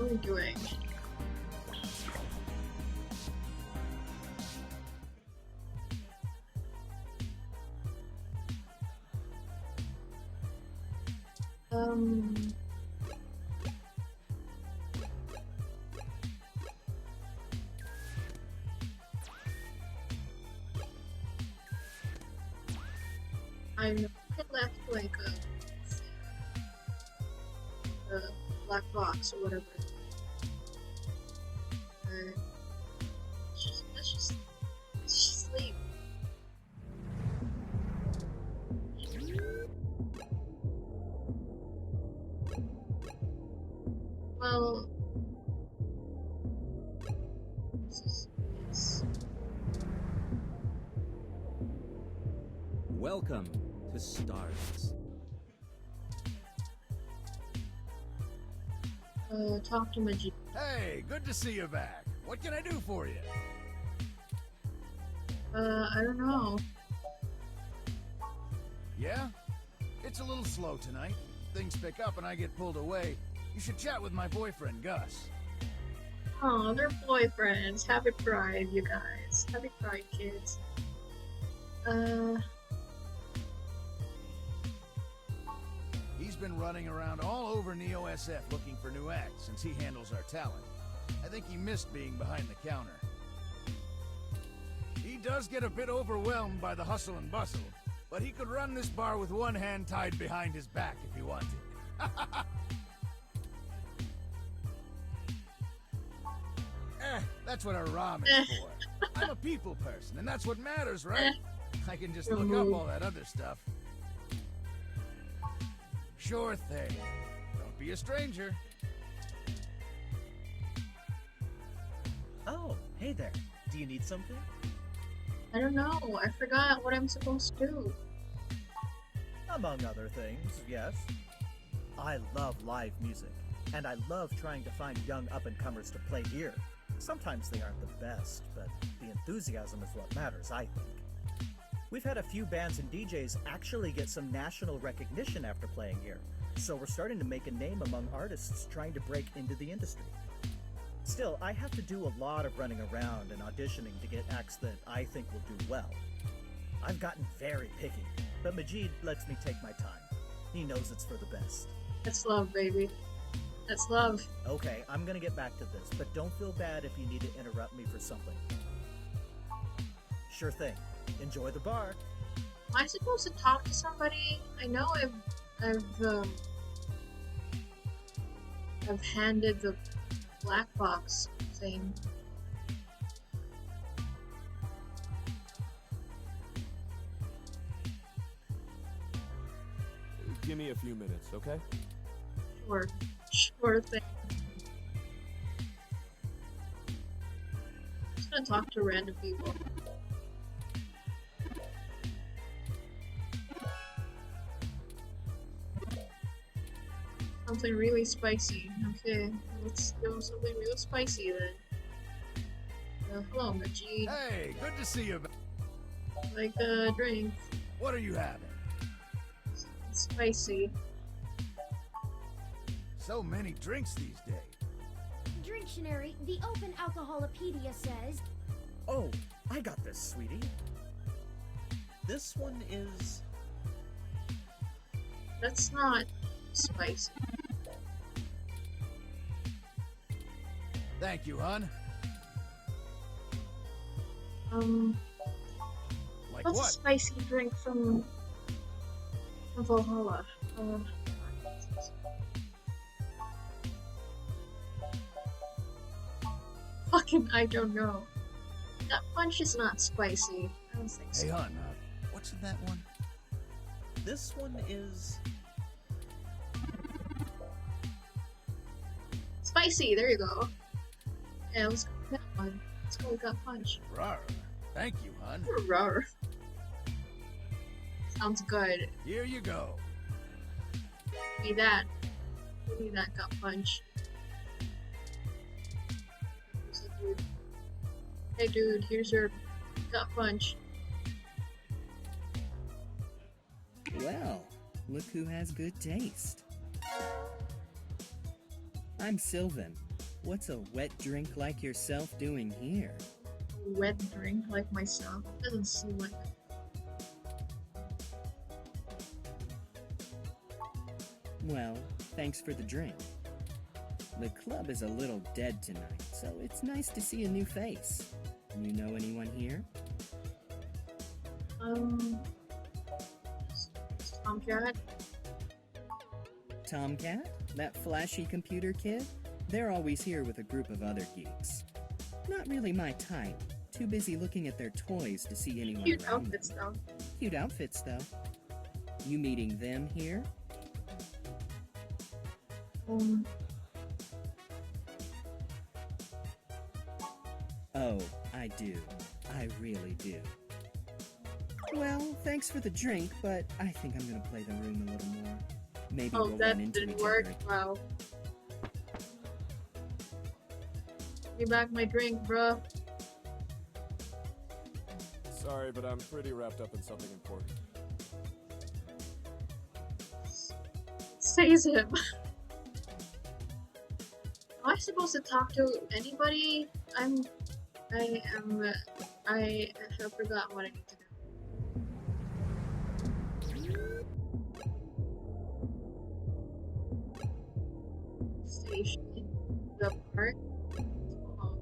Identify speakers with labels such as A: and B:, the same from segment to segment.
A: are we doing? I know I left like a black box or whatever. Let's just sleep. Well,
B: Welcome to Stars.
A: Talk to Majid.
C: Hey, good to see you back. What can I do for you?
A: I don't know.
C: Yeah? It's a little slow tonight. Things pick up and I get pulled away. You should chat with my boyfriend, Gus.
A: Oh, they're boyfriends. Happy Pride, you guys. Happy Pride, kids.
C: He's been running around all over Neo SF looking for new acts since he handles our talent. I think he missed being behind the counter. He does get a bit overwhelmed by the hustle and bustle, but he could run this bar with one hand tied behind his back if he wanted. That's what a ROM is for. I'm a people person, and that's what matters, right? I can just look up all that other stuff. Sure thing. Don't be a stranger.
D: Oh, hey there. Do you need something?
A: I don't know. I forgot what I'm supposed to do.
D: Among other things, yes. I love live music, and I love trying to find young up-and-comers to play here. Sometimes they aren't the best, but the enthusiasm is what matters, I think. We've had a few bands and DJs actually get some national recognition after playing here, so we're starting to make a name among artists trying to break into the industry. Still, I have to do a lot of running around and auditioning to get acts that I think will do well. I've gotten very picky, but Majid lets me take my time. He knows it's for the best.
A: That's love, baby. That's love.
D: Okay, I'm gonna get back to this, but don't feel bad if you need to interrupt me for something. Sure thing. Enjoy the bar.
A: Am I supposed to talk to somebody? I know I've handed the black box thing.
B: Give me a few minutes, okay?
A: Sure thing. Just gonna talk to random people. Something really spicy. Okay, let's do something real spicy then. Hello, Majid.
C: Hey, good to see you back.
A: Like a drink.
C: What are you having?
A: Spicy.
C: So many drinks these days.
E: Dictionary, the Open Alcoholopedia says...
D: Oh, I got this, sweetie. This one is...
A: That's not spicy.
C: Thank you, hon. Like
A: What's
C: what?
A: a spicy drink from Valhalla? Fucking, I don't know. That punch is not spicy. I don't think so.
C: Hey, hon, what's in that one?
D: This one is...
A: Spicy, there you go. Yeah, let's go with that one. Let's go with that punch.
C: Rawr. Thank you, hon.
A: Rawr. Sounds good.
C: Here you go.
A: Give me that. Give me that gut punch. Here's the dude. Hey dude, here's your gut punch.
F: Well, look who has good taste. I'm Sylvan, What's a wet drink like yourself doing here?
A: A wet drink like myself? Doesn't seem like it.
F: Well, thanks for the drink. The club is a little dead tonight, so it's nice to see a new face. You know anyone here?
A: Tomcat?
F: Tomcat? That flashy computer kid? They're always here with a group of other geeks. Not really my type. Too busy looking at their toys to see anyone
A: Cute
F: around
A: outfits,
F: them.
A: though.
F: Cute outfits, though. You meeting them here? Oh, I do. I really do. Well, thanks for the drink, but I think I'm gonna play the room a little more. Maybe
A: Oh,
F: we'll
A: that
F: run into
A: didn't
F: each
A: work?
F: other.
A: Wow. Give me back my drink, bruh.
B: Sorry, but I'm pretty wrapped up in something important.
A: Says him. Am I supposed to talk to anybody? I have forgotten what I need to do. Station. The park. Oh.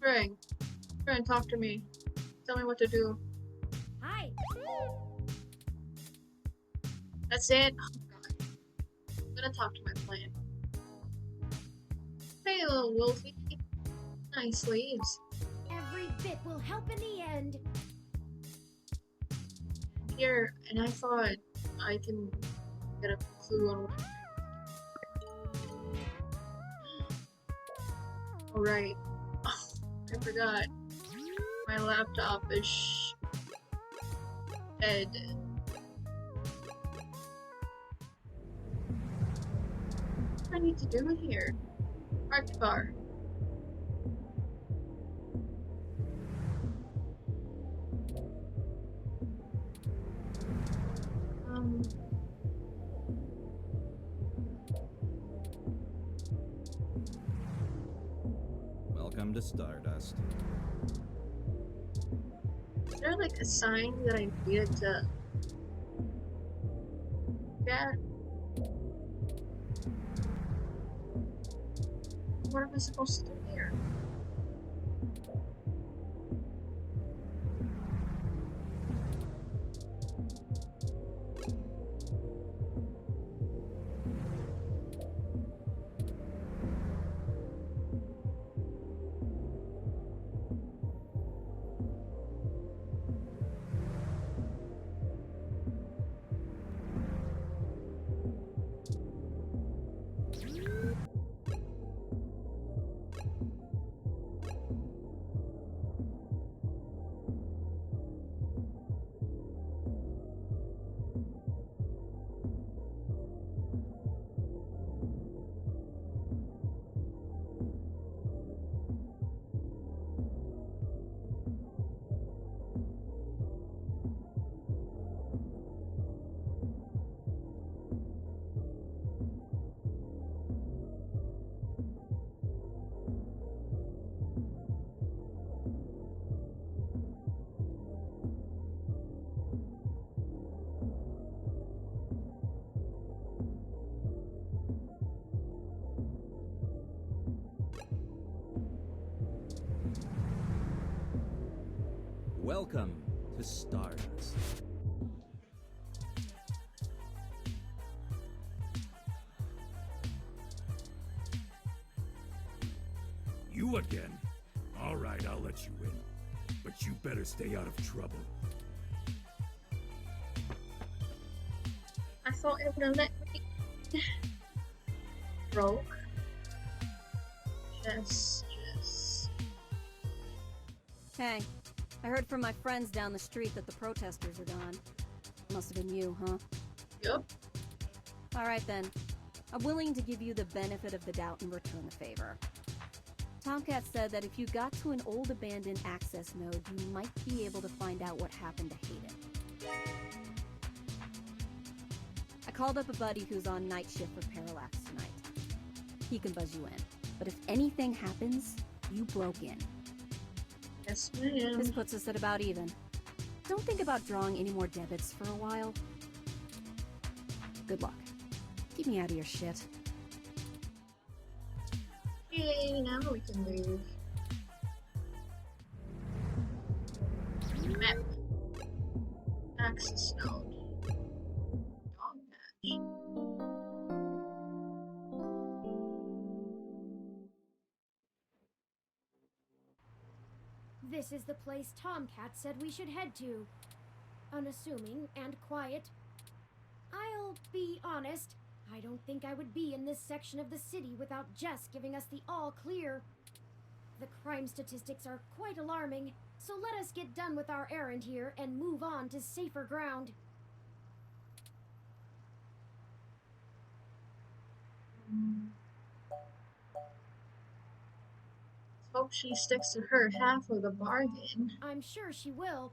A: Friend, talk to me. Tell me what to do.
E: Hi.
A: That's it? Oh god. I'm gonna talk to my plant. Hey, little wolfie. Nice sleeves.
E: Every bit will help in the end.
A: Here, and I thought I can get a clue on what. Alright. Oh, I forgot. My laptop is dead. What do I need to do here? Parked car.
B: Welcome to Stardust.
A: Is there like a sign that I needed to get? What am I supposed to do here?
B: Welcome to Stardust.
G: You again? All right, I'll let you in. But you better stay out of trouble.
A: I thought it would have let me. Broke. Yes.
H: Hey, I heard from my friends down the street that the protesters are gone. Must have been you, huh?
A: Yup.
H: Alright then. I'm willing to give you the benefit of the doubt and return the favor. Tomcat said that if you got to an old abandoned access node, you might be able to find out what happened to Hayden. I called up a buddy who's on night shift for Parallax tonight. he can buzz you in. But if anything happens, you broke in.
A: Yes, ma'am.
H: This puts us at about even. Don't think about drawing any more debits for a while. Good luck. Keep me out of your shit.
A: Yay, now we can leave. Map. Access node. Dog patch.
E: This is the place Tomcat said we should head to. Unassuming and quiet. I'll be honest, I don't think I would be in this section of the city without Jess giving us the all clear. The crime statistics are quite alarming, so let us get done with our errand here and move on to safer ground.
A: Hope she sticks to her half of the bargain.
E: I'm sure she will.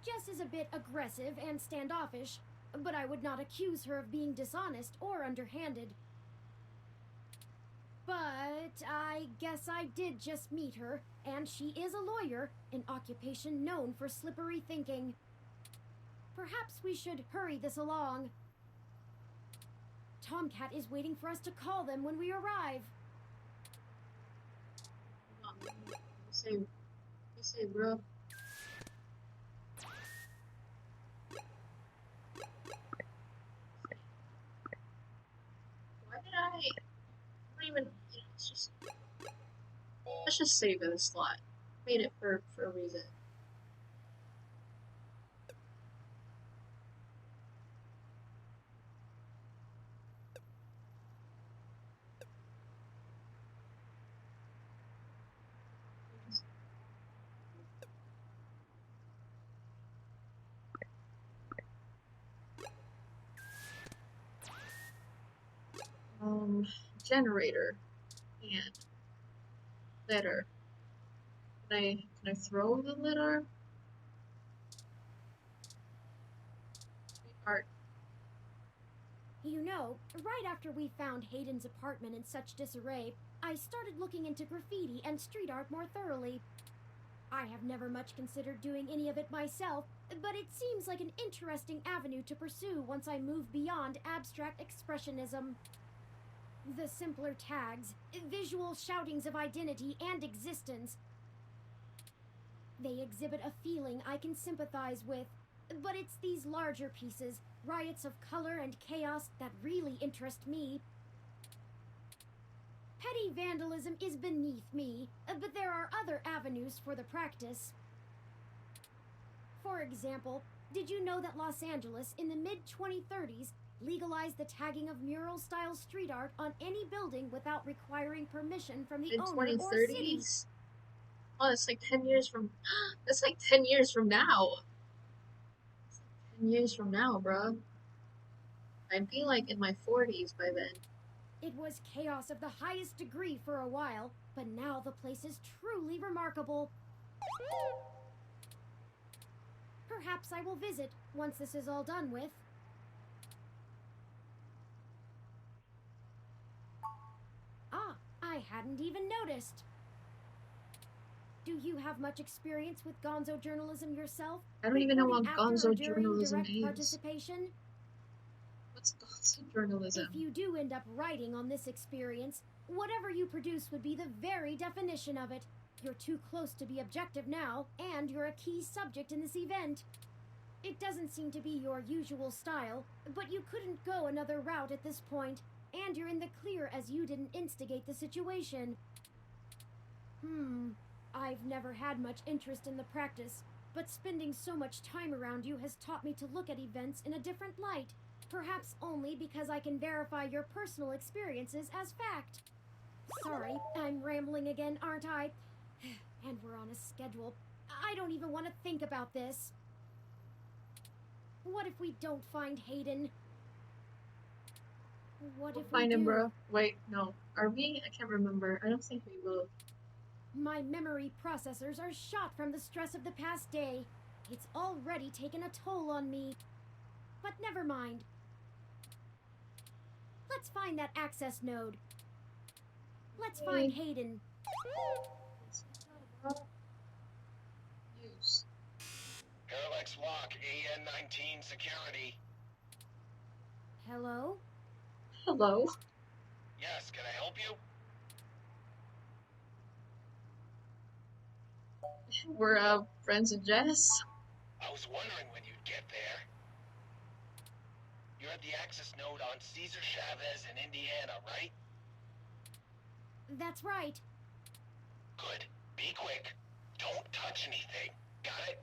E: Jess is a bit aggressive and standoffish, but I would not accuse her of being dishonest or underhanded. But I guess I did just meet her, and she is a lawyer, an occupation known for slippery thinking. Perhaps we should hurry this along. Tomcat is waiting for us to call them when we arrive.
A: You say, bro. Why did I don't even, let's just save it a slot. Made it for a reason. Generator and letter. Can I throw the letter? Art.
E: You know, right after we found Hayden's apartment in such disarray, I started looking into graffiti and street art more thoroughly. I have never much considered doing any of it myself, but it seems like an interesting avenue to pursue once I move beyond abstract expressionism. The simpler tags, visual shoutings of identity and existence. They exhibit a feeling I can sympathize with, but it's these larger pieces, riots of color and chaos, that really interest me. Petty vandalism is beneath me, but there are other avenues for the practice. For example, did you know that Los Angeles in the mid-2030s legalized the tagging of mural-style street art on any building without requiring permission from the
A: In
E: owner or city?
A: 2030s? Oh, that's like 10 years from. That's like 10 years from now. 10 years from now, bro. I'd be like in my 40s by then.
E: It was chaos of the highest degree for a while, but now the place is truly remarkable. Perhaps I will visit once this is all done with. Ah, I hadn't even noticed. Do you have much experience with gonzo journalism yourself?
A: I don't even know what
E: Reporting after
A: gonzo
E: or during
A: journalism
E: direct
A: is.
E: participation?
A: What's gonzo journalism?
E: If you do end up writing on this experience, whatever you produce would be the very definition of it. You're too close to be objective now, and you're a key subject in this event. It doesn't seem to be your usual style, but you couldn't go another route at this point, and you're in the clear as you didn't instigate the situation. I've never had much interest in the practice, but spending so much time around you has taught me to look at events in a different light, perhaps only because I can verify your personal experiences as fact. Sorry, I'm rambling again, aren't I? And we're on a schedule. I don't even want to think about this. What if we don't find Hayden? What
A: We'll
E: if
A: find
E: we
A: him,
E: do?
A: bro. Wait, no. Are we? I can't remember. I don't think we will.
E: My memory processors are shot from the stress of the past day. It's already taken a toll on me. But never mind. Let's find that access node. Let's find Hayden.
A: Use.
I: Parallax lock, AN-19 security.
E: Hello?
A: Hello.
I: Yes, can I help you?
A: We're friends of Jess.
I: I was wondering when you'd get there. You're at the access node on Cesar Chavez in Indiana, right?
E: That's right.
I: Good. Be quick. Don't touch anything. Got it?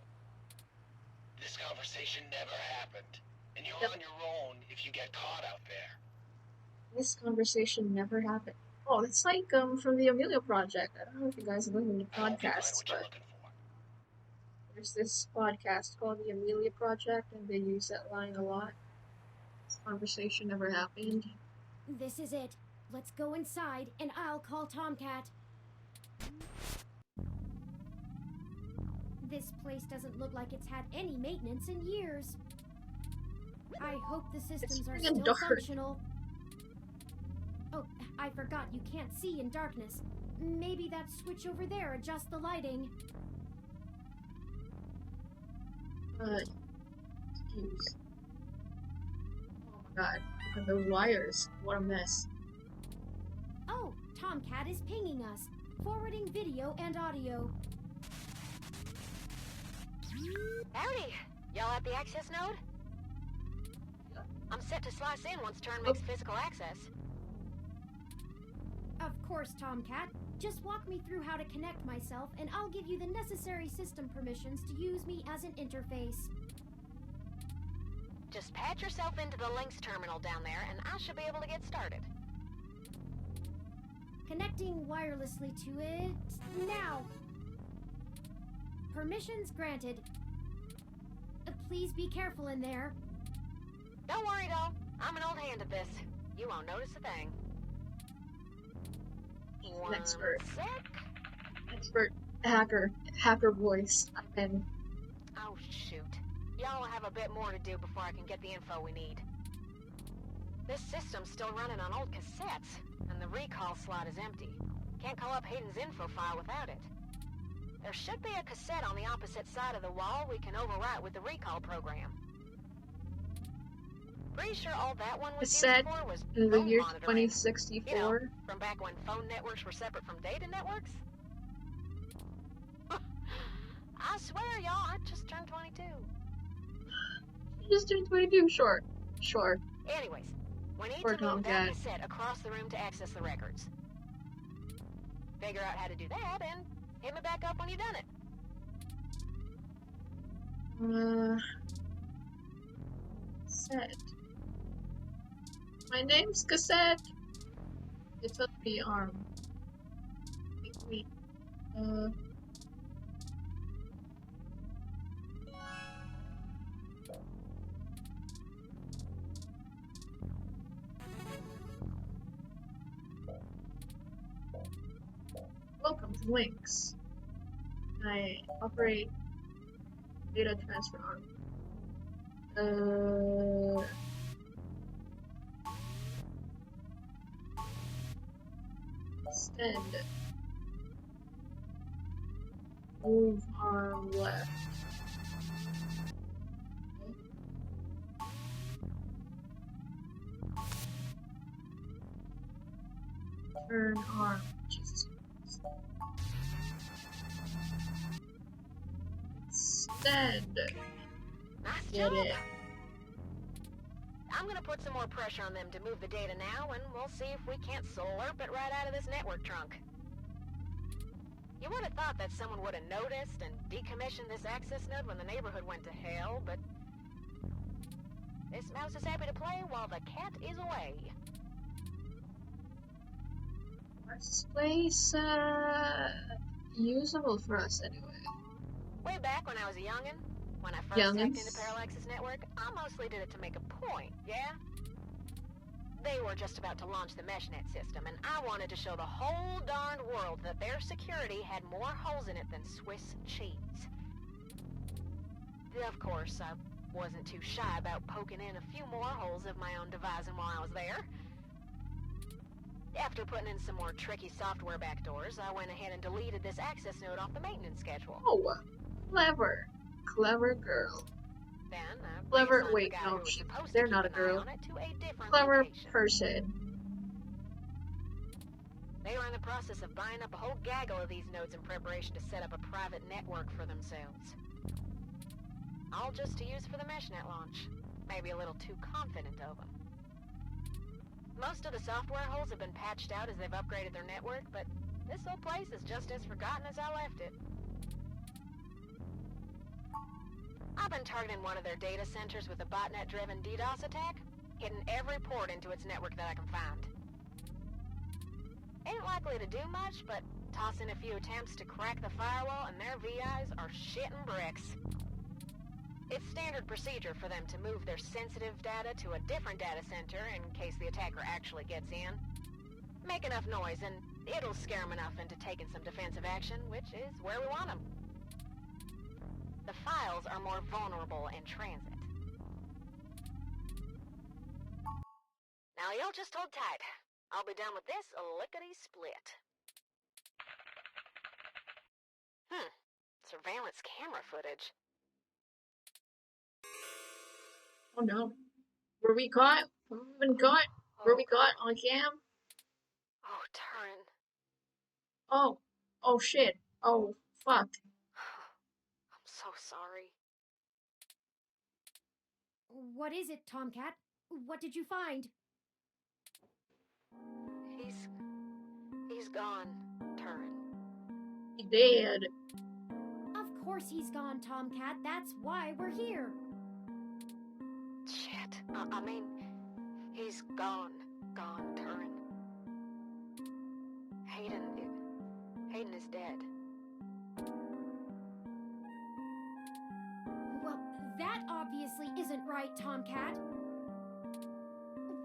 I: This conversation never happened. And you're on your own if you get caught out there.
A: This conversation never happened. Oh, it's like from the Amelia Project. I don't know if you guys listen to
I: I hope you find
A: podcasts,
I: what you're
A: but
I: looking for.
A: there's this podcast called the Amelia Project, and they use that line a lot. This conversation never happened.
E: This is it. Let's go inside, and I'll call Tomcat. This place doesn't look like it's had any maintenance in years. I hope the systems are
A: friggin'
E: still
A: dark.
E: functional. Oh, I forgot you can't see in darkness. Maybe that switch over there adjusts the lighting.
A: Use. Oh my god, look at those wires. What a mess.
E: Oh, Tomcat is pinging us, forwarding video and audio.
J: Howdy! Y'all at the access node? I'm set to slice in once turn makes physical access.
E: Of course, Tomcat. Just walk me through how to connect myself, and I'll give you the necessary system permissions to use me as an interface.
J: Just patch yourself into the links terminal down there, and I should be able to get started.
E: Connecting wirelessly to it now. Permissions granted. Please be careful in there.
J: Don't worry, though. I'm an old hand at this. You won't notice a thing.
A: An expert.
J: Sec.
A: Expert hacker voice. I've been.
J: Oh, shoot. Y'all have a bit more to do before I can get the info we need. This system's still running on old cassettes, and the recall slot is empty. Can't call up Hayden's info file without it. There should be a cassette on the opposite side of the wall we can overwrite with the recall program. Pretty sure all that one was used
A: Cassette
J: for was
A: in the
J: phone
A: year
J: monitoring.
A: 2064.
J: You know, from back when phone networks were separate from data networks? I swear, y'all, I just turned 22.
A: You just turned 22. Sure. Sure.
J: Anyways, we need
A: Poor
J: to move that
A: Tomcat.
J: cassette across the room to access the records. Figure out how to do that, and hit me back up when you've done it.
A: Cassette. My name's Cassette. It's a the arm. Wait. Welcome to Links. I operate data transfer arm. Extend. Move arm left. Turn arm. Jesus Christ. Extend.
J: Nice
A: Get
J: job.
A: it.
J: I'm gonna put some more pressure on them to move the data now, and we'll see if we can't slurp it right out of this network trunk. You would have thought that someone would have noticed and decommissioned this access node when the neighborhood went to hell, but this mouse is happy to play while the cat is away.
A: Where's this place usable for us anyway?
J: Way back when I was a youngin', when I first hacked into
A: Youngins?
J: Parallax's network, I mostly did it to make a point, yeah? They were just about to launch the MeshNet system, and I wanted to show the whole darned world that their security had more holes in it than Swiss cheese. Of course, I wasn't too shy about poking in a few more holes of my own devising while I was there. After putting in some more tricky software backdoors, I went ahead and deleted this access node off the maintenance schedule.
A: Oh, clever. Clever girl.
J: Then I
A: Clever.
J: reassigned the
A: Wait,
J: guy
A: no,
J: who was supposed to
A: they're
J: keep
A: not a
J: an eye
A: girl.
J: on it to a different
A: Clever
J: location.
A: person.
J: They were in the process of buying up a whole gaggle of these nodes in preparation to set up a private network for themselves. All just to use for the meshnet launch. Maybe a little too confident of them. Most of the software holes have been patched out as they've upgraded their network, but this old place is just as forgotten as I left it. I've been targeting one of their data centers with a botnet-driven DDoS attack, hitting every port into its network that I can find. Ain't likely to do much, but toss in a few attempts to crack the firewall and their VIs are shitting bricks. It's standard procedure for them to move their sensitive data to a different data center in case the attacker actually gets in. Make enough noise and it'll scare them enough into taking some defensive action, which is where we want them. The files are more vulnerable in transit. Now y'all just hold tight. I'll be done with this lickety-split. Surveillance camera footage.
A: Oh no. Were we caught? We've been caught? Were we caught on cam?
J: Oh, Turing.
A: Oh. Oh shit. Oh, fuck.
J: I'm so sorry.
E: What is it, Tomcat? What did you find?
J: He's gone, Turing.
A: He did.
E: Of course he's gone, Tomcat. That's why we're here.
J: Shit. I mean, he's gone, Turing. Hayden is dead.
E: Well, that obviously isn't right, Tomcat.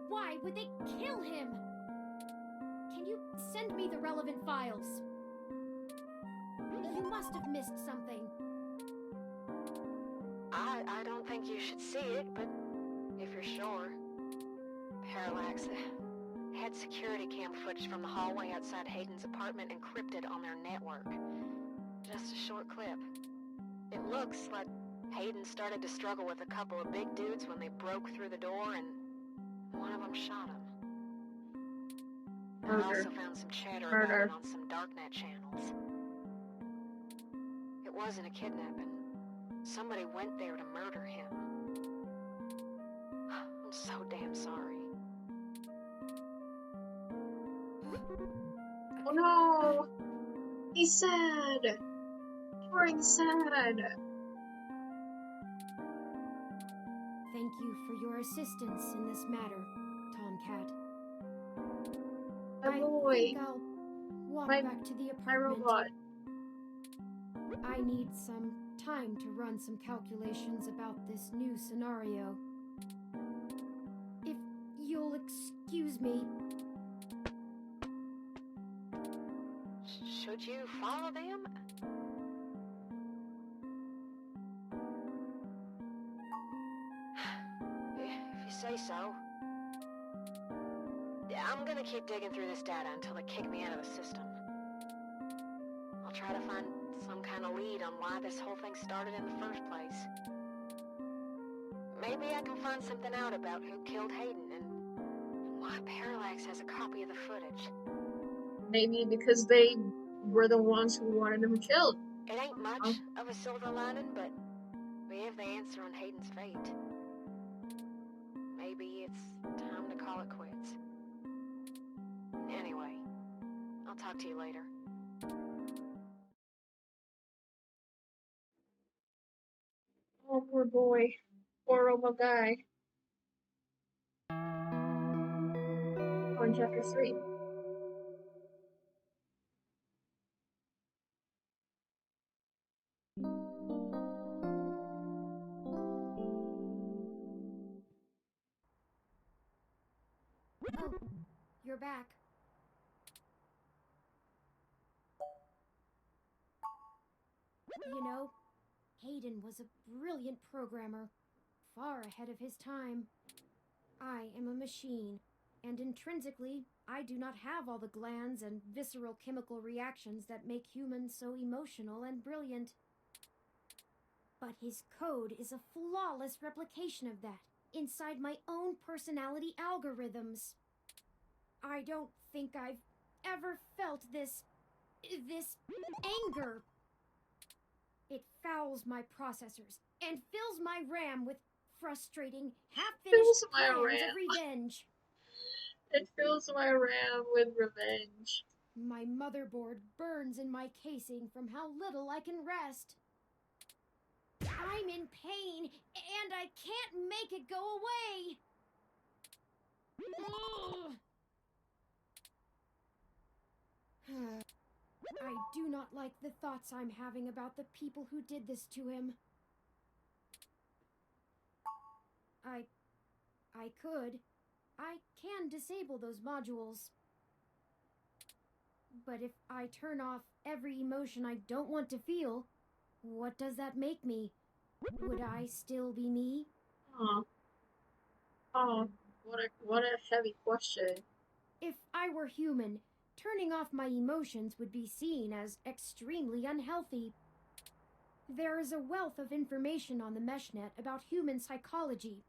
E: Why would they kill him? Can you send me the relevant files? You must have missed something.
J: I don't think you should see it, but if you're sure. Parallax had security cam footage from the hallway outside Hayden's apartment encrypted on their network. Just a short clip. It looks like Hayden started to struggle with a couple of big dudes when they broke through the door and one of them shot him. I also found some chatter about it on some darknet channels. It wasn't a kidnapping. Somebody went there to murder him. I'm so damn sorry.
A: Oh no! He's sad! Turing's sad!
E: Thank you for your assistance in this matter, Tomcat.
A: My boy.
E: I think I'll walk back to the
A: My
E: apartment.
A: robot.
E: I need some time to run some calculations about this new scenario. If you'll excuse me.
J: Should you follow them? If you say so. I'm gonna keep digging through this data until they kick me out of the system. I'll try to find some kind of lead on why this whole thing started in the first place. Maybe I can find something out about who killed Hayden and why Parallax has a copy of the footage.
A: Maybe because they were the ones who wanted him killed.
J: It ain't much of a silver lining, but we have the answer on Hayden's fate. Maybe it's time to call it quits. Anyway, I'll talk to you later.
A: Oh, poor boy. Poor robot guy. On chapter 3.
E: Oh, you're back. You know, Hayden was a brilliant programmer, far ahead of his time. I am a machine, And intrinsically, I do not have all the glands and visceral chemical reactions that make humans so emotional and brilliant. But his code is a flawless replication of that, inside my own personality algorithms. I don't think I've ever felt this anger. It fouls my processors and fills my RAM with frustrating, half-finished
A: Fills my
E: plans
A: RAM.
E: of revenge.
A: It fills my RAM with revenge.
E: My motherboard burns in my casing from how little I can rest. I'm in pain, and I can't make it go away. I do not like the thoughts I'm having about the people who did this to him. I could. I can disable those modules. But if I turn off every emotion I don't want to feel, what does that make me? Would I still be me?
A: What a heavy question.
E: If I were human, turning off my emotions would be seen as extremely unhealthy. There is a wealth of information on the meshnet about human psychology.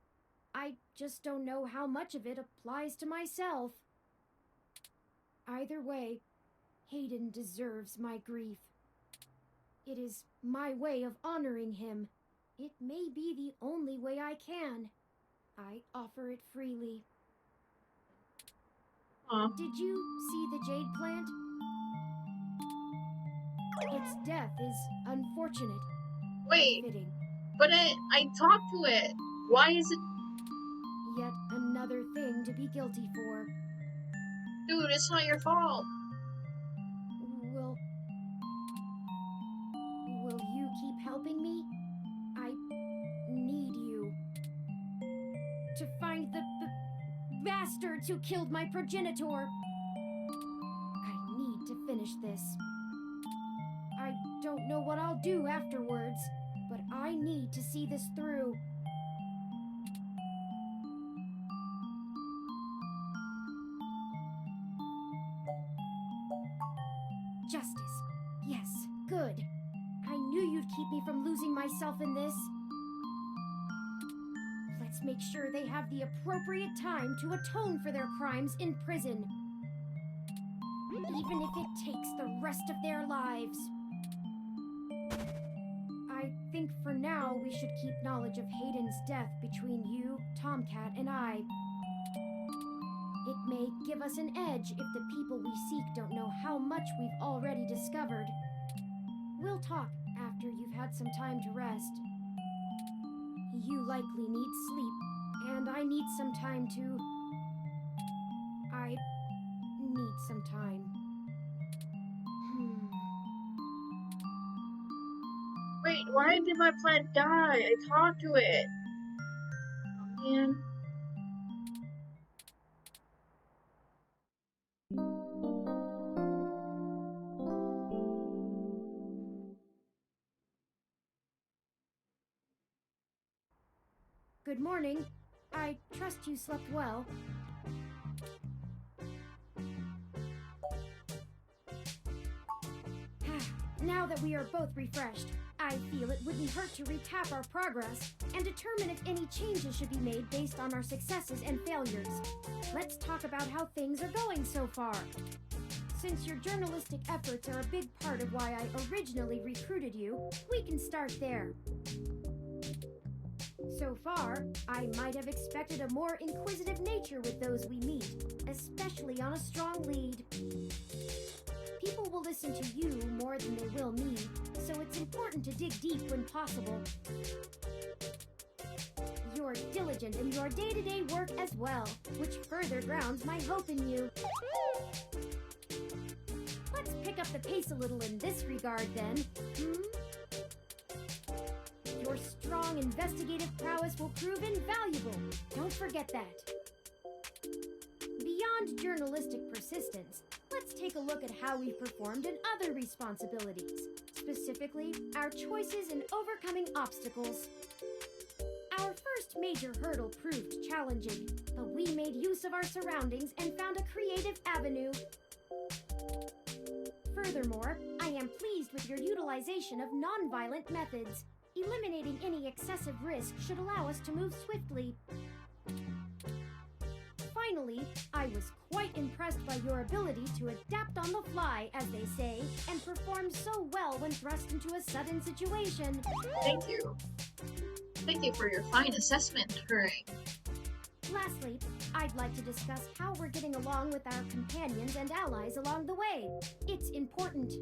E: I just don't know how much of it applies to myself. Either way, Hayden deserves my grief. It is my way of honoring him. It may be the only way I can. I offer it freely. Did you see the jade plant? Its death is unfortunate.
A: Wait,
E: Fitting.
A: but I talked to it. Why is it?
E: Yet another thing to be guilty for.
A: Dude, it's not your fault.
E: Will you keep helping me? I need you. To find the bastards who killed my progenitor. I need to finish this. I don't know what I'll do afterwards, but I need to see this through. Justice. Yes, good. I knew you'd keep me from losing myself in this. Let's make sure they have the appropriate time to atone for their crimes in prison. Even if it takes the rest of their lives. I think for now we should keep knowledge of Hayden's death between you, Tomcat, and I. It may give us an edge if the people we seek don't know how much we've already discovered. We'll talk after you've had some time to rest. You likely need sleep, and I need some time to... I need some time.
A: Wait, why did my plant die? I talked to it. Oh, man.
E: Good morning. I trust you slept well. Now that we are both refreshed, I feel it wouldn't hurt to recap our progress and determine if any changes should be made based on our successes and failures. Let's talk about how things are going so far. Since your journalistic efforts are a big part of why I originally recruited you, we can start there. So far, I might have expected a more inquisitive nature with those we meet, especially on a strong lead. People will listen to you more than they will me, so it's important to dig deep when possible. You're diligent in your day-to-day work as well, which further grounds my hope in you. Let's pick up the pace a little in this regard, then. Your strong investigative prowess will prove invaluable. Don't forget that. Beyond journalistic persistence, let's take a look at how we've performed in other responsibilities, specifically our choices in overcoming obstacles. Our first major hurdle proved challenging, but we made use of our surroundings and found a creative avenue. Furthermore, I am pleased with your utilization of non-violent methods. Eliminating any excessive risk should allow us to move swiftly. Finally, I was quite impressed by your ability to adapt on the fly, as they say, and perform so well when thrust into a sudden situation.
A: Thank you. Thank you for your fine assessment, Turing.
E: Lastly, I'd like to discuss how we're getting along with our companions and allies along the way. It's important.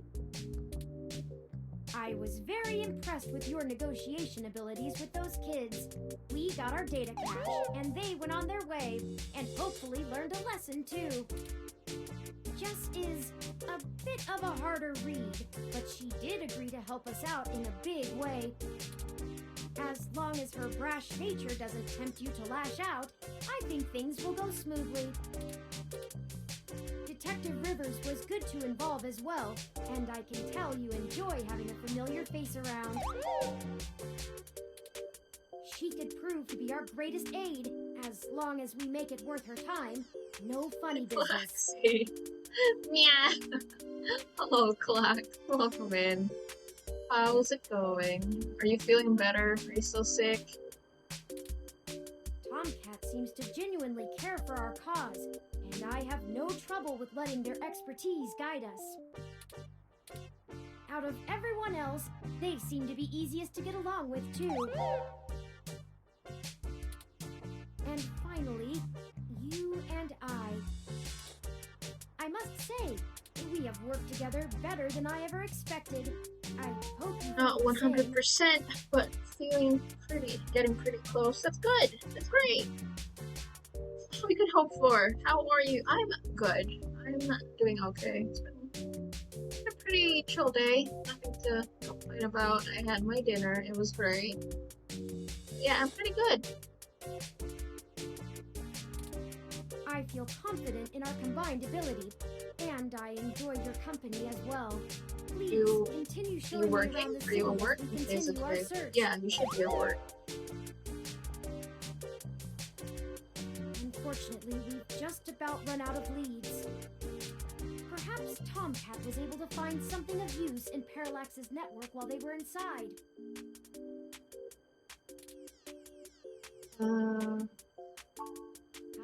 E: I was very impressed with your negotiation abilities with those kids. We got our data cache, and they went on their way, and hopefully learned a lesson too. Jess is a bit of a harder read, but she did agree to help us out in a big way. As long as her brash nature doesn't tempt you to lash out, I think things will go smoothly. Detective Rivers was good to involve as well, and I can tell you enjoy having a familiar face around. She could prove to be our greatest aid, as long as we make it worth her time. No funny business.
A: Yeah. Hello, Clark. Welcome in. How's it going? Are you feeling better? Are you still sick?
E: Tomcat seems to genuinely care for our cause, and I have no trouble with letting their expertise guide us. Out of everyone else, they seem to be easiest to get along with, too. And finally, you and I must say, we have worked together better than I ever expected. I hope you
A: Not 100%, but getting pretty close. That's good. That's great. That's what we could hope for. How are you? I'm good. I'm not doing okay. It's been a pretty chill day. Nothing to complain about. I had my dinner. It was great. Yeah, I'm pretty good.
E: I feel confident in our combined ability, and I enjoy your company as well. Please continue showing me around the city as we continue our search.
A: Yeah, you should be at work.
E: Unfortunately, we've just about run out of leads. Perhaps Tomcat was able to find something of use in Parallax's network while they were inside.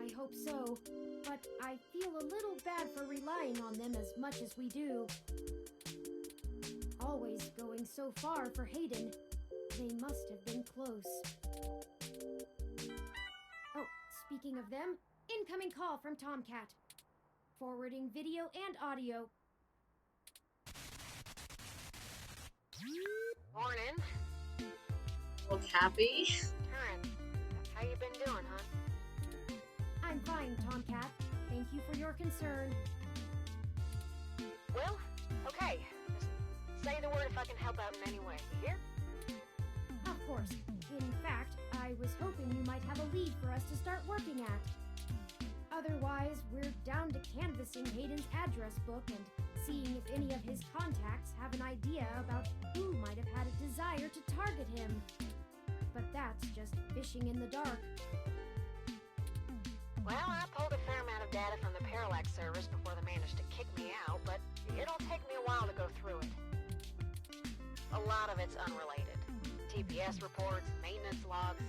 E: I hope so, but I feel a little bad for relying on them as much as we do. Always going so far for Hayden. They must have been close. Oh, speaking of them, incoming call from Tomcat. Forwarding video and audio.
J: Morning.
A: Look happy.
J: Turing, how you been doing, huh?
E: I'm fine, Tomcat. Thank you for your concern.
J: Well, okay. Just say the word if I can help out in any way. You hear?
E: Of course. In fact, I was hoping you might have a lead for us to start working at. Otherwise, we're down to canvassing Hayden's address book and seeing if any of his contacts have an idea about who might have had a desire to target him. But that's just fishing in the dark.
J: Well, I pulled a fair amount of data from the Parallax servers before they managed to kick me out, but it'll take me a while to go through it. A lot of it's unrelated. TPS reports, maintenance logs,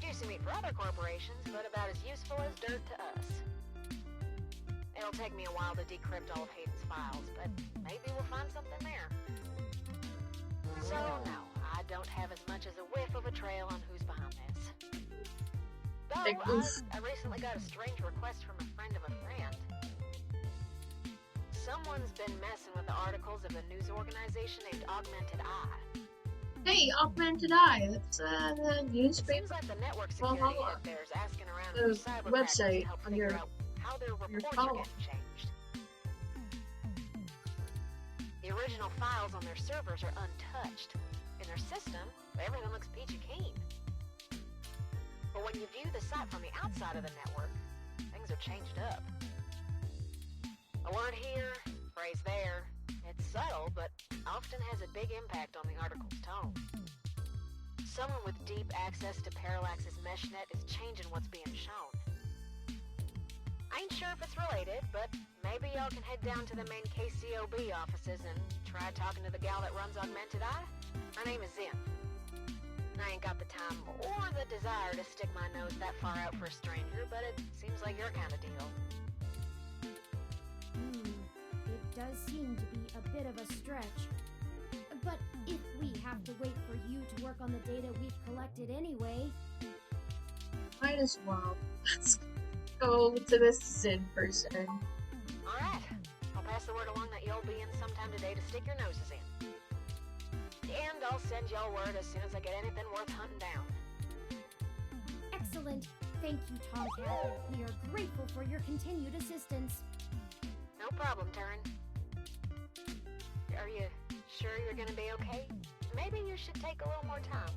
J: juicy meat for other corporations, but about as useful as dirt to us. It'll take me a while to decrypt all of Hayden's files, but maybe we'll find something there. So, no, I don't have as much as a whiff of a trail on who's behind this. Though, I recently got a strange request from a friend of a friend. Someone's been messing with the articles of a news organization named Augmented Eye.
A: Hey, Augmented Eye. That's the newspaper.
J: Seems like the network security out there is asking around
A: the
J: for cyber
A: website
J: to help
A: on
J: figure
A: your
J: out how their reports are
A: column.
J: getting changed. The original files on their servers are untouched. In their system, everything looks peachy keen. But when you view the site from the outside of the network, things are changed up. A word here, phrase there. It's subtle, but often has a big impact on the article's tone. someone with deep access to Parallax's meshnet is changing what's being shown. I ain't sure if it's related, but maybe y'all can head down to the main KCOB offices and try talking to the gal that runs Augmented Eye. Her name is Zen. I ain't got the time or the desire to stick my nose that far out for a stranger, but it seems like your kind of deal.
E: It does seem to be a bit of a stretch. But if we have to wait for you to work on the data we've collected anyway...
A: Might as well. Let's go to this Zen person.
J: Alright, I'll pass the word along that you'll be in sometime today to stick your noses in. And I'll send y'all word as soon as I get anything worth hunting down.
E: Excellent. Thank you, Tomcat. We are grateful for your continued assistance.
J: No problem, Turing. Are you sure you're gonna be okay? Maybe you should take a little more time.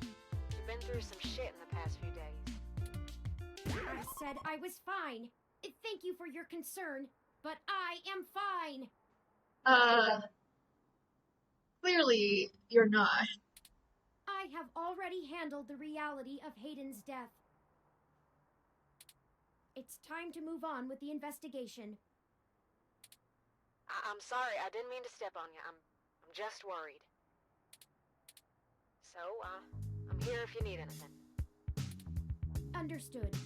J: You've been through some shit in the past few days.
E: I said I was fine. Thank you for your concern, but I am fine.
A: Clearly, you're not.
E: I have already handled the reality of Hayden's death. It's time to move on with the investigation.
J: I'm sorry, I didn't mean to step on you. I'm just worried. So, I'm here if you need anything.
E: Understood.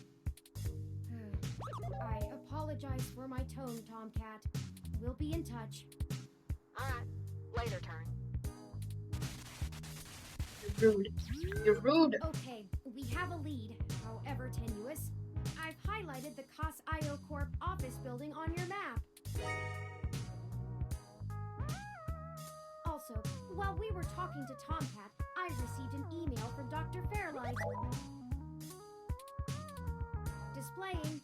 E: I apologize for my tone, Tomcat. We'll be in touch.
J: Alright, later, Turing.
A: You're rude. You're rude.
E: Okay, we have a lead, however tenuous. I've highlighted the COS IO Corp office building on your map. Also, while we were talking to Tomcat, I received an email from Dr. Fairlight. Displaying.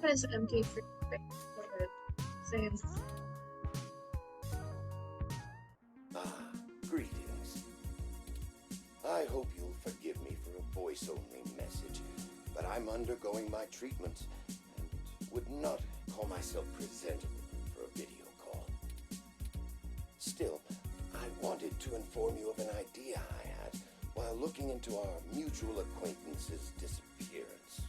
A: That is empty for saying.
K: Greetings. I hope you'll forgive me for a voice-only message, but I'm undergoing my treatment and would not call myself presentable for a video call. Still, I wanted to inform you of an idea I had while looking into our mutual acquaintance's disappearance.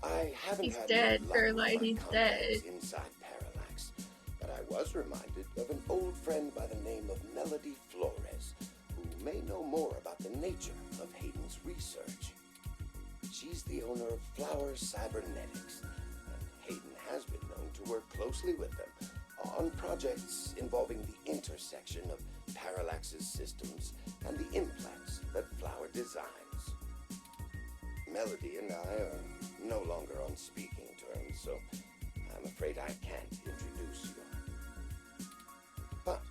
K: I haven't
A: He's
K: had
A: dead,
K: any luck with
A: Fairlight,
K: my
A: he's
K: contacts
A: dead.
K: inside Parallax, but I was reminded of an old friend by the name of Melody Flores, who may know more about the nature of Hayden's research. She's the owner of Flower Cybernetics, and Hayden has been known to work closely with them on projects involving the intersection of Parallax's systems and the implants that Flower designs. Melody and I are no longer on speaking terms, so I'm afraid I can't introduce you. But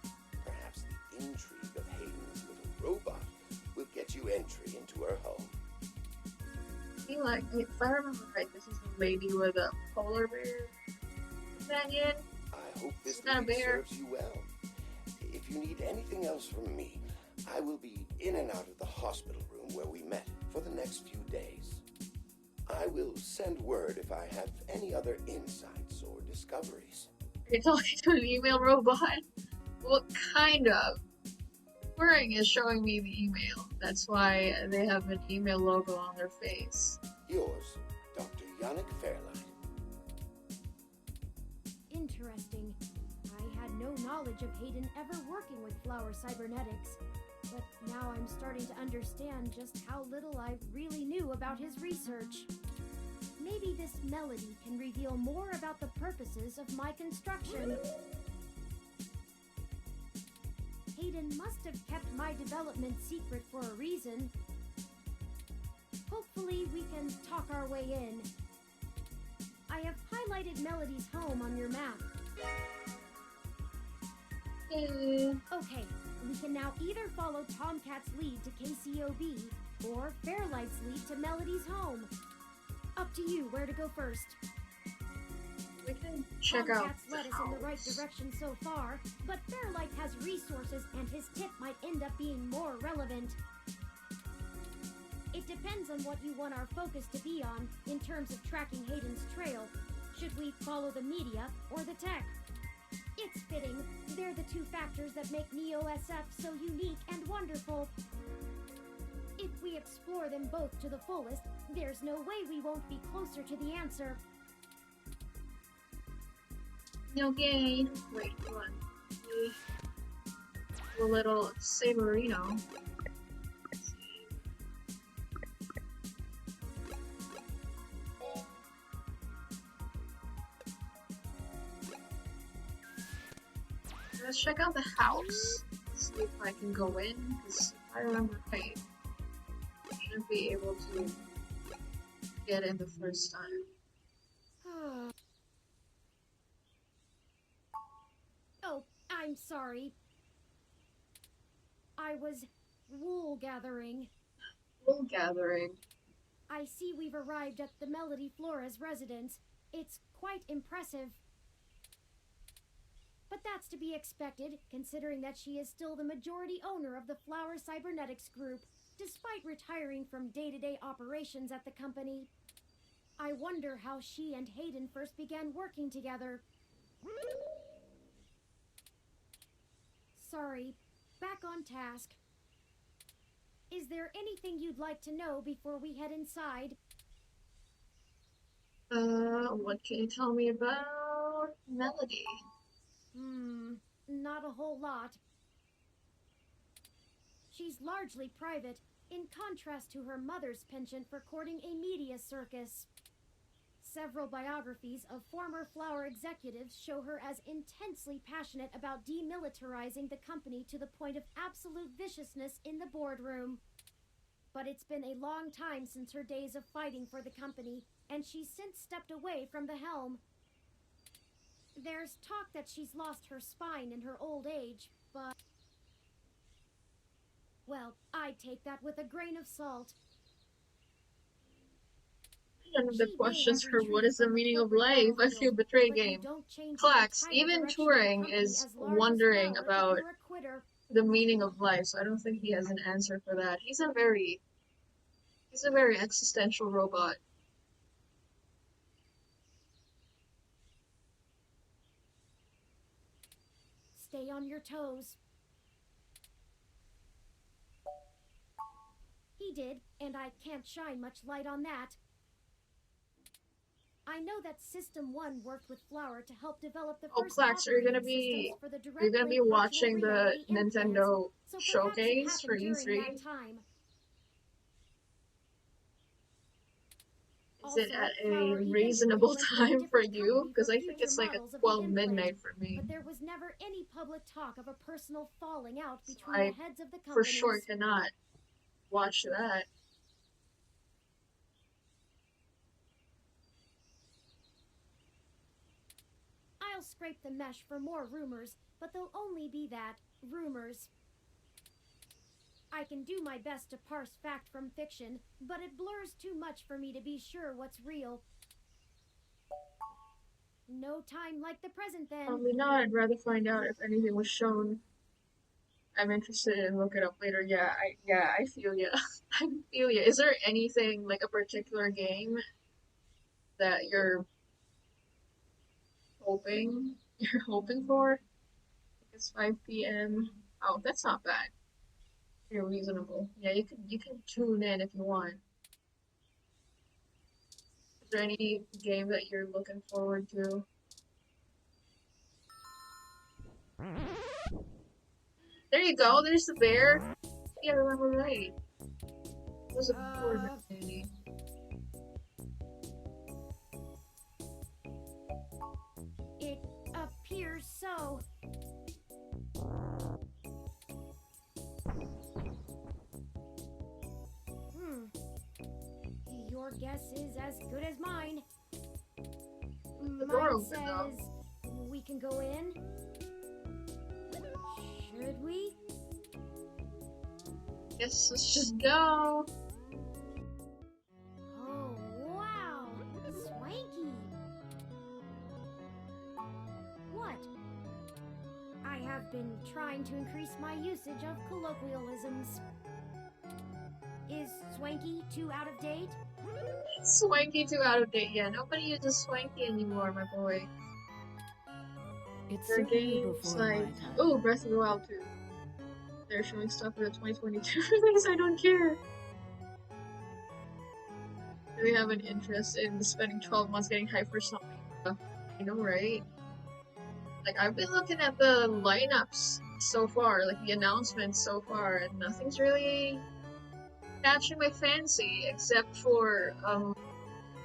K: perhaps the intrigue of Hayden's little robot will get you entry into her home.
A: If I remember right, this is the lady with a polar bear companion.
K: I hope this
A: She's not a
K: lead
A: bear.
K: serves you well. If you need anything else from me, I will be in and out of the hospital room where we met for the next few days. I will send word if I have any other insights or discoveries.
A: You're talking to an email robot? What kind of? Turing is showing me the email. That's why they have an email logo on their face.
K: Yours, Dr. Yannick Fairlight.
E: Interesting. I had no knowledge of Hayden ever working with Flower Cybernetics, but now I'm starting to understand just how little I really knew about his research. Maybe this melody can reveal more about the purposes of my construction. Hayden must have kept my development secret for a reason. Hopefully we can talk our way in. I have highlighted Melody's home on your map. Okay, we can now either follow Tomcat's lead to KCOB, or Fairlight's lead to Melody's home. Up to you where to go first.
A: We can check out
E: Tomcat's led us in the right direction so far, but Fairlight has resources and his tip might end up being more relevant. It depends on what you want our focus to be on in terms of tracking Hayden's trail. Should we follow the media or the tech? It's fitting. They're the two factors that make Neo-SF so unique and wonderful. If we explore them both to the fullest, there's no way we won't be closer to the answer.
A: Okay. Wait, hold on. A little Saberino. Let's check out the house. See if I can go in, because if I remember right, I shouldn't be able to get in the first time.
E: Oh, I'm sorry. I was wool gathering.
A: Wool gathering?
E: I see we've arrived at the Melody Flores residence. It's quite impressive. But that's to be expected, considering that she is still the majority owner of the Flower Cybernetics Group, despite retiring from day-to-day operations at the company. I wonder how she and Hayden first began working together. Sorry, back on task. Is there anything you'd like to know before we head inside?
A: What can you tell me about Melody?
E: Not a whole lot. She's largely private, in contrast to her mother's penchant for courting a media circus. Several biographies of former Flower executives show her as intensely passionate about demilitarizing the company to the point of absolute viciousness in the boardroom. But it's been a long time since her days of fighting for the company, and she's since stepped away from the helm. There's talk that she's lost her spine in her old age, but... well, I'd take that with a grain of salt.
A: None of the questions for what is the meaning of life, I feel betrayed game. Clax, even Turing is wondering about the meaning of life, so I don't think he has an answer for that. He's a very existential robot.
E: Stay on your toes. He did, and I can't shine much light on that. I know that System 1 worked with Flower to help develop the first
A: Clax, are you gonna
E: operating
A: be
E: systems for the
A: you're gonna be
E: direct-link
A: watching
E: virtual
A: the
E: reality implants,
A: Nintendo
E: so perhaps it
A: showcase for
E: happened during
A: E3?
E: that time.
A: Is it at a reasonable time for you? Because I think it's like at 12 midnight for me.
E: But there was never any public talk of a personal falling out between
A: I
E: the heads of the companies.
A: for sure cannot watch that.
E: I'll scrape the mesh for more rumors, but they'll only be that, rumors. I can do my best to parse fact from fiction, but it blurs too much for me to be sure what's real. No time like the present, then.
A: Probably not. I'd rather find out if anything was shown. I'm interested in look it up later. I feel ya. I feel ya. Is there anything, like a particular game that you're hoping for? It's 5 p.m. Oh, that's not bad. You're reasonable. Yeah, you can tune in if you want. Is there any game that you're looking forward to? There you go, there's the bear. Yeah, I remember right. It was a poor Danny.
E: It appears so. Your guess is as good as mine. Mine says we can go in. Should we?
A: Guess let's just go.
E: Oh, wow! Swanky! What? I have been trying to increase my usage of colloquialisms. Is swanky too out of date?
A: Swanky too out of date, yeah. Nobody uses swanky anymore, my boy.
L: It's
A: There are
L: certainly
A: games
L: before
A: like,
L: my time.
A: oh, Breath of the Wild 2. They're showing stuff for the 2022 release, I don't care. Do we have an interest in spending 12 months getting hyped for something? I know, right? Like, I've been looking at the lineups so far, like the announcements so far, and nothing's really catching my fancy except for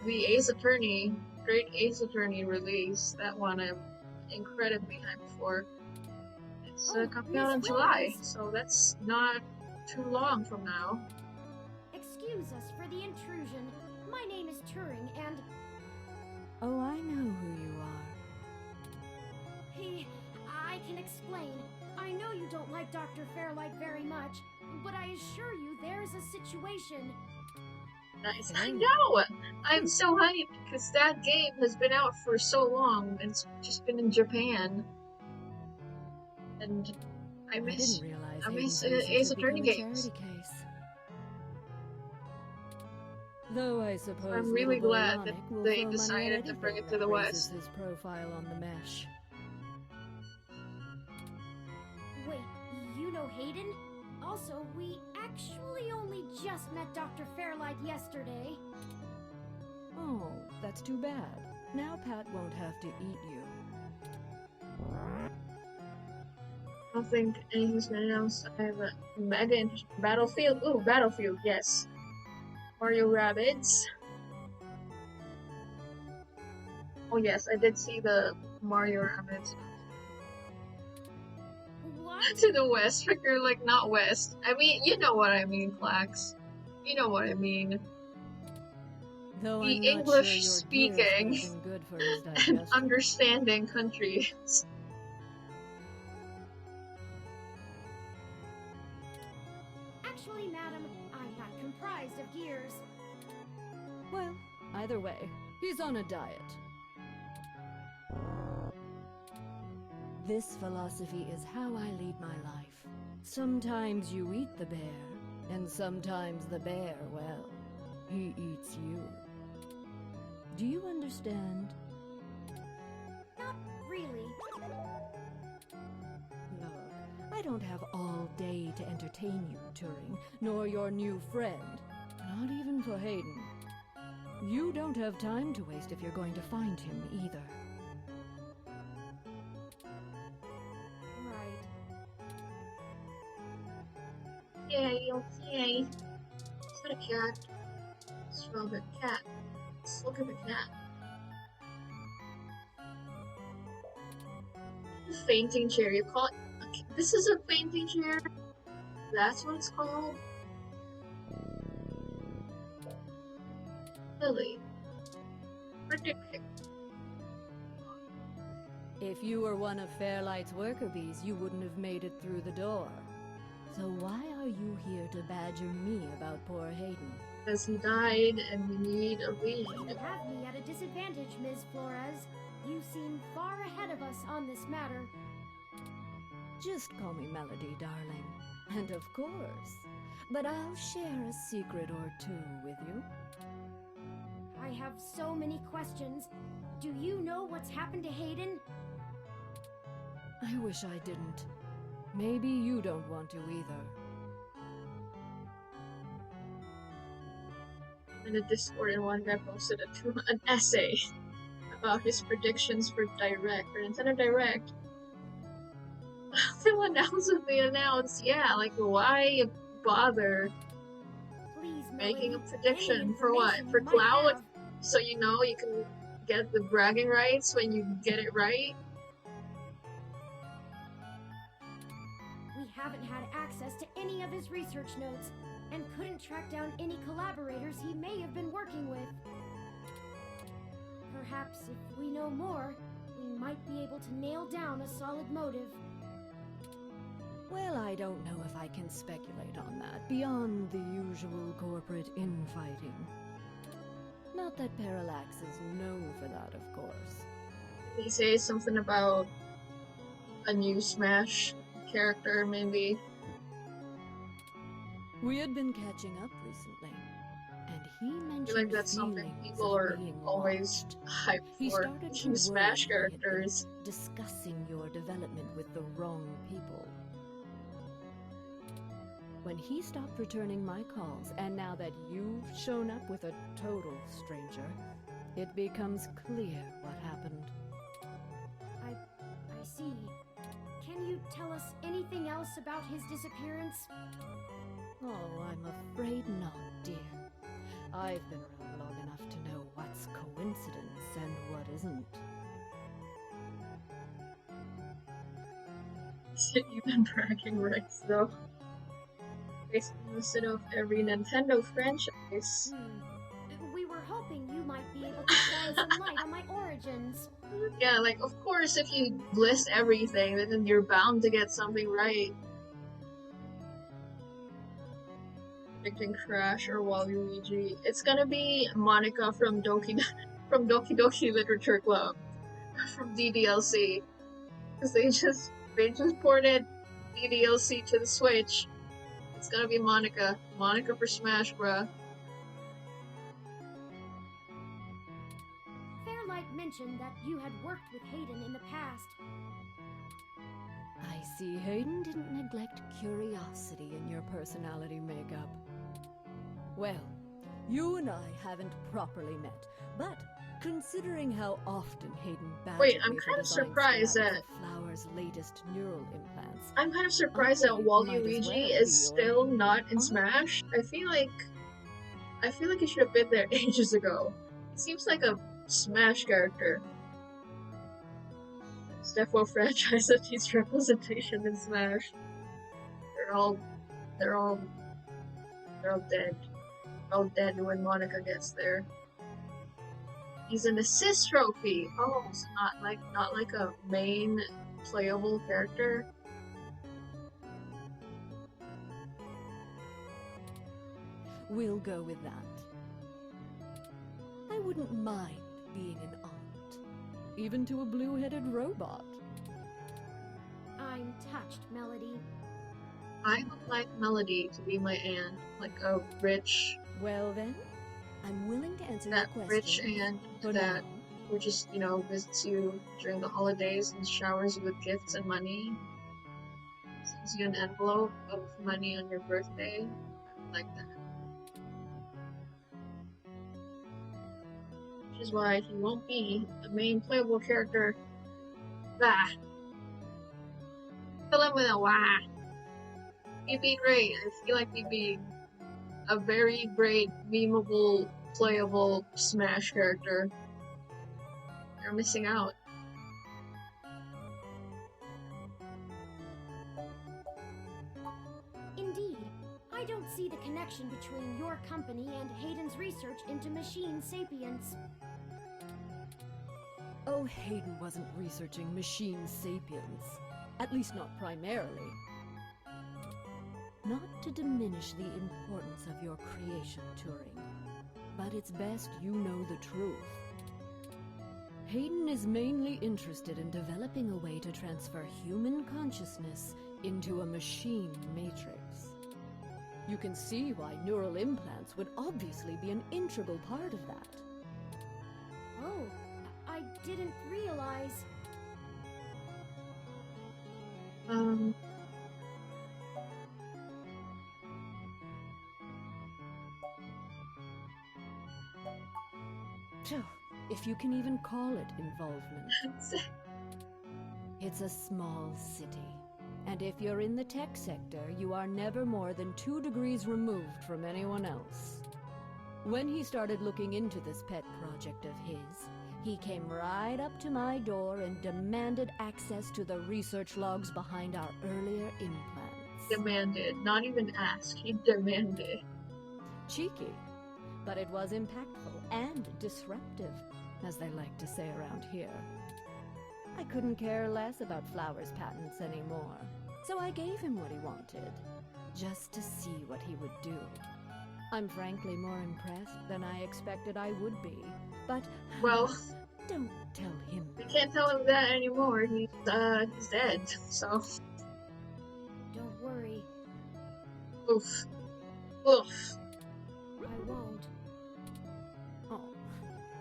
A: the Ace Attorney, great Ace Attorney release. That one I'm incredibly hyped for. It's coming out in July, so that's not too long from now.
E: Excuse us for the intrusion. My name is Turing, and
L: Oh, I know who you are.
E: I can explain. I know you don't like Dr. Fairlight very much, but I assure you there's a situation.
A: Nice. I know! I'm so hyped because that game has been out for so long and it's just been in Japan. And I miss
L: didn't realize
A: Ace
L: had
A: Attorney
L: become a
A: games.
L: charity case. Though I suppose
A: I'm really
L: little boy
A: glad that
L: Yannick will
A: they
L: throw
A: decided
L: money
A: to
L: at
A: bring it
L: anything
A: to the
L: that raises
A: West.
L: his profile on the mesh.
E: Wait, you know Hayden? Also, we actually only just met Dr. Fairlight yesterday.
L: Oh, that's too bad. Now Pat won't have to eat you.
A: I don't think anything's been announced. I have a mega interest. Battlefield. Ooh, Battlefield, yes. Mario Rabbids. Oh yes, I did see the Mario Rabbids.
E: What?
A: To the west, figure like not west. I mean, you know what I mean, Flax. You know what I mean.
L: Though
A: The
L: I'm not
A: English
L: sure your
A: speaking
L: gears would have been good for his
A: and
L: digestion.
A: understanding countries.
E: Actually, madam, I'm not comprised of gears.
L: Well, either way, he's on a diet. This philosophy is how I lead my life. Sometimes you eat the bear, and sometimes the bear, well, he eats you. Do you understand?
E: Not really.
L: Look, I don't have all day to entertain you, Turing, nor your new friend. Not even for Hayden. You don't have time to waste if you're going to find him either.
E: Right.
A: Okay. Is that a cat? Smell the cat. Let's look at the cat. Fainting chair. You call it? Okay, this is a fainting chair. That's what it's called. Really? Ridiculous.
L: If you were one of Fairlight's worker bees, you wouldn't have made it through the door. So why are you here to badger me about poor Hayden?
A: Because he died and we need a lead.
E: You have me at a disadvantage, Ms. Flores. You seem far ahead of us on this matter.
L: Just call me Melody, darling. And of course. But I'll share a secret or two with you.
E: I have so many questions. Do you know what's happened to Hayden?
L: I wish I didn't. Maybe you don't want to either.
A: In the Discord, and one guy posted an essay about his predictions for Nintendo Direct. They'll announce what they announce. Yeah, like why bother
E: Please,
A: making a
E: Melody,
A: prediction
E: any
A: for what?
E: information
A: For
E: you might
A: clout?
E: have.
A: So you know you can get the bragging rights when you get it right?
E: We haven't had access to any of his research notes, and couldn't track down any collaborators he may have been working with. Perhaps if we know more, we might be able to nail down a solid motive.
L: Well, I don't know if I can speculate on that, beyond the usual corporate infighting. Not that Parallax is known for that, of course.
A: Did he say something about a new Smash character, maybe?
L: We had been catching up recently, and he
A: I
L: mentioned
A: feel like that's something
L: feelings
A: people
L: of
A: are
L: being
A: always
L: watched,
A: hyped
L: he
A: for
L: started to
A: in
L: worry
A: Smash
L: he had been
A: characters.
L: discussing your development with the wrong people. When he stopped returning my calls, and now that you've shown up with a total stranger, it becomes clear what happened.
E: I see. Can you tell us anything else about his disappearance?
L: Oh, I'm afraid not, dear. I've been around long enough to know what's coincidence and what isn't.
A: You've been bragging rights, though. Basically listed off every Nintendo franchise.
E: We were hoping you might be able to shine some light on my origins.
A: Yeah, like, of course, if you list everything, then you're bound to get something right. Predicting Crash or Waluigi. It's gonna be Monica from Doki Doki Literature Club. From DDLC. Because they just ported DDLC to the Switch. It's gonna be Monica. Monica for Smash, bruh.
E: Fairlight mentioned that you had worked with Hayden in the past.
L: I see Hayden didn't neglect curiosity in your personality makeup. Well, you and I haven't properly met, but considering how often Hayden badgered
A: Wait, I'm
L: me
A: kind
L: for
A: of
L: designing
A: surprised
L: schematics
A: that
L: of Flower's latest neural implants,
A: I'm kind of surprised that
L: I might
A: Waluigi
L: as well be
A: is still
L: your
A: not in
L: aunt.
A: Smash. I feel like he should have been there ages ago. He seems like a Smash character. Stefo franchise that needs representation in Smash. They're all dead. They're all dead when Monica gets there. He's an assist trophy. Oh, so not like a main playable character.
L: We'll go with that. I wouldn't mind being an aunt, even to a blue-headed robot.
E: I'm touched, Melody.
A: I would like Melody to be my aunt, like a rich,
L: Well then, I'm willing to answer
A: that
L: your
A: rich
L: question.
A: aunt
L: for
A: that
L: now.
A: who just, visits you during the holidays and showers you with gifts and money. Sends you an envelope of money on your birthday. I would like that. Which is why he won't be the main playable character. Bah! Fill him with a wah! He'd be great. I feel like he'd be a very great, memeable, playable Smash character. You're missing out.
E: Indeed, I don't see the connection between your company and Hayden's research into machine sapience.
L: Oh, Hayden wasn't researching machine sapience. At least not primarily. Not to diminish the importance of your creation, Turing, but it's best you know the truth. Hayden is mainly interested in developing a way to transfer human consciousness into a machine matrix. You can see why neural implants would obviously be an integral part of that.
E: Oh, I didn't realize.
L: Phew, if you can even call it involvement. It's a small city, and if you're in the tech sector, you are never more than 2 degrees removed from anyone else. When he started looking into this pet project of his, he came right up to my door and demanded access to the research logs behind our earlier implants.
A: Demanded. Not even asked. He demanded.
L: Cheeky, but it was impactful and disruptive, as they like to say around here. I couldn't care less about Flower's patents anymore, so I gave him what he wanted, just to see what he would do. I'm frankly more impressed than I expected I would be, but
A: Well,
L: don't tell him.
A: we can't tell him that anymore. He's dead. So,
E: Don't worry,
A: oof, oof.
E: I won't.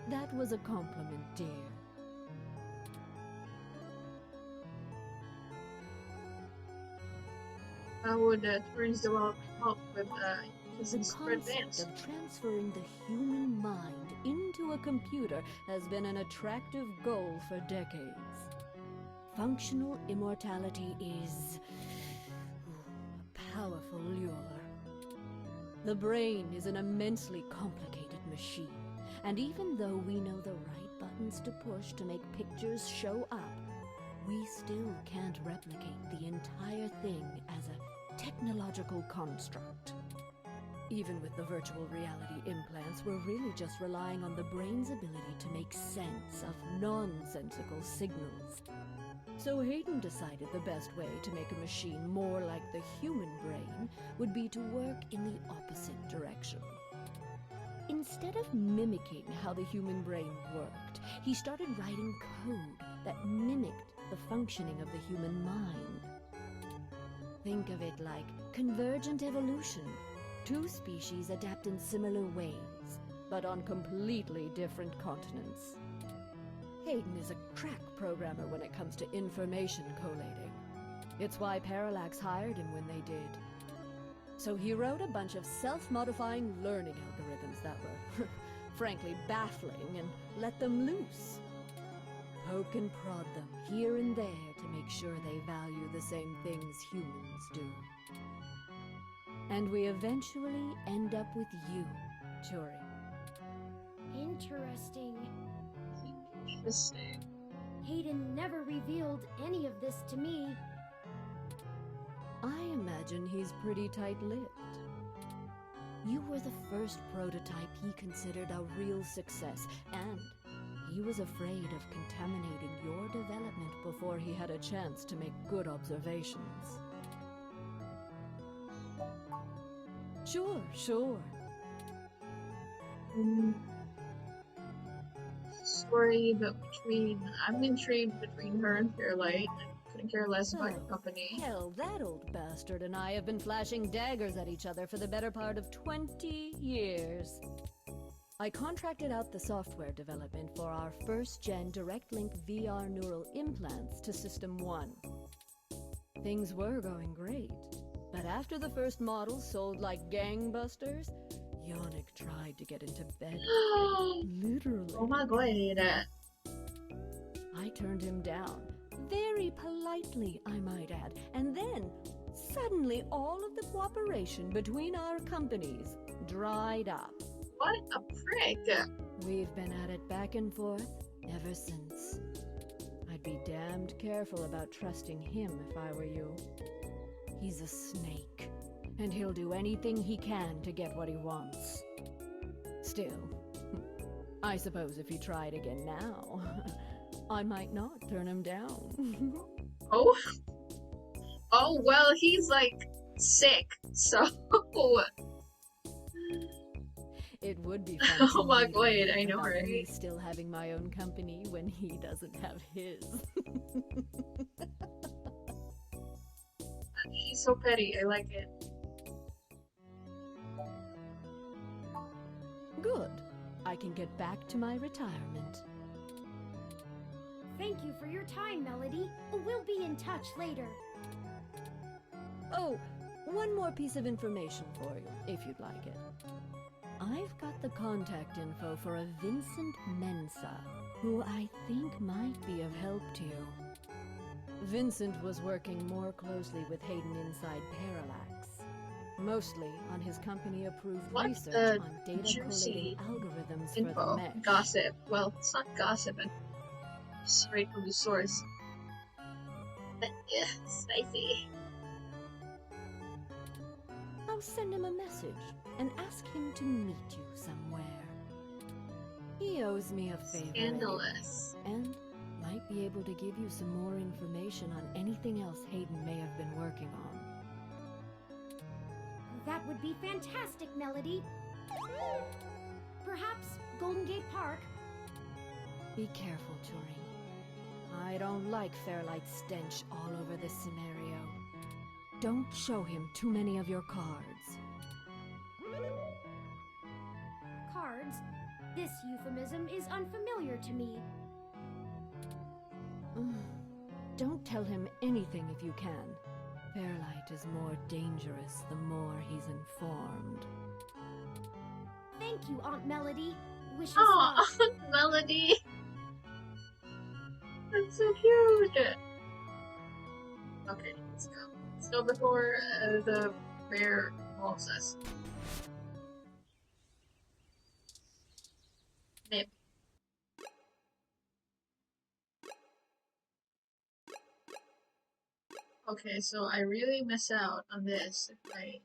L: That was a compliment, dear.
A: How would Turing's development help with
L: The
A: physics for
L: concept
A: advance?
L: of transferring the human mind into a computer has been an attractive goal for decades. Functional immortality is a powerful lure. The brain is an immensely complicated machine, and even though we know the right buttons to push to make pictures show up, we still can't replicate the entire thing as a technological construct. Even with the virtual reality implants, we're really just relying on the brain's ability to make sense of nonsensical signals. So Hayden decided the best way to make a machine more like the human brain would be to work in the opposite direction. Instead of mimicking how the human brain worked, he started writing code that mimicked the functioning of the human mind. Think of it like convergent evolution. Two species adapt in similar ways, but on completely different continents. Hayden is a crack programmer when it comes to information collating. It's why Parallax hired him when they did. So he wrote a bunch of self-modifying learning algorithms that were, frankly, baffling and let them loose. Poke and prod them here and there to make sure they value the same things humans do. And we eventually end up with you, Turing.
E: Interesting.
A: Interesting.
E: Hayden never revealed any of this to me.
L: I imagine he's pretty tight-lipped. You were the first prototype he considered a real success, and he was afraid of contaminating your development before he had a chance to make good observations. Sure.
A: Story I'm intrigued between her and Fairlight. I couldn't care less about your company.
L: Hell, that old bastard and I have been flashing daggers at each other for the better part of 20 years. I contracted out the software development for our first-gen direct-link VR neural implants to System 1. Things were going great, but after the first model sold like gangbusters, Yannick tried to get into bed. Literally.
A: Oh my god.
L: I turned him down. Very politely, I might add. And then, suddenly, all of the cooperation between our companies dried up.
A: What a prick.
L: We've been at it back and forth ever since. I'd be damned careful about trusting him if I were you. He's a snake, and he'll do anything he can to get what he wants. Still, I suppose if he tried again now, I might not turn him down.
A: Oh? Oh, well, he's like sick, so.
L: It would be fun.
A: Oh my
L: to
A: god,
L: read
A: I know,
L: about
A: right?
L: me still having my own company when he doesn't have his.
A: He's so petty, I like it.
L: Good. I can get back to my retirement.
E: Thank you for your time, Melody. We'll be in touch later.
L: Oh, one more piece of information for you, if you'd like it. I've got the contact info for a Vincent Mensa, who I think might be of help to you. Vincent was working more closely with Hayden inside Parallax, mostly on his company-approved research on data
A: juicy
L: collating algorithms for
A: info,
L: the mesh.
A: gossip. Well, it's not gossip, it's straight from the source. But, yeah, spicy.
L: I'll send him a message and ask him to meet you somewhere. He owes me a favor
A: Scandalous.
L: anyway, and might be able to give you some more information on anything else Hayden may have been working on.
E: That would be fantastic, Melody. Perhaps Golden Gate Park?
L: Be careful, Turing. I don't like Fairlight's stench all over this scenario. Don't show him too many of your cards.
E: Cards? This euphemism is unfamiliar to me.
L: Don't tell him anything if you can. Fairlight is more dangerous the more he's informed.
E: Thank you, Aunt Melody. Wish us
A: Oh,
E: luck.
A: Aunt Melody. That's so cute. Okay, let's go. Let's go before the bear mauls us. Nip. Okay, so I really miss out on this if I...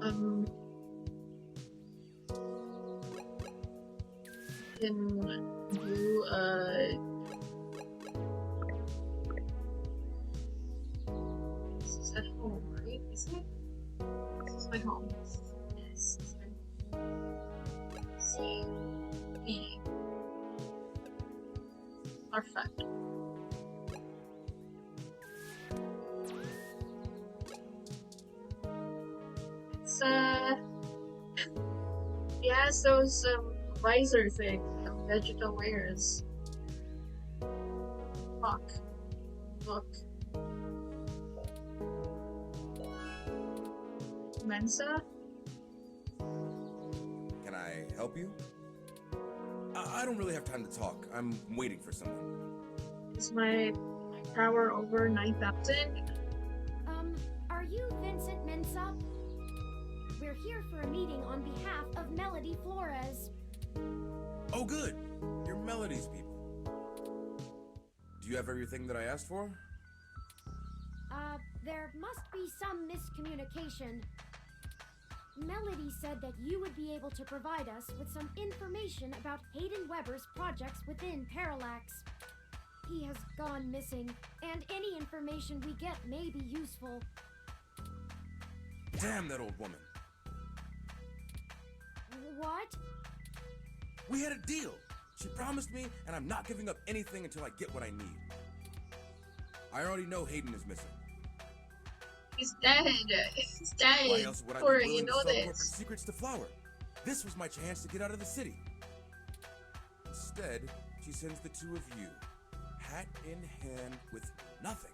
A: Can do this is at home, right? Is it? This is my home. Yes, this is my home. C E Perfect. It's he has those visor thing, Vegetal wears. Fuck. Look. Mensa?
M: Can I help you? I don't really have time to talk. I'm waiting for someone.
A: Is my power over 9,000?
E: Are you Vincent Mensa? We're here for a meeting on behalf of Melody Flores.
M: Oh, good. You're Melody's people. Do you have everything that I asked for?
E: There must be some miscommunication. Melody said that you would be able to provide us with some information about Hayden Weber's projects within Parallax. He has gone missing, and any information we get may be useful.
M: Damn that old woman.
E: What?
M: We had a deal. She promised me, and I'm not giving up anything until I get what I need. I already know Hayden is missing.
A: He's dead. He's dead.
M: Why else would I
A: Corey,
M: be willing
A: you
M: to
A: know
M: sell corporate
A: this.
M: secrets to Flower? This was my chance to get out of the city. Instead, she sends the two of you, hat in hand, with nothing.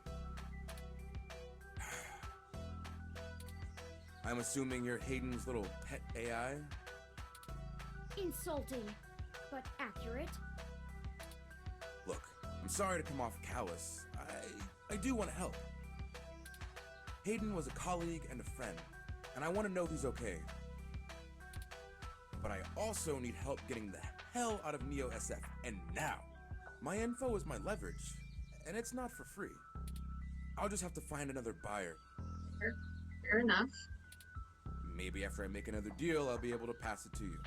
M: I'm assuming you're Hayden's little pet AI?
E: Insulting, but accurate.
M: Look, I'm sorry to come off callous. I do want to help. Hayden was a colleague and a friend, and I want to know he's okay. But I also need help getting the hell out of Neo SF, and now. My info is my leverage, and it's not for free. I'll just have to find another buyer.
A: Fair enough.
M: Maybe after I make another deal, I'll be able to pass it to you.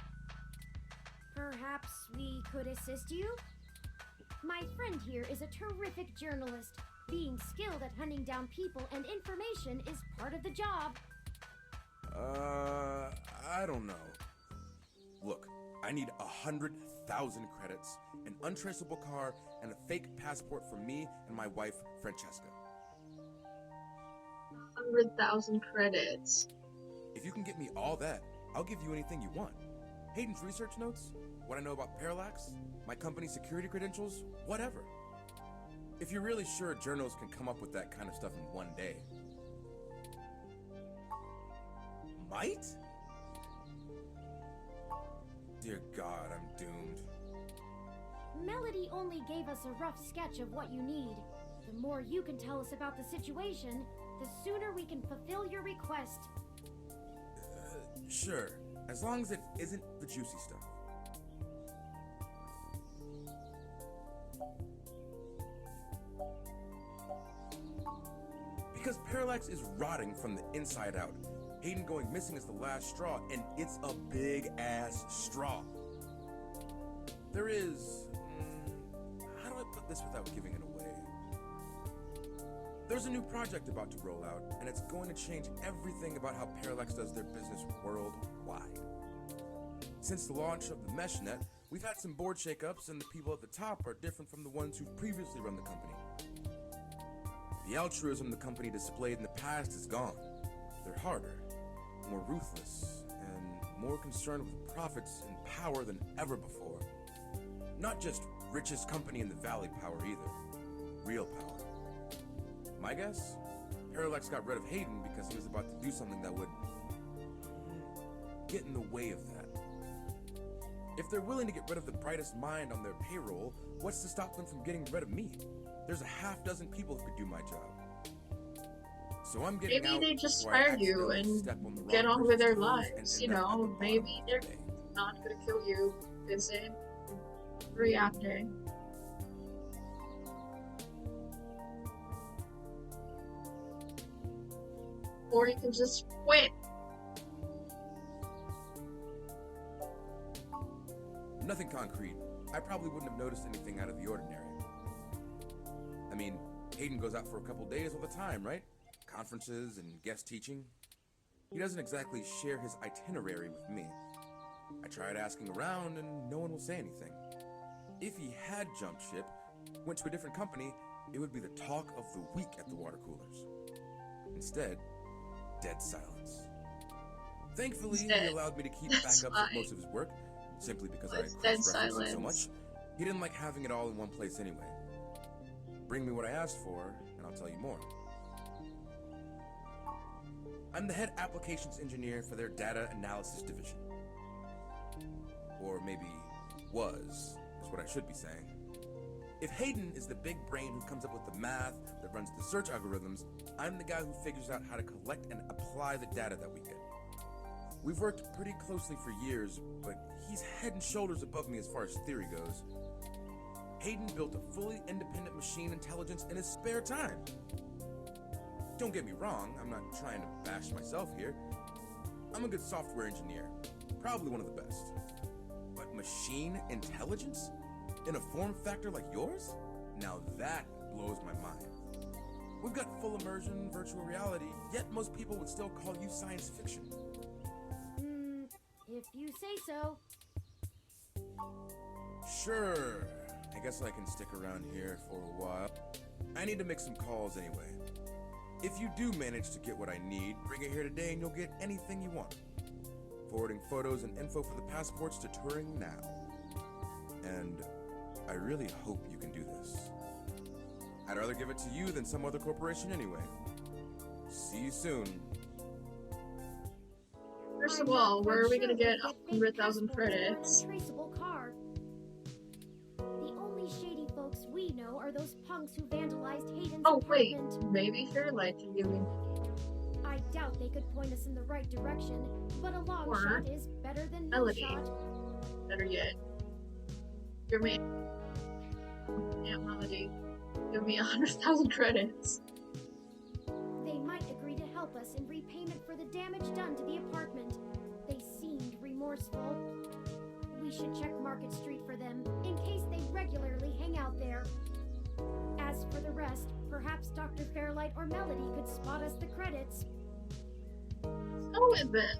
E: Perhaps we could assist you? My friend here is a terrific journalist. Being skilled at hunting down people and information is part of the job.
M: I don't know. Look, I need 100,000 credits, an untraceable car, and a fake passport for me and my wife, Francesca.
A: 100,000 credits.
M: If you can get me all that, I'll give you anything you want. Hayden's research notes, what I know about Parallax, my company's security credentials, whatever. If you're really sure journals can come up with that kind of stuff in one day. Might? Dear God, I'm doomed.
E: Melody only gave us a rough sketch of what you need. The more you can tell us about the situation, the sooner we can fulfill your request.
M: Sure, as long as it isn't the juicy stuff. Because Parallax is rotting from the inside out. Hayden going missing is the last straw, and it's a big-ass straw. There is... how do I put this without giving it away? There's a new project about to roll out, and it's going to change everything about how Parallax does their business worldwide. Since the launch of the MeshNet, we've had some board shakeups, and the people at the top are different from the ones who've previously run the company. The altruism the company displayed in the past is gone. They're harder, more ruthless, and more concerned with profits and power than ever before. Not just richest company in the valley power either. Real power. My guess? Parallax got rid of Hayden because he was about to do something that would get in the way of that. If they're willing to get rid of the brightest mind on their payroll, what's to stop them from getting rid of me? There's a half dozen people who could do my job. So I'm getting
A: Maybe
M: out
A: they just
M: before I
A: fire you
M: accidentally
A: and
M: step on the
A: get
M: wrong
A: on with their
M: person's toes and
A: lives,
M: end
A: you
M: up at the
A: know,
M: bottom
A: maybe
M: of
A: they're
M: the bay.
A: not gonna kill you. Is it? Reacting. Or you can just quit.
M: Nothing concrete. I probably wouldn't have noticed anything out of the ordinary. I mean, Hayden goes out for a couple days all the time, right? Conferences and guest teaching. He doesn't exactly share his itinerary with me. I tried asking around and no one will say anything. If he had jumped ship, went to a different company, it would be the talk of the week at the water coolers. Instead, dead silence. Thanfully, he allowed me to keep backups of most of his work, simply because I cross-referenced it so much. He didn't like having it all in one place anyway. Bring me what I asked for, and I'll tell you more. I'm the head applications engineer for their data analysis division. Or maybe was, is what I should be saying. If Hayden is the big brain who comes up with the math that runs the search algorithms, I'm the guy who figures out how to collect and apply the data that we get. We've worked pretty closely for years, but he's head and shoulders above me as far as theory goes. Hayden built a fully independent machine intelligence in his spare time. Don't get me wrong, I'm not trying to bash myself here. I'm a good software engineer, probably one of the best. But machine intelligence? In a form factor like yours? Now that blows my mind. We've got full immersion, virtual reality, yet most people would still call you science fiction.
E: If you say so.
M: Sure. I guess I can stick around here for a while. I need to make some calls anyway. If you do manage to get what I need, bring it here today and you'll get anything you want. Forwarding photos and info for the passports to Turing now. And I really hope you can do this. I'd rather give it to you than some other corporation anyway. See you soon.
A: First of all, where are we gonna get 100,000 credits?
E: Traceable car. The only shady folks we know are those punks who vandalized Hayden's apartment.
A: Maybe Fairlight can give me.
E: I doubt they could point us in the right direction, but a long shot is better than no
A: Melody.
E: shot.
A: Better yet, give me. Yeah, Melody. Give me 100,000 credits.
E: They might agree to help us in repayment for the damage done to the apartment. They seemed remorseful. We should check Market Street for them, in case they regularly hang out there. As for the rest, perhaps Dr. Fairlight or Melody could spot us the credits.
A: Let's go with this.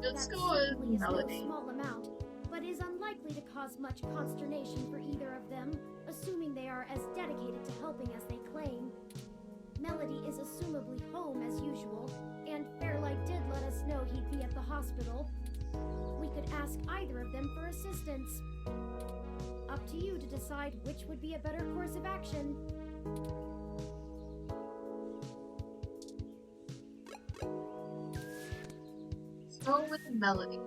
A: Let's go with Melody.
E: No small amount, but is unlikely to cause much consternation for either of them, assuming they are as dedicated to helping as they claim. Melody is assumably home as usual, and Fairlight did let us know he'd be at the hospital. We could ask either of them for assistance. Up to you to decide which would be a better course of action.
A: Let's go with Melody.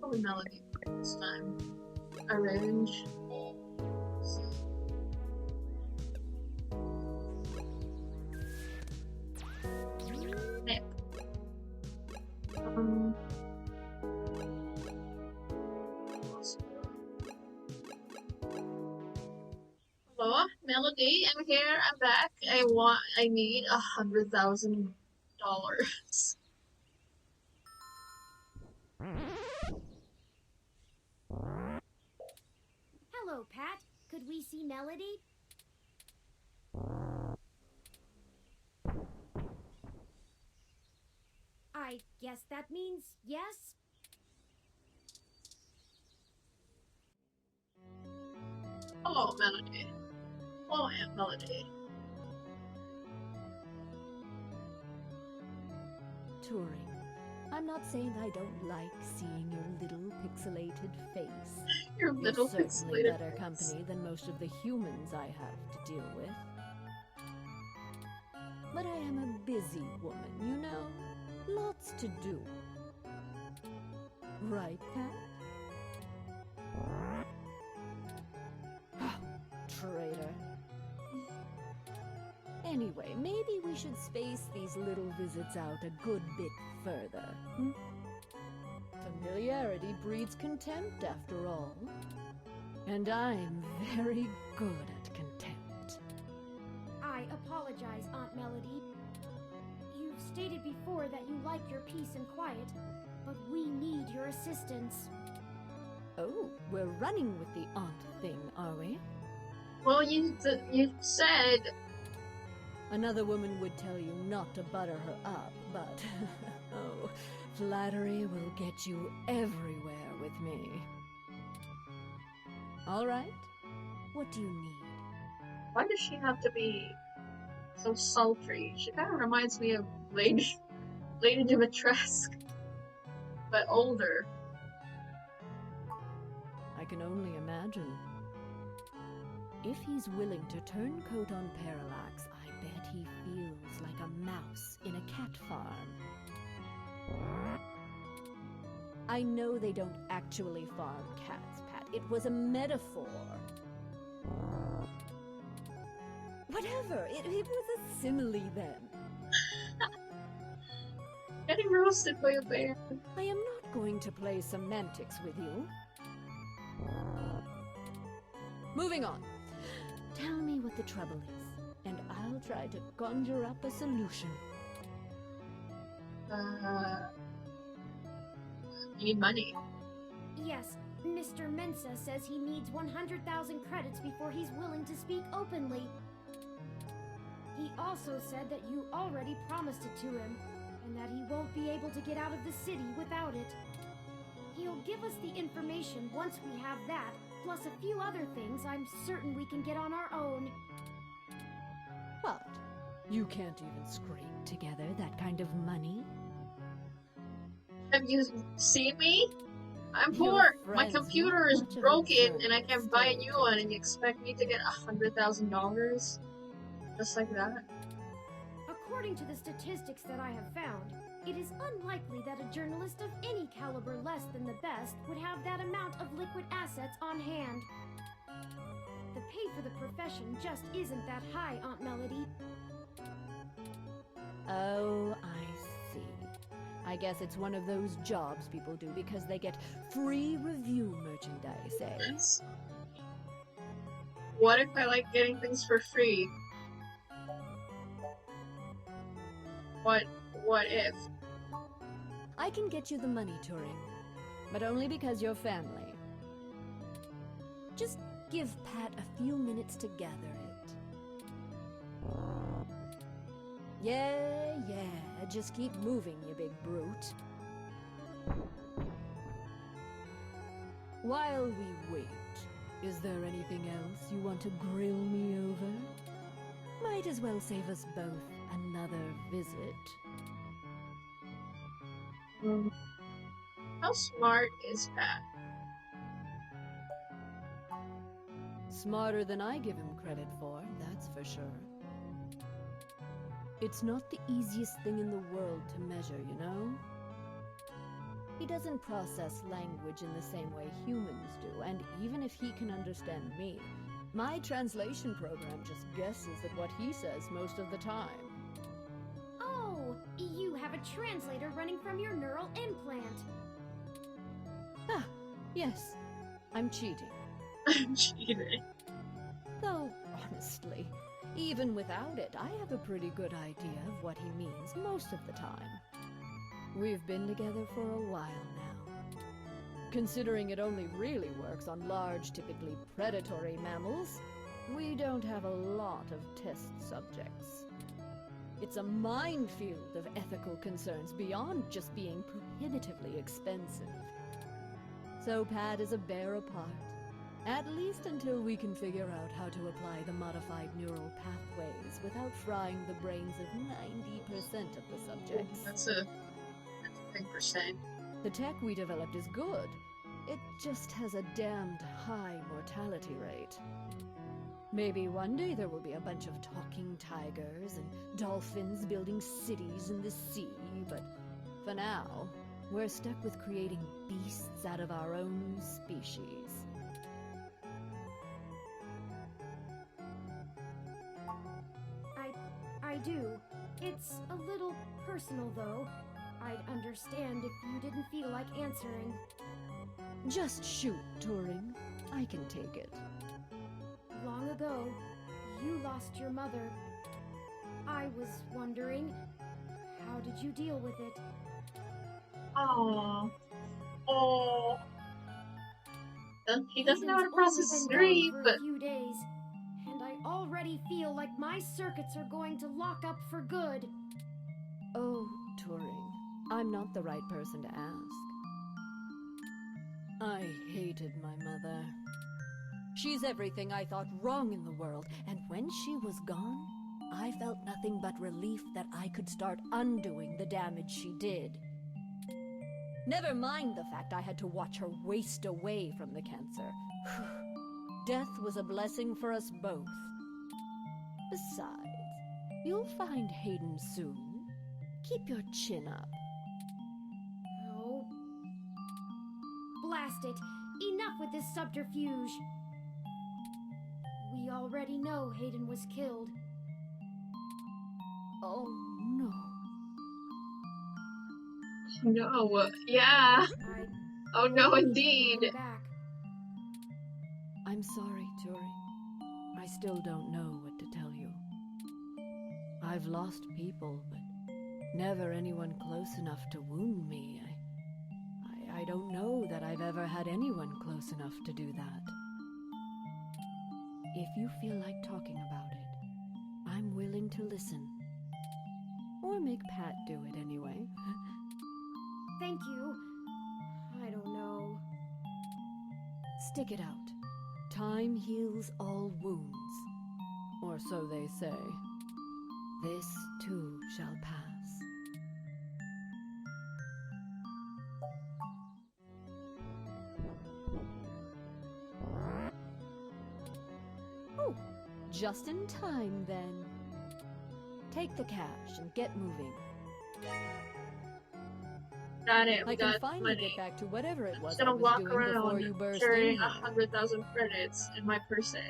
A: Go with Melody this time. Arrange. Nip. Hello, Melody. I'm here. I'm back. I need $100,000.
E: Hello, Pat. Could we see Melody? I guess that means yes?
A: Hello, Melody. Hello, Aunt Melody.
L: Turing. I'm not saying I don't like seeing your little pixelated face.
A: Your little
L: You're certainly
A: pixelated
L: better
A: face.
L: company than most of the humans I have to deal with. But I am a busy woman, you know? Lots to do. Right, Pat? Traitor. Anyway, maybe we should space these little visits out a good bit further. Hmm? Familiarity breeds contempt, after all. And I'm very good at contempt.
E: I apologize, Aunt Melody. You've stated before that you like your peace and quiet, but we need your assistance.
L: Oh, we're running with the aunt thing, are we?
A: Well, you said...
L: Another woman would tell you not to butter her up, but... oh, flattery will get you everywhere with me. All right, what do you need?
A: Why does she have to be so sultry? She kind of reminds me of Lady Dimitrescu, but older.
L: I can only imagine. If he's willing to turn coat on Parallax, I bet he feels like a mouse in a cat farm. I know they don't actually farm cats, Pat. It was a metaphor. Whatever, it was a simile then.
A: Getting roasted by a bear.
L: I am not going to play semantics with you. Moving on. Tell me what the trouble is, and I'll try to conjure up a solution.
A: You need money.
E: Yes, Mr. Mensa says he needs 100,000 credits before he's willing to speak openly. He also said that you already promised it to him, and that he won't be able to get out of the city without it. He'll give us the information once we have that, plus a few other things I'm certain we can get on our own.
L: What? You can't even scrape together that kind of money?
A: Have you seen me? I'm
L: Your
A: poor. My
L: friend's
A: computer
L: not
A: is
L: much of a
A: broken, and I
L: journalist,
A: can't buy a
L: so
A: new one, and you expect me to get $100,000? Just like that?
E: According to the statistics that I have found, it is unlikely that a journalist of any caliber less than the best would have that amount of liquid assets on hand. The pay for the profession just isn't that high, Aunt Melody.
L: Oh, I see. I guess it's one of those jobs people do because they get free review merchandise, eh?
A: What if I like getting things for free? What if?
L: I can get you the money, Turing, but only because you're family. Just give Pat a few minutes to gather it. Yeah, just keep moving, you big brute. While we wait, is there anything else you want to grill me over? Might as well save us both another visit.
A: How smart is Pat?
L: Smarter than I give him credit for, that's for sure. It's not the easiest thing in the world to measure, you know? He doesn't process language in the same way humans do, and even if he can understand me, my translation program just guesses at what he says most of the time.
E: Oh, you have a translator running from your neural implant.
L: Ah, yes, I'm cheating.
A: I'm cheating.
L: Though, honestly, even without it, I have a pretty good idea of what he means most of the time. We've been together for a while now. Considering it only really works on large, typically predatory mammals, we don't have a lot of test subjects. It's a minefield of ethical concerns beyond just being prohibitively expensive. So Pat is a bear apart. At least until we can figure out how to apply the modified neural pathways without frying the brains of 90% of the subjects.
A: 10%.
L: The tech we developed is good. It just has a damned high mortality rate. Maybe one day there will be a bunch of talking tigers and dolphins building cities in the sea, but for now, we're stuck with creating beasts out of our own species.
E: I do. It's a little personal, though. I'd understand if you didn't feel like answering.
L: Just shoot, Turing. I can take it.
E: Long ago, you lost your mother. I was wondering, how did you deal with it?
A: Aww. Oh. He doesn't know how to
E: Hayden's
A: process his
E: only been
A: grief,
E: gone for
A: but
E: a few days, and I already feel like my circuits are going to lock up for good.
L: Oh, Turing, I'm not the right person to ask. I hated my mother. She's everything I thought wrong in the world, and when she was gone, I felt nothing but relief that I could start undoing the damage she did. Never mind the fact I had to watch her waste away from the cancer. Death was a blessing for us both. Besides, you'll find Hayden soon. Keep your chin up.
E: Oh. Blast it! Enough with this subterfuge! We already know Hayden was killed.
L: Oh, no.
A: no, yeah. Oh no, indeed.
L: I'm sorry, Turing. I still don't know what to tell you. I've lost people, but never anyone close enough to wound me. I don't know that I've ever had anyone close enough to do that. If you feel like talking about it, I'm willing to listen. Or make Pat do it anyway.
E: Thank you. I don't know.
L: Stick it out. Time heals all wounds. Or so they say. This too shall pass. Oh, just in time then. Take the cash and get moving.
A: Got it.
L: I
A: We
L: can
A: got
L: finally
A: money.
L: get back to whatever it
A: I'm
L: was
A: just
L: I
A: gonna
L: was
A: walk
L: doing before
A: around
L: you burst
A: carrying
L: in here.
A: 100,000 credits in my person.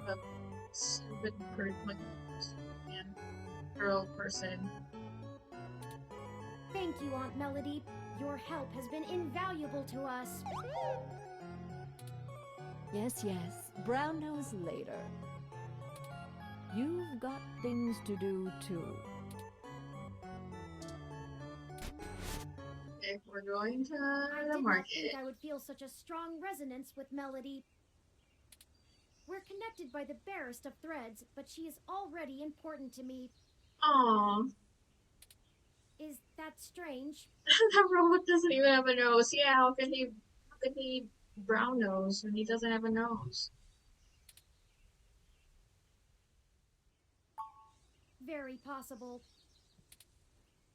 A: A stupid girl person.
E: Thank you, Aunt Melody. Your help has been invaluable to us.
L: Yes, yes. Brown nose later. You've got things to do too.
A: Okay, we're going to
E: I
A: the
E: did not
A: market.
E: think I would feel such a strong resonance with Melody. We're connected by the barest of threads, but she is already important to me.
A: Aww.
E: Is that strange?
A: That robot doesn't even have a nose. Yeah, how can he brown nose when he doesn't have a nose?
E: Very possible.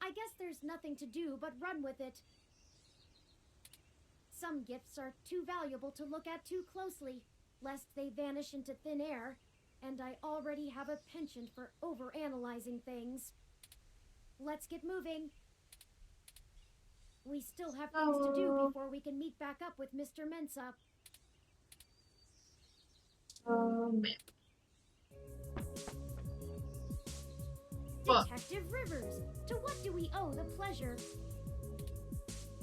E: I guess there's nothing to do but run with it. Some gifts are too valuable to look at too closely, lest they vanish into thin air, and I already have a penchant for overanalyzing things. Let's get moving. We still have things to do before we can meet back up with Mr. Mensa. Detective Rivers, to what do we owe the pleasure?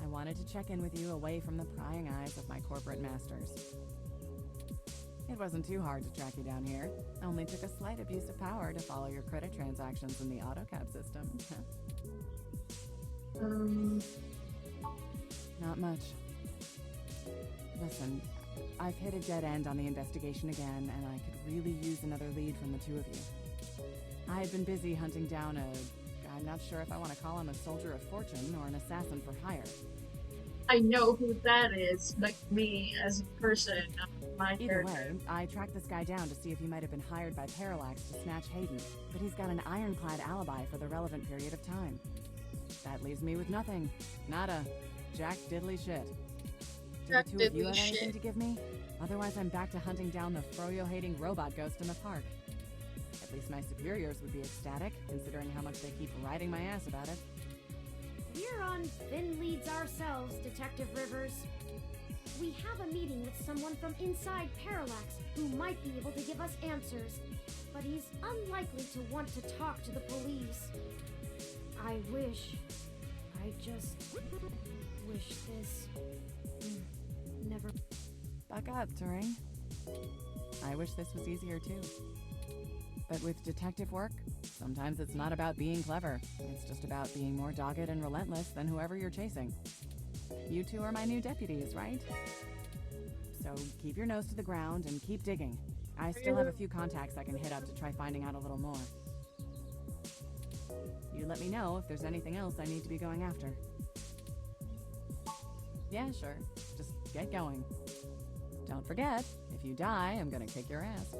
N: I wanted to check in with you away from the prying eyes of my corporate masters. It wasn't too hard to track you down here. Only took a slight abuse of power to follow your credit transactions in the AutoCAD system. Not much. Listen, I've hit a dead end on the investigation again, and I could really use another lead from the two of you. I had been busy hunting down I'm not sure if I want to call him a soldier of fortune or an assassin for hire.
A: I know who that is, like me as a person, not my
N: Either
A: character.
N: way, I tracked this guy down to see if he might have been hired by Parallax to snatch Hayden, but he's got an ironclad alibi for the relevant period of time. That leaves me with nothing. Nada. Jack diddly shit. Do
A: Jack
N: the two of you
A: diddly
N: have anything
A: shit.
N: to give me? Otherwise, I'm back to hunting down the froyo-hating robot ghost in the park. At least my superiors would be ecstatic, considering how much they keep riding my ass about it.
E: We're on thin leads ourselves, Detective Rivers. We have a meeting with someone from inside Parallax who might be able to give us answers, but he's unlikely to want to talk to the police. I just wish this never...
N: Buck up, Turing. I wish this was easier too. But with detective work, sometimes it's not about being clever. It's just about being more dogged and relentless than whoever you're chasing. You two are my new deputies, right? So keep your nose to the ground and keep digging. I still have a few contacts I can hit up to try finding out a little more. You let me know if there's anything else I need to be going after. Yeah, sure. Just get going. Don't forget, if you die, I'm gonna kick your ass.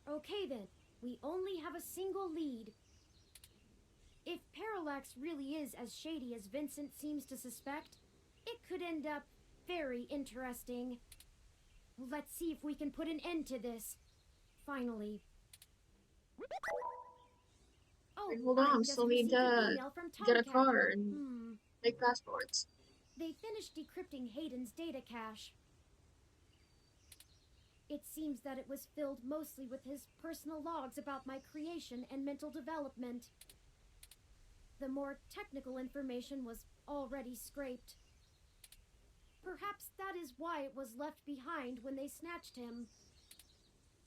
E: Okay then, we only have a single lead. If Parallax really is as shady as Vincent seems to suspect, it could end up very interesting. Let's see if we can put an end to this. Finally. Oh,
A: Wait, hold
E: I
A: on,
E: just
A: still need
E: received an
A: to
E: email from
A: get a
E: Tomcat.
A: car and make passports.
E: They finished decrypting Hayden's data cache. It seems that it was filled mostly with his personal logs about my creation and mental development. The more technical information was already scraped. Perhaps that is why it was left behind when they snatched him.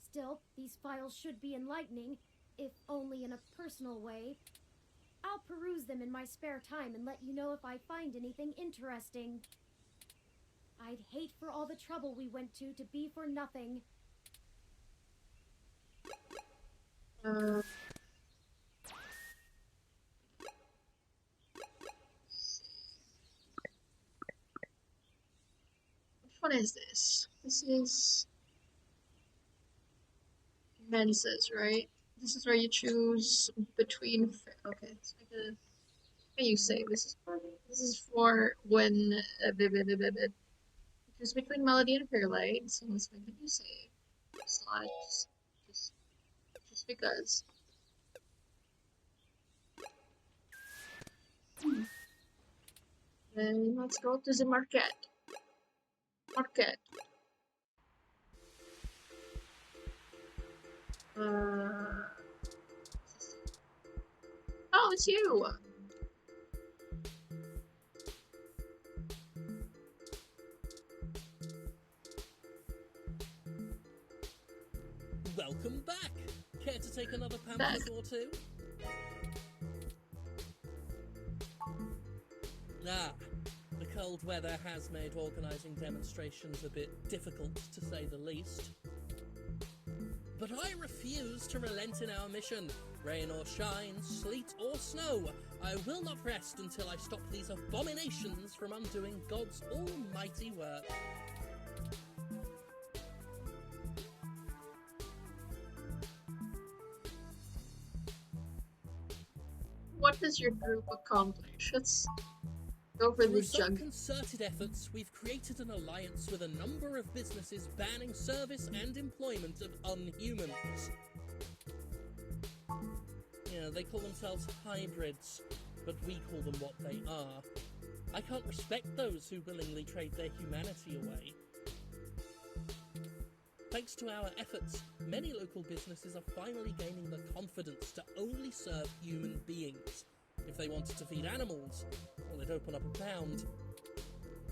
E: Still, these files should be enlightening, if only in a personal way. I'll peruse them in my spare time and let you know if I find anything interesting. I'd hate for all the trouble we went to be for nothing.
A: Which one is this? This is Menses, right? This is where you choose between. Okay, it's like a. What do you say? This is for when choose between Melody and Fairlight. So let's make a new save. Slot just because. Then let's go to the market. Market. Oh, it's you!
O: Welcome back! Care to take another pamphlet or two? Ah, the cold weather has made organising demonstrations a bit difficult, to say the least. But I refuse to relent in our mission. Rain or shine, sleet or snow, I will not rest until I stop these abominations from undoing God's almighty work.
A: What does your group accomplish? Let's go for
O: Through
A: the
O: some
A: junk.
O: concerted efforts, we've created an alliance with a number of businesses banning service and employment of unhumans. Yeah, they call themselves hybrids, but we call them what they are. I can't respect those who willingly trade their humanity away. Thanks to our efforts, many local businesses are finally gaining the confidence to only serve human beings. If they wanted to feed animals, well, they'd open up a pound.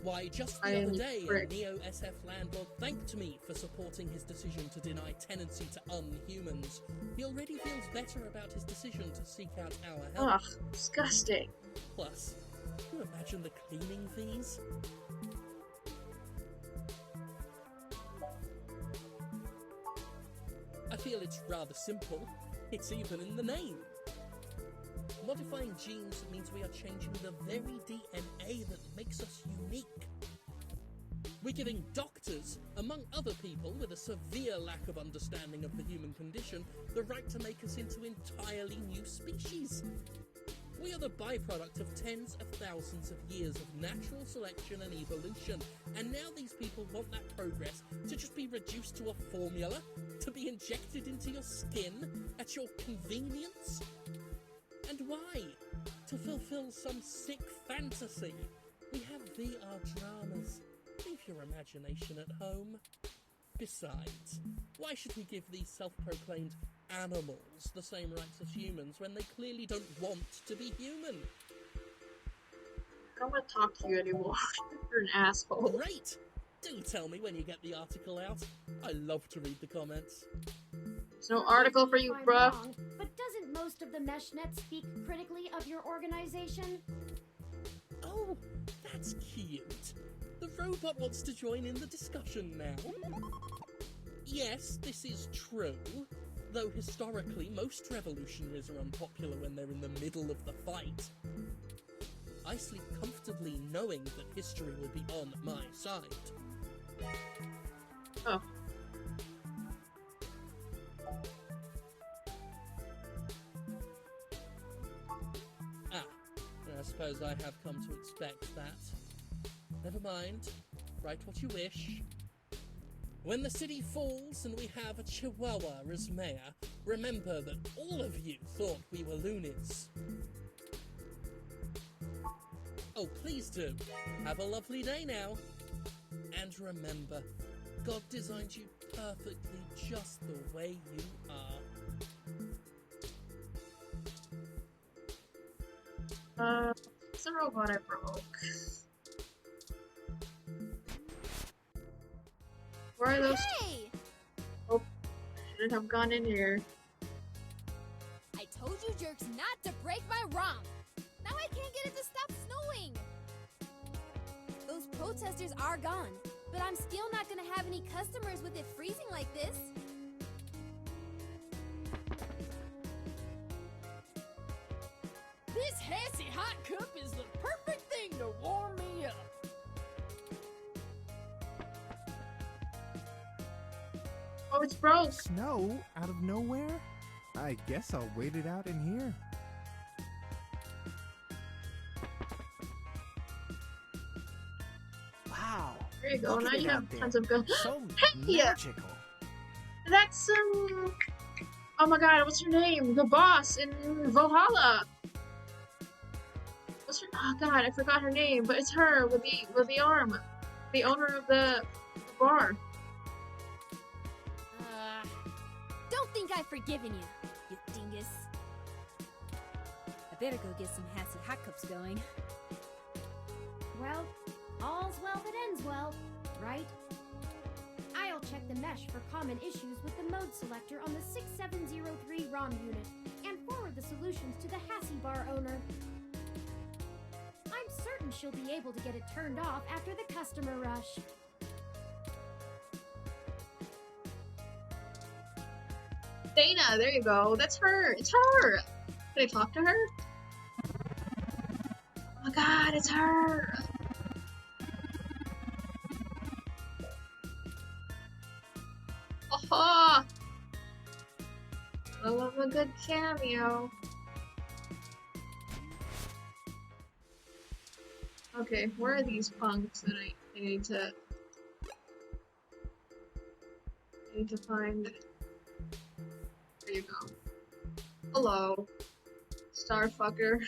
O: Why, just the other day, a Neo-SF landlord thanked me for supporting his decision to deny tenancy to unhumans. He already feels better about his decision to seek out our help.
A: Ugh, disgusting.
O: Plus, can you imagine the cleaning fees? I feel it's rather simple. It's even in the name. Modifying genes means we are changing the very DNA that makes us unique. We're giving doctors, among other people with a severe lack of understanding of the human condition, the right to make us into entirely new species. We are the byproduct of tens of thousands of years of natural selection and evolution, and now these people want that progress to just be reduced to a formula, to be injected into your skin at your convenience? And why? To fulfill some sick fantasy. We have VR dramas. Leave your imagination at home. Besides, why should we give these self-proclaimed animals the same rights as humans when they clearly don't want to be human?
A: I don't want to talk to you anymore. You're an asshole.
O: Great! Do tell me when you get the article out. I love to read the comments.
A: There's no article for you,
E: I'm
A: bruh.
E: wrong, but doesn't most of the meshnet speak critically of your organization?
O: Oh, that's cute. The robot wants to join in the discussion now. Yes, this is true. Though historically, most revolutionaries are unpopular when they're in the middle of the fight. I sleep comfortably knowing that history will be on my side.
A: Oh.
O: I suppose I have come to expect that. Never mind. Write what you wish. When the city falls and we have a Chihuahua as mayor, remember that all of you thought we were loonies. Oh, please do. Have a lovely day now. And remember, God designed you perfectly just the way you are.
A: It's a robot I broke. Where are those?
P: Hey!
A: Oh, shouldn't have gone in here.
P: I told you jerks not to break my ROM. Now I can't get it to stop snowing. Those protesters are gone, but I'm still not gonna have any customers with it freezing like this.
L: This Hessy hot cup is the perfect thing to warm me up.
A: Oh, it's broke.
Q: Snow out of nowhere? I guess I'll wait it out in here.
D: Wow.
A: There you go.
D: Look
A: Now
D: at it
A: you
D: out
A: have
D: there.
A: tons of guns.
D: So
A: Hey!
D: magical.
A: That's oh my god, what's her name? The boss in Valhalla. What's her? Oh god, I forgot her name, but it's her with the arm, the owner of the bar.
P: Don't think I've forgiven you, you dingus. I better go get some Hassy hot cups going.
E: Well, all's well that ends well, right? I'll check the mesh for common issues with the mode selector on the 6703 ROM unit and forward the solutions to the Hassy bar owner. I'm certain she'll be able to get it turned off after the customer rush.
A: Dana, there you go. That's her. It's her. Can I talk to her? Oh my god, it's her. Oh, I love a good cameo. Okay, where are these punks that I need to find? There you go. Hello, Starfucker.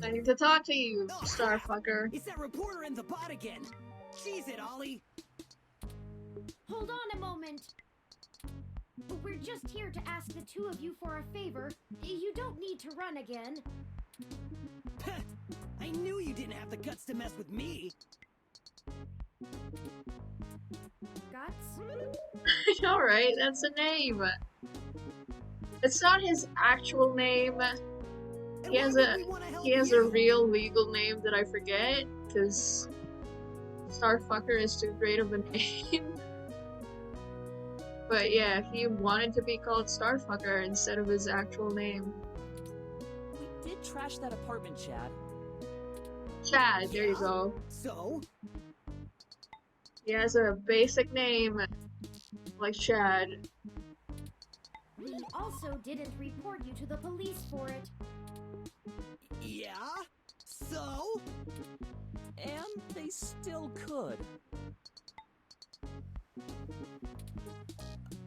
A: I need to talk to you, Starfucker.
R: It's that reporter in the bot again. Seize it, Ollie.
E: Hold on a moment. We're just here to ask the two of you for a favor. You don't need to run again.
R: I knew you didn't have the guts to mess with me.
E: Guts?
A: Alright, that's a name. It's not his actual name. He has a real legal name that I forget, because Starfucker is too great of a name. But yeah, he wanted to be called Starfucker instead of his actual name.
S: We did trash that apartment, Chad.
A: Chad, there you go.
R: So?
A: He has a basic name like Chad.
E: We also didn't report you to the police for it.
R: Yeah? So?
S: And they still could.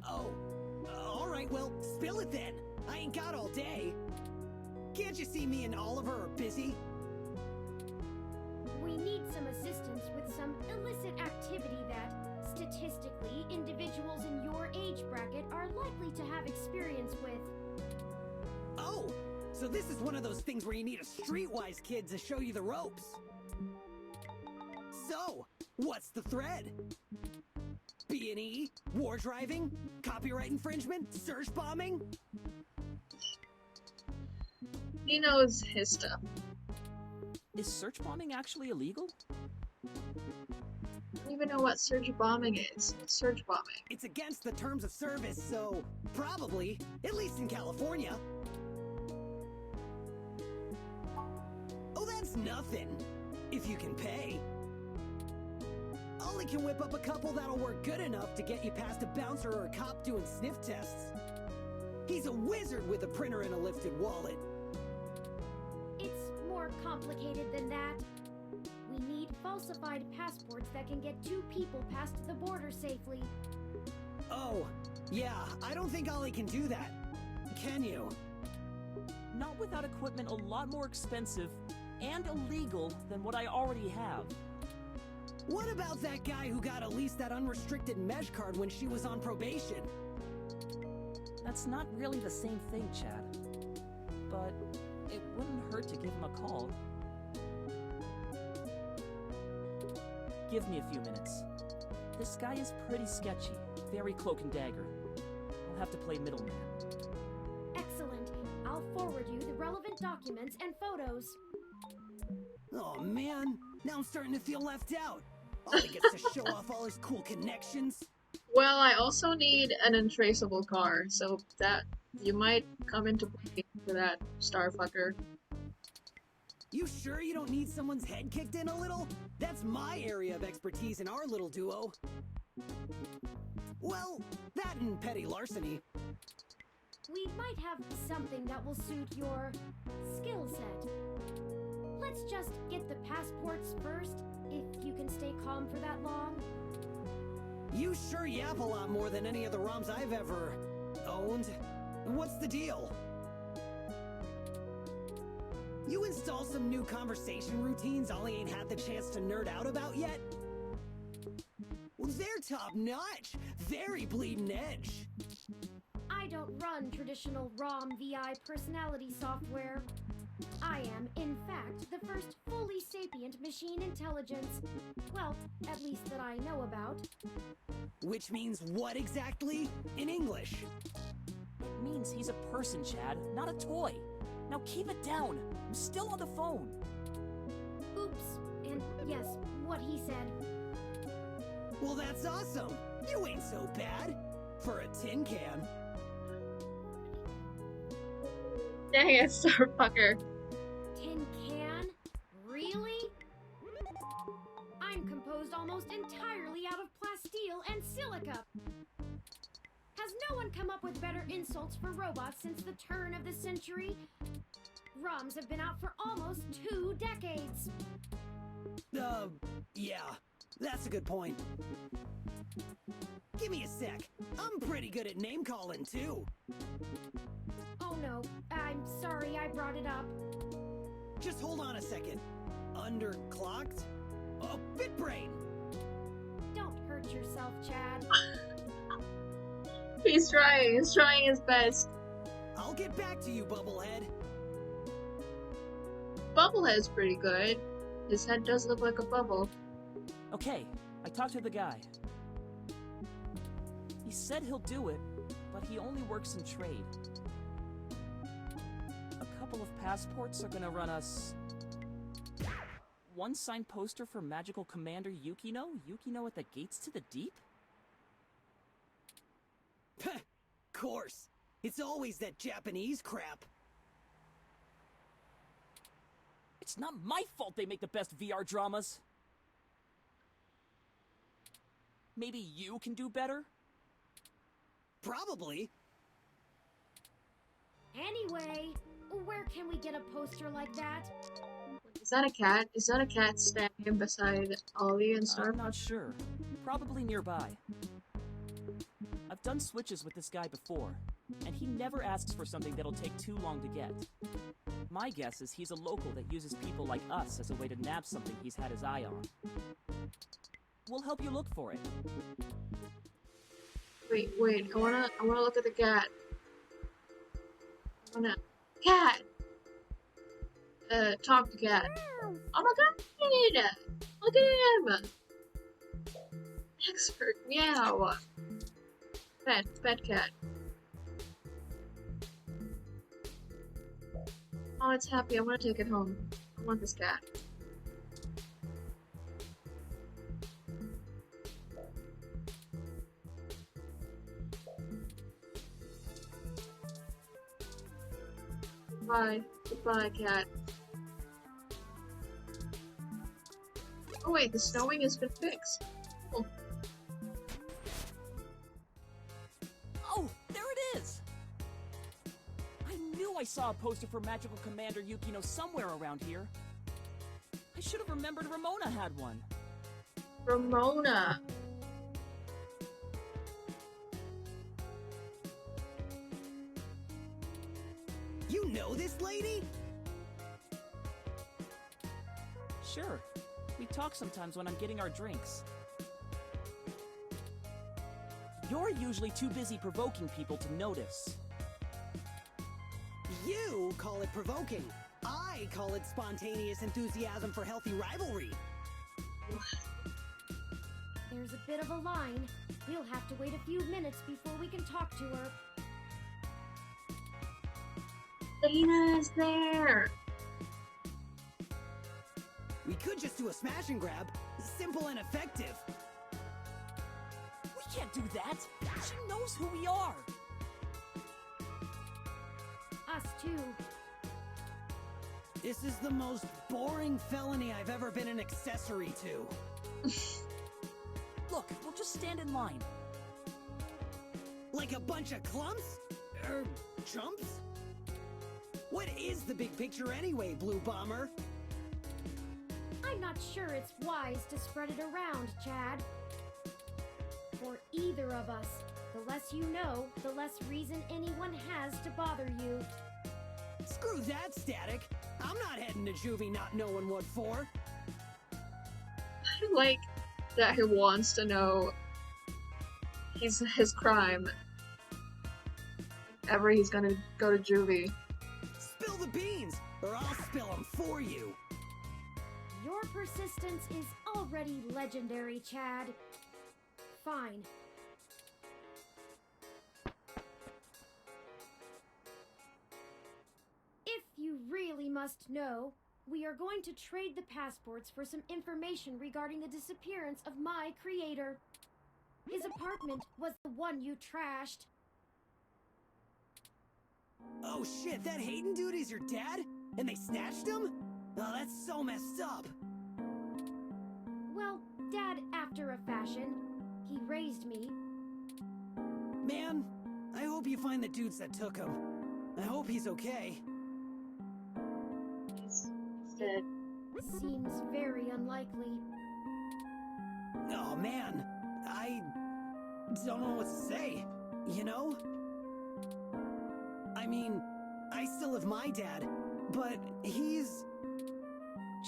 R: Oh. Alright, well, spill it then. I ain't got all day. Can't you see me and Oliver are busy?
E: We need some assistance with some illicit activity that, statistically, individuals in your age bracket are likely to have experience with.
R: Oh, so this is one of those things where you need a streetwise kid to show you the ropes. So, what's the thread? B&E? War driving? Copyright infringement? Search bombing?
A: He knows his stuff.
S: Is search bombing actually illegal?
A: I don't even know what search bombing is. What's search bombing?
R: It's against the terms of service, so probably, at least in California. Oh, that's nothing. If you can pay. Ollie can whip up a couple that'll work good enough to get you past a bouncer or a cop doing sniff tests. He's a wizard with a printer and a lifted wallet.
E: It's more complicated than that. We need falsified passports that can get 2 people past the border safely.
R: Oh, yeah, I don't think Ollie can do that. Can you?
S: Not without equipment a lot more expensive and illegal than what I already have.
R: What about that guy who got at least that unrestricted mesh card when she was on probation?
S: That's not really the same thing, Chad. But it wouldn't hurt to give him a call. Give me a few minutes. This guy is pretty sketchy, very cloak and dagger. I'll have to play middleman.
E: Excellent. I'll forward you the relevant documents and photos.
R: Oh man, now I'm starting to feel left out. Ollie gets to show off all his cool connections.
A: Well, I also need an untraceable car, so that you might come into play for that starfucker.
R: You sure you don't need someone's head kicked in a little? That's my area of expertise in our little duo. Well, that and petty larceny.
E: We might have something that will suit your skill set. Let's just get the passports first, if you can stay calm for that long.
R: You sure yap a lot more than any of the ROMs I've ever owned. What's the deal? You install some new conversation routines Ollie ain't had the chance to nerd out about yet? Well, they're top-notch. Very bleeding edge.
E: I don't run traditional ROM VI personality software. I am, in fact, the first fully sapient machine intelligence. Well, at least that I know about.
R: Which means what exactly? In English?
S: It means he's a person, Chad, not a toy. Now keep it down. I'm still on the phone.
E: Oops. And yes, what he said.
R: Well, that's awesome. You ain't so bad. For a tin can.
A: Dang it, starfucker.
E: Tin can? Really? I'm composed almost entirely out of plasteel and silica. Has no one come up with better insults for robots since the turn of the century? ROMs have been out for almost 2 decades.
R: Yeah, that's a good point. Give me a sec. I'm pretty good at name calling too.
E: Oh no, I'm sorry I brought it up.
R: Just hold on a second. Underclocked? Oh, BitBrain!
E: Don't hurt yourself, Chad.
A: He's trying his best.
R: I'll get back to you, Bubblehead.
A: Bubblehead's pretty good. His head does look like a bubble.
S: Okay, I talked to the guy. He said he'll do it, but he only works in trade. A couple of passports are gonna run us... one signed poster for Magical Commander Yukino? Yukino at the Gates to the Deep?
R: Course. It's always that Japanese crap.
S: It's It's not my fault they make the best VR dramas. Maybe you can do better?
R: Probably.
E: Anyway, where can we get a poster like that?
A: Is that a cat? Is that a cat standing beside Ollie and Star?
S: I'm not sure. Probably nearby. I've done switches with this guy before, and he never asks for something that'll take too long to get. My guess is he's a local that uses people like us as a way to nab something he's had his eye on. We'll help you look for it.
A: Wait, I wanna look at the cat. Cat! Talk to cat. Oh my god! Look at him! Expert meow! Pet cat. Oh, it's happy. I want to take it home. I want this cat. Goodbye. Goodbye, cat. Oh wait, the snowing has been fixed. Cool.
S: Oh, there it is! I knew I saw a poster for Magical Commander Yukino somewhere around here. I should have remembered Ramona had one.
A: Ramona.
R: You know this lady?
S: Sure. We talk sometimes when I'm getting our drinks. You're usually too busy provoking people to notice.
R: You call it provoking. I call it spontaneous enthusiasm for healthy rivalry.
E: There's a bit of a line. We'll have to wait a few minutes before we can talk to her.
A: Dana is there!
R: We could just do a smash and grab. Simple and effective.
S: We can't do that! She knows who we are!
E: Us too.
R: This is the most boring felony I've ever been an accessory to.
S: Look, we'll just stand in line.
R: Like a bunch of clumps? Chumps? What is the big picture anyway, Blue Bomber?
E: I'm not sure it's wise to spread it around, Chad. For either of us, the less you know, the less reason anyone has to bother you.
R: Screw that, Static. I'm not heading to juvie not knowing what for.
A: I like that he wants to know his crime. If ever he's gonna go to juvie.
R: Spill the beans, or I'll spill them for you.
E: Your persistence is already legendary, Chad. Fine. If you really must know, we are going to trade the passports for some information regarding the disappearance of my creator. His apartment was the one you trashed.
R: Oh shit, that Hayden dude is your dad? And they snatched him? Oh, that's so messed up.
E: Well, Dad after a fashion. He raised me.
R: Man, I hope you find the dudes that took him. I hope he's okay.
A: He's dead.
E: Seems very unlikely.
R: Oh man, I don't know what to say, you know? I mean, I still have my dad, but he's...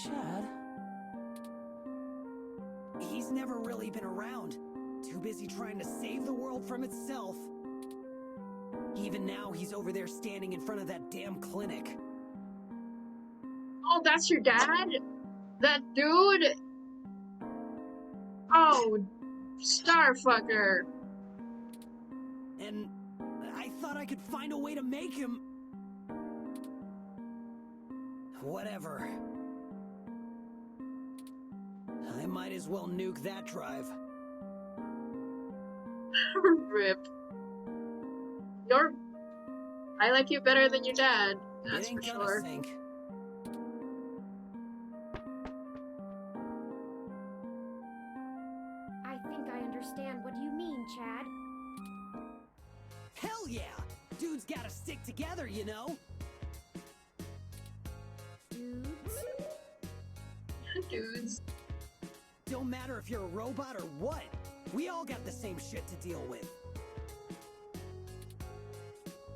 S: Chad?
R: He's never really been around. Too busy trying to save the world from itself. Even now, he's over there standing in front of that damn clinic.
A: Oh, that's your dad? That dude? Oh, Starfucker.
R: And I thought I could find a way to make him... Whatever. I might as well nuke that drive.
A: Rip. I like you better than your dad, that's
R: It ain't
A: for
R: gonna
A: sure.
R: sink.
E: understand what you mean, Chad.
R: Hell yeah! Dudes gotta stick together, you know?
E: Dudes?
A: Dudes.
R: Don't matter if you're a robot or what. We all got the same shit to deal with.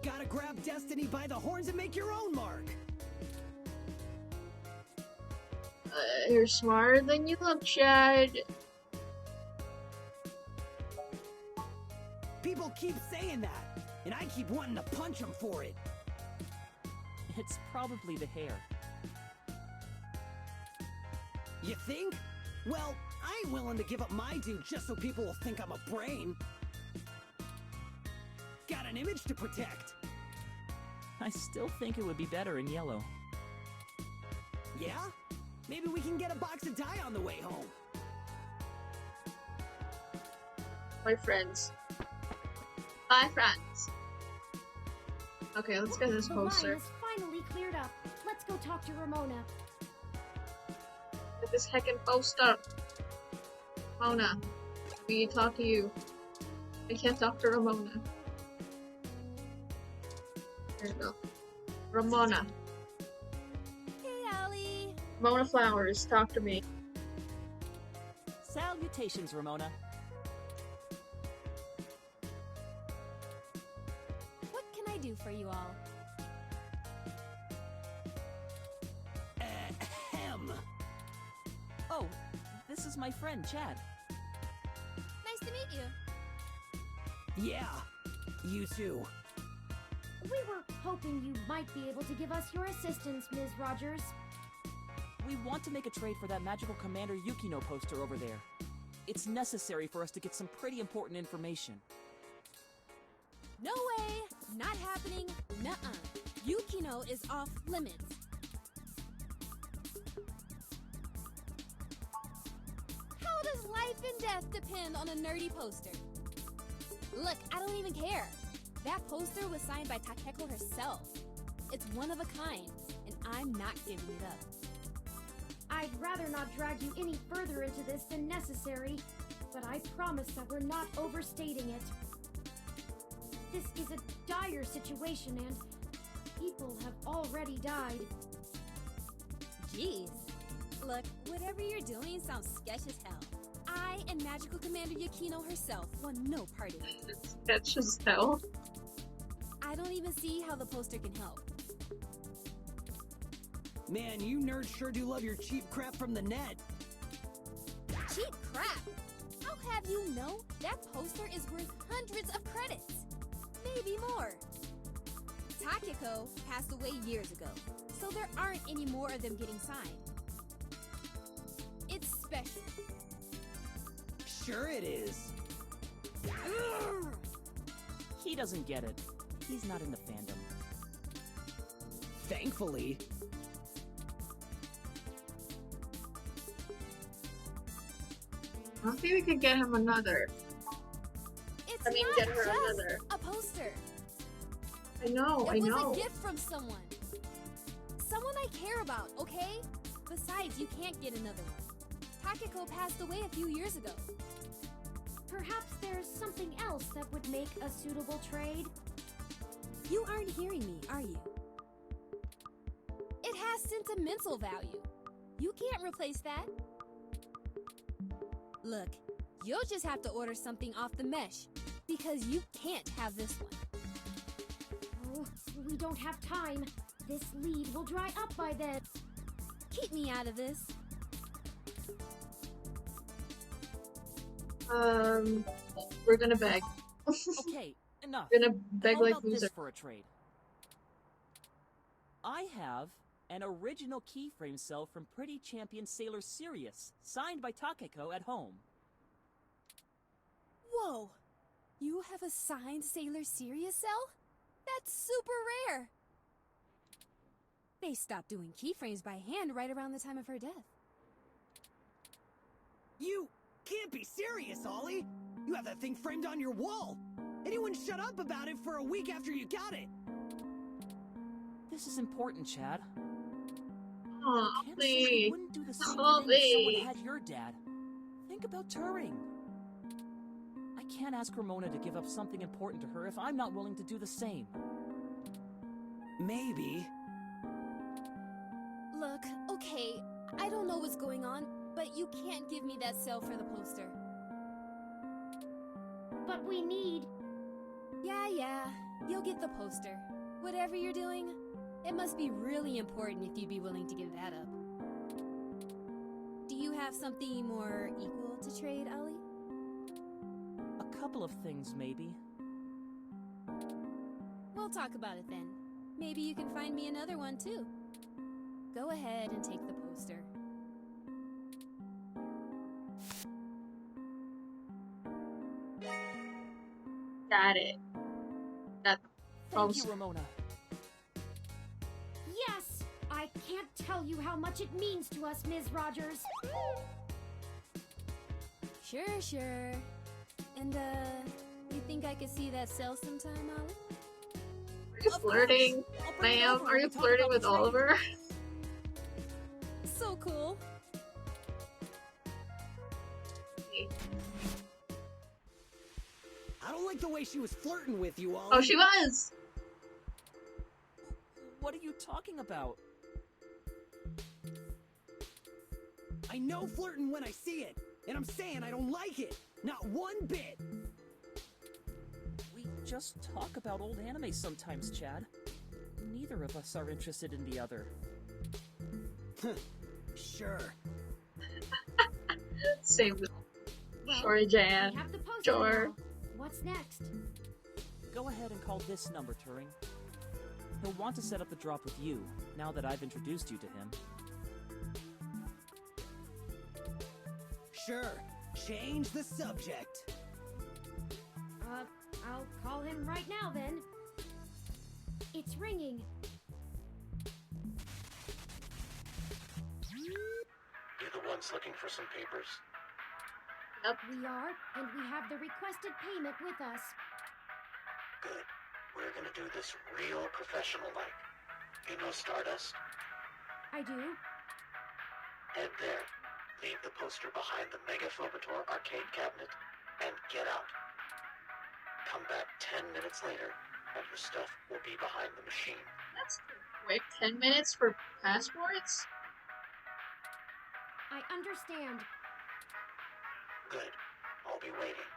R: Gotta grab destiny by the horns and make your own mark.
A: You're smarter than you look, Chad.
R: People keep saying that, and I keep wanting to punch them for it.
S: It's probably the hair.
R: You think? Well, I ain't willing to give up my due just so people will think I'm a brain. Got an image to protect.
S: I still think it would be better in yellow.
R: Yeah? Maybe we can get a box of dye on the way home.
A: My friends. Bye, friends. Okay, let's get this
E: The line
A: poster.
E: is finally cleared up. Let's go talk to Ramona.
A: Get this heckin' poster. Ramona, we need to talk to you. I can't talk to Ramona. There you go. Ramona.
P: Hey, Ollie.
A: Ramona Flowers, talk to me.
S: Salutations, Ramona.
P: What can I do for you all?
R: Ahem.
S: Oh, this is my friend, Chad.
P: Nice to meet you.
R: Yeah, you too.
E: We were hoping you might be able to give us your assistance, Ms. Rogers.
S: We want to make a trade for that magical Commander Yukino poster over there. It's necessary for us to get some pretty important information.
P: No way! Not happening. Nuh-uh. Yukino is off limits. How does life and death depend on a nerdy poster? Look, I don't even care. That poster was signed by Takeko herself. It's one of a kind, and I'm not giving it up.
E: I'd rather not drag you any further into this than necessary, but I promise that we're not overstating it. This is a dire situation, and people have already died.
P: Jeez. Look, whatever you're doing sounds sketch as hell. I and Magical Commander Yukino herself want no part of it.
A: Sketch as hell.
P: I don't even see how the poster can help.
R: Man, you nerds sure do love your cheap crap from the net.
P: Cheap crap! I'll have you know that poster is worth hundreds of credits. Maybe more. Takeko passed away years ago, so there aren't any more of them getting signed. It's special.
R: Sure it is.
S: He doesn't get it. He's not in the fandom.
R: Thankfully.
A: I think we could get him another.
P: It's
A: I mean,
P: not
A: get her
P: just
A: another.
P: a poster.
A: I know,
P: It
A: I know.
P: was a gift from someone. Someone I care about, okay? Besides, you can't get another one. Takeko passed away a few years ago.
E: Perhaps there's something else that would make a suitable trade?
P: You aren't hearing me, are you? It has sentimental value. You can't replace that. Look, you'll just have to order something off the mesh, because you can't have this one.
E: Oh, we don't have time. This lead will dry up by then.
P: Keep me out of this.
A: We're gonna beg.
S: Okay, enough.
A: We're gonna beg
S: How
A: like
S: about this
A: loser.
S: for a trade? I have an original keyframe cell from Pretty Champion Sailor Sirius, signed by Takeko at home.
P: Whoa! You have a signed Sailor Sirius cell? That's super rare! They stopped doing keyframes by hand right around the time of her death.
R: You can't be serious, Ollie! You have that thing framed on your wall! Anyone shut up about it for a week after you got it!
S: This is important, Chad.
A: Aw,
S: I can't say I
A: please.
S: wouldn't do the same
A: Oh,
S: thing if someone
A: please.
S: had your dad. Think about Turing. I can't ask Ramona to give up something important to her if I'm not willing to do the same.
R: Maybe.
P: Look, okay, I don't know what's going on, but you can't give me that cell for the poster.
E: But we need...
P: Yeah, you'll get the poster. Whatever you're doing, it must be really important if you'd be willing to give that up. Do you have something more equal to trade, Ollie?
S: A couple of things, maybe.
P: We'll talk about it then. Maybe you can find me another one, too. Go ahead and take the poster.
A: Got it. Got the
S: Thank you, Ramona.
E: Yes! I can't tell you how much it means to us, Ms. Rogers.
P: Sure. And, you think I could see that cell sometime, Ollie?
A: Are you flirting, ma'am? Are you flirting with Oliver?
P: So cool.
R: I don't like the way she was flirting with you, Ollie.
A: Oh, she was!
S: What are you talking about?
R: I know flirting when I see it, and I'm saying I don't like it. Not one bit.
S: We just talk about old anime sometimes, Chad. Neither of us are interested in the other.
R: Sure.
A: Same.
E: Well,
A: Sure, Jan.
E: we have the poster
A: Sure.
E: now. What's next?
S: Go ahead and call this number, Turing. He'll want to set up the drop with you, now that I've introduced you to him.
R: Sure. Change the subject.
E: I'll call him right now then. It's ringing.
I: You the ones looking for some papers?
A: Yep.
E: We are, and we have the requested payment with us.
I: Good. We're gonna do this real professional-like. You know Stardust?
E: I do.
I: Head there. Leave the poster behind the Mega Phobator arcade cabinet, and get out. Come back 10 minutes later, and your stuff will be behind the machine.
A: That's quick. 10 minutes for passports?
E: I understand.
I: Good. I'll be waiting.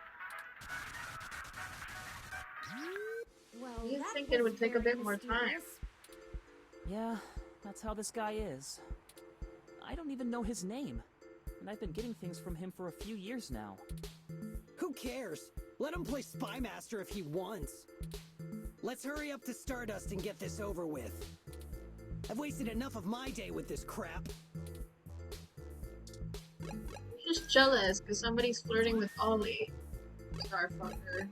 E: Well,
A: You'd
E: that
A: think it
E: was
A: would take a
E: very
A: bit more time.
E: mysterious.
S: Yeah, that's how this guy is. I don't even know his name, and I've been getting things from him for a few years now.
R: Who cares? Let him play Spy Master if he wants. Let's hurry up to Stardust and get this over with. I've wasted enough of my day with this crap.
A: I'm just jealous because somebody's flirting with Ollie. Starfucker.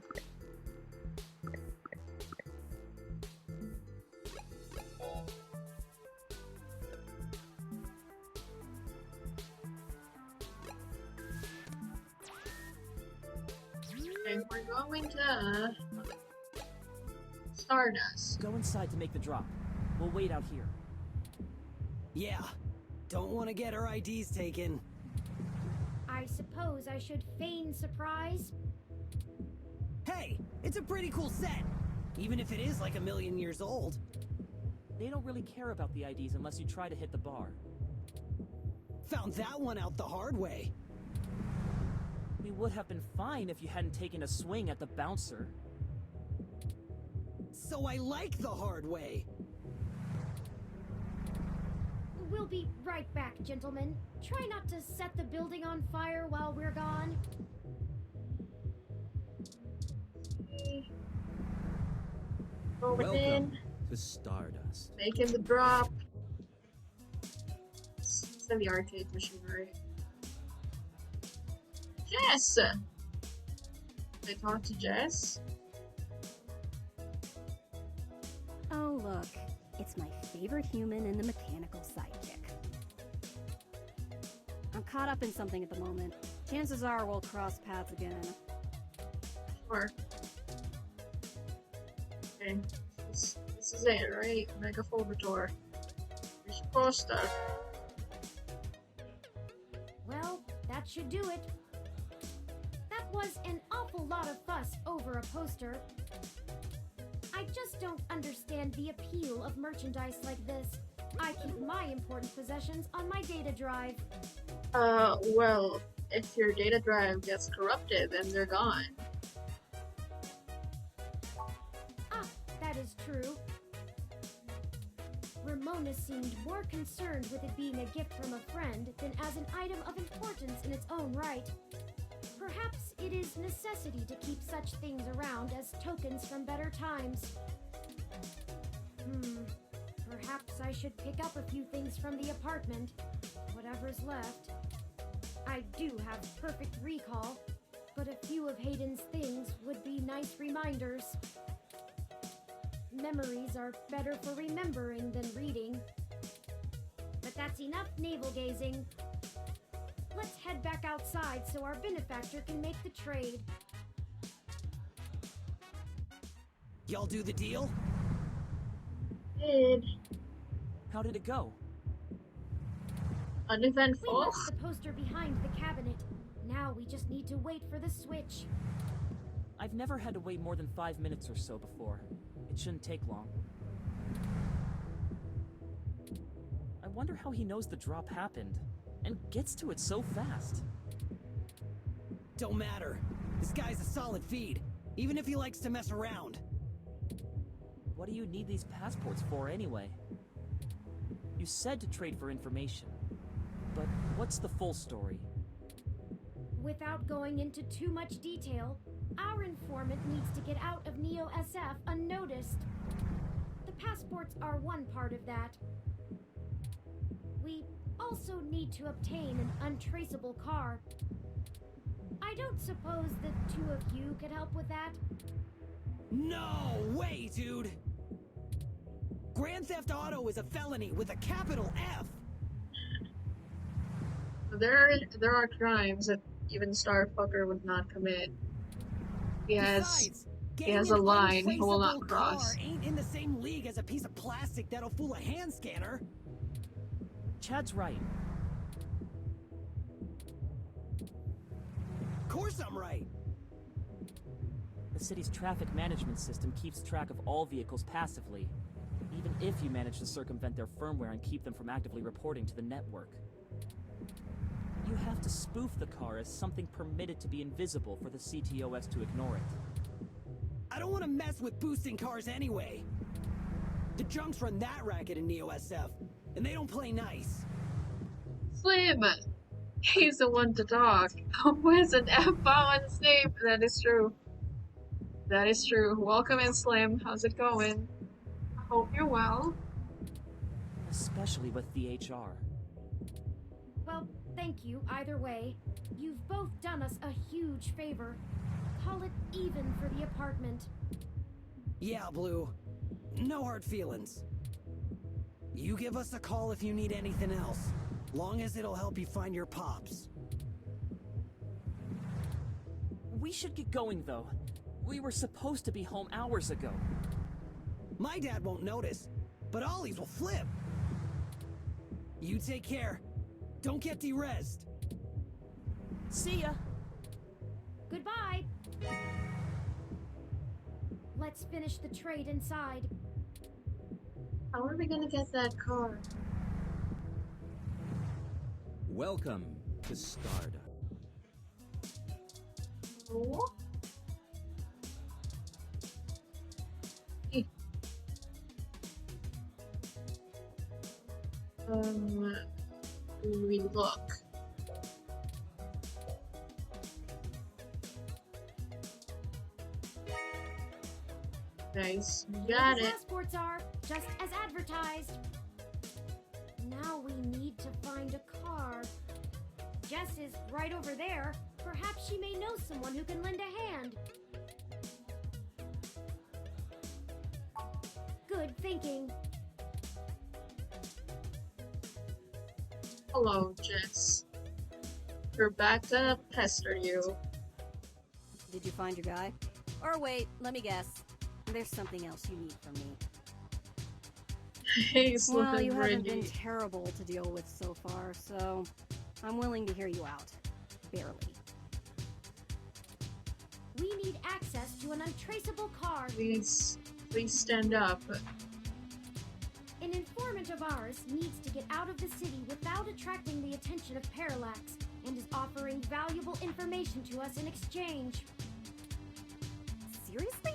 A: Okay, we're going to Stardust.
S: Go inside to make the drop. We'll wait out here.
R: Yeah. Don't want to get our IDs taken.
E: I suppose I should feign surprise.
R: Hey, it's a pretty cool set. Even if it is like 1,000,000 years old.
S: They don't really care about the IDs unless you try to hit the bar.
R: Found that one out the hard way.
S: We would have been fine if you hadn't taken a swing at the bouncer.
R: So I like the hard way.
E: We'll be right back, gentlemen. Try not to set the building on fire while we're gone.
A: Going
B: Welcome
A: in,
B: to Stardust.
A: making the drop. It's in the arcade machine, right? Jess! I talked to Jess.
H: Oh, look. It's my favorite human and the mechanical sidekick. I'm caught up in something at the moment. Chances are we'll cross paths again.
A: Sure. Okay. This is it, right? Mega Phobator. Here's your poster.
E: Well, that should do it. That was an awful lot of fuss over a poster. I just don't understand the appeal of merchandise like this. I keep my important possessions on my data drive.
A: Well, if your data drive gets corrupted, then they're gone.
E: Ah, that is true. Ramona seemed more concerned with it being a gift from a friend than as an item of importance in its own right. Perhaps it is necessity to keep such things around as tokens from better times. Perhaps I should pick up a few things from the apartment. Whatever's left. I do have perfect recall, but a few of Hayden's things would be nice reminders. Memories are better for remembering than reading. But that's enough navel-gazing. Let's head back outside so our benefactor can make the trade.
R: Y'all do the deal?
A: Did.
S: How did it go?
E: We
A: Uneventful.
E: left the poster behind the cabinet. Now we just need to wait for the switch.
S: I've never had to wait more than 5 minutes or so before. It shouldn't take long. I wonder how he knows the drop happened, and gets to it so fast.
R: Don't matter. This guy's a solid feed, even if he likes to mess around.
S: What do you need these passports for anyway? You said to trade for information, but what's the full story?
E: Without going into too much detail, our informant needs to get out of Neo SF unnoticed. The passports are one part of that. We also need to obtain an untraceable car. I don't suppose the two of you could help with that?
R: No way, dude! Grand Theft Auto is a felony with a capital F!
A: There are crimes that even Starfucker would not commit. He has a line he will not cross.
R: Car ain't in the same league as a piece of plastic that'll fool a hand scanner.
S: Chad's right.
R: Of course I'm right.
S: The city's traffic management system keeps track of all vehicles passively, even if you manage to circumvent their firmware and keep them from actively reporting to the network. You have to spoof the car as something permitted to be invisible for the CTOS to ignore it.
R: I don't want to mess with boosting cars anyway. The junks run that racket in Neo SF, and they don't play nice.
A: Slim! He's the one to talk. With an F-bomb on his name. That is true. That is true. Welcome in, Slim. How's it going? I hope you're well.
S: Especially with the HR.
E: Well, thank you either way. You've both done us a huge favor. Call it even for the apartment.
R: Yeah, Blue. No hard feelings. You give us a call if you need anything else, long as it'll help you find your pops.
S: We should get going, though. We were supposed to be home hours ago.
R: My dad won't notice, but Ollie's will flip. You take care. Don't get derezzed.
S: See ya.
E: Goodbye. Let's finish the trade inside.
A: How are we gonna get that car?
B: Welcome to Stardust.
A: Oh? Hey. We look. Nice, got
E: The
A: it.
E: passports are just as advertised. Now we need to find a car. Jess is right over there. Perhaps she may know someone who can lend a hand. Good thinking.
A: Hello, Jess. We're back to pester you.
H: Did you find your guy? Or wait, let me guess. There's something else you need from me.
A: He's
H: Well,
A: looking
H: you haven't been
A: gringy.
H: terrible to deal with so far, so I'm willing to hear you out. Barely.
E: We need access to an untraceable car.
A: Please stand up.
E: An informant of ours needs to get out of the city without attracting the attention of Parallax, and is offering valuable information to us in exchange.
H: Seriously?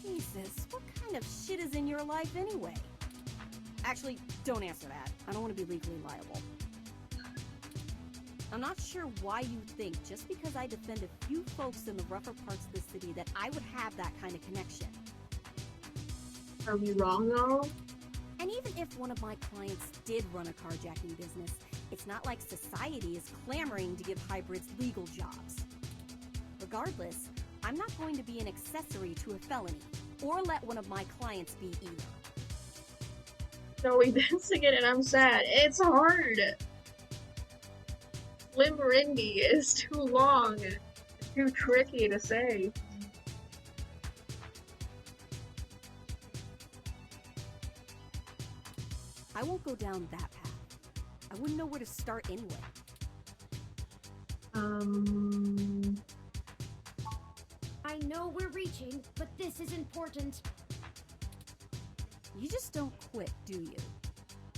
H: Jesus, what kind of shit is in your life anyway? Actually, don't answer that. I don't want to be legally liable. I'm not sure why you think just because I defend a few folks in the rougher parts of the city that I would have that kind of connection.
A: Are we wrong though?
H: And even if one of my clients did run a carjacking business, it's not like society is clamoring to give hybrids legal jobs. Regardless, I'm not going to be an accessory to a felony, or let one of my clients be either.
A: No, we've been singing and I'm sad. It's hard. Limerindi is too long. Too tricky to say.
H: I won't go down that path. I wouldn't know where to start anyway.
E: I know we're reaching, but this is important.
H: You just don't quit, do you?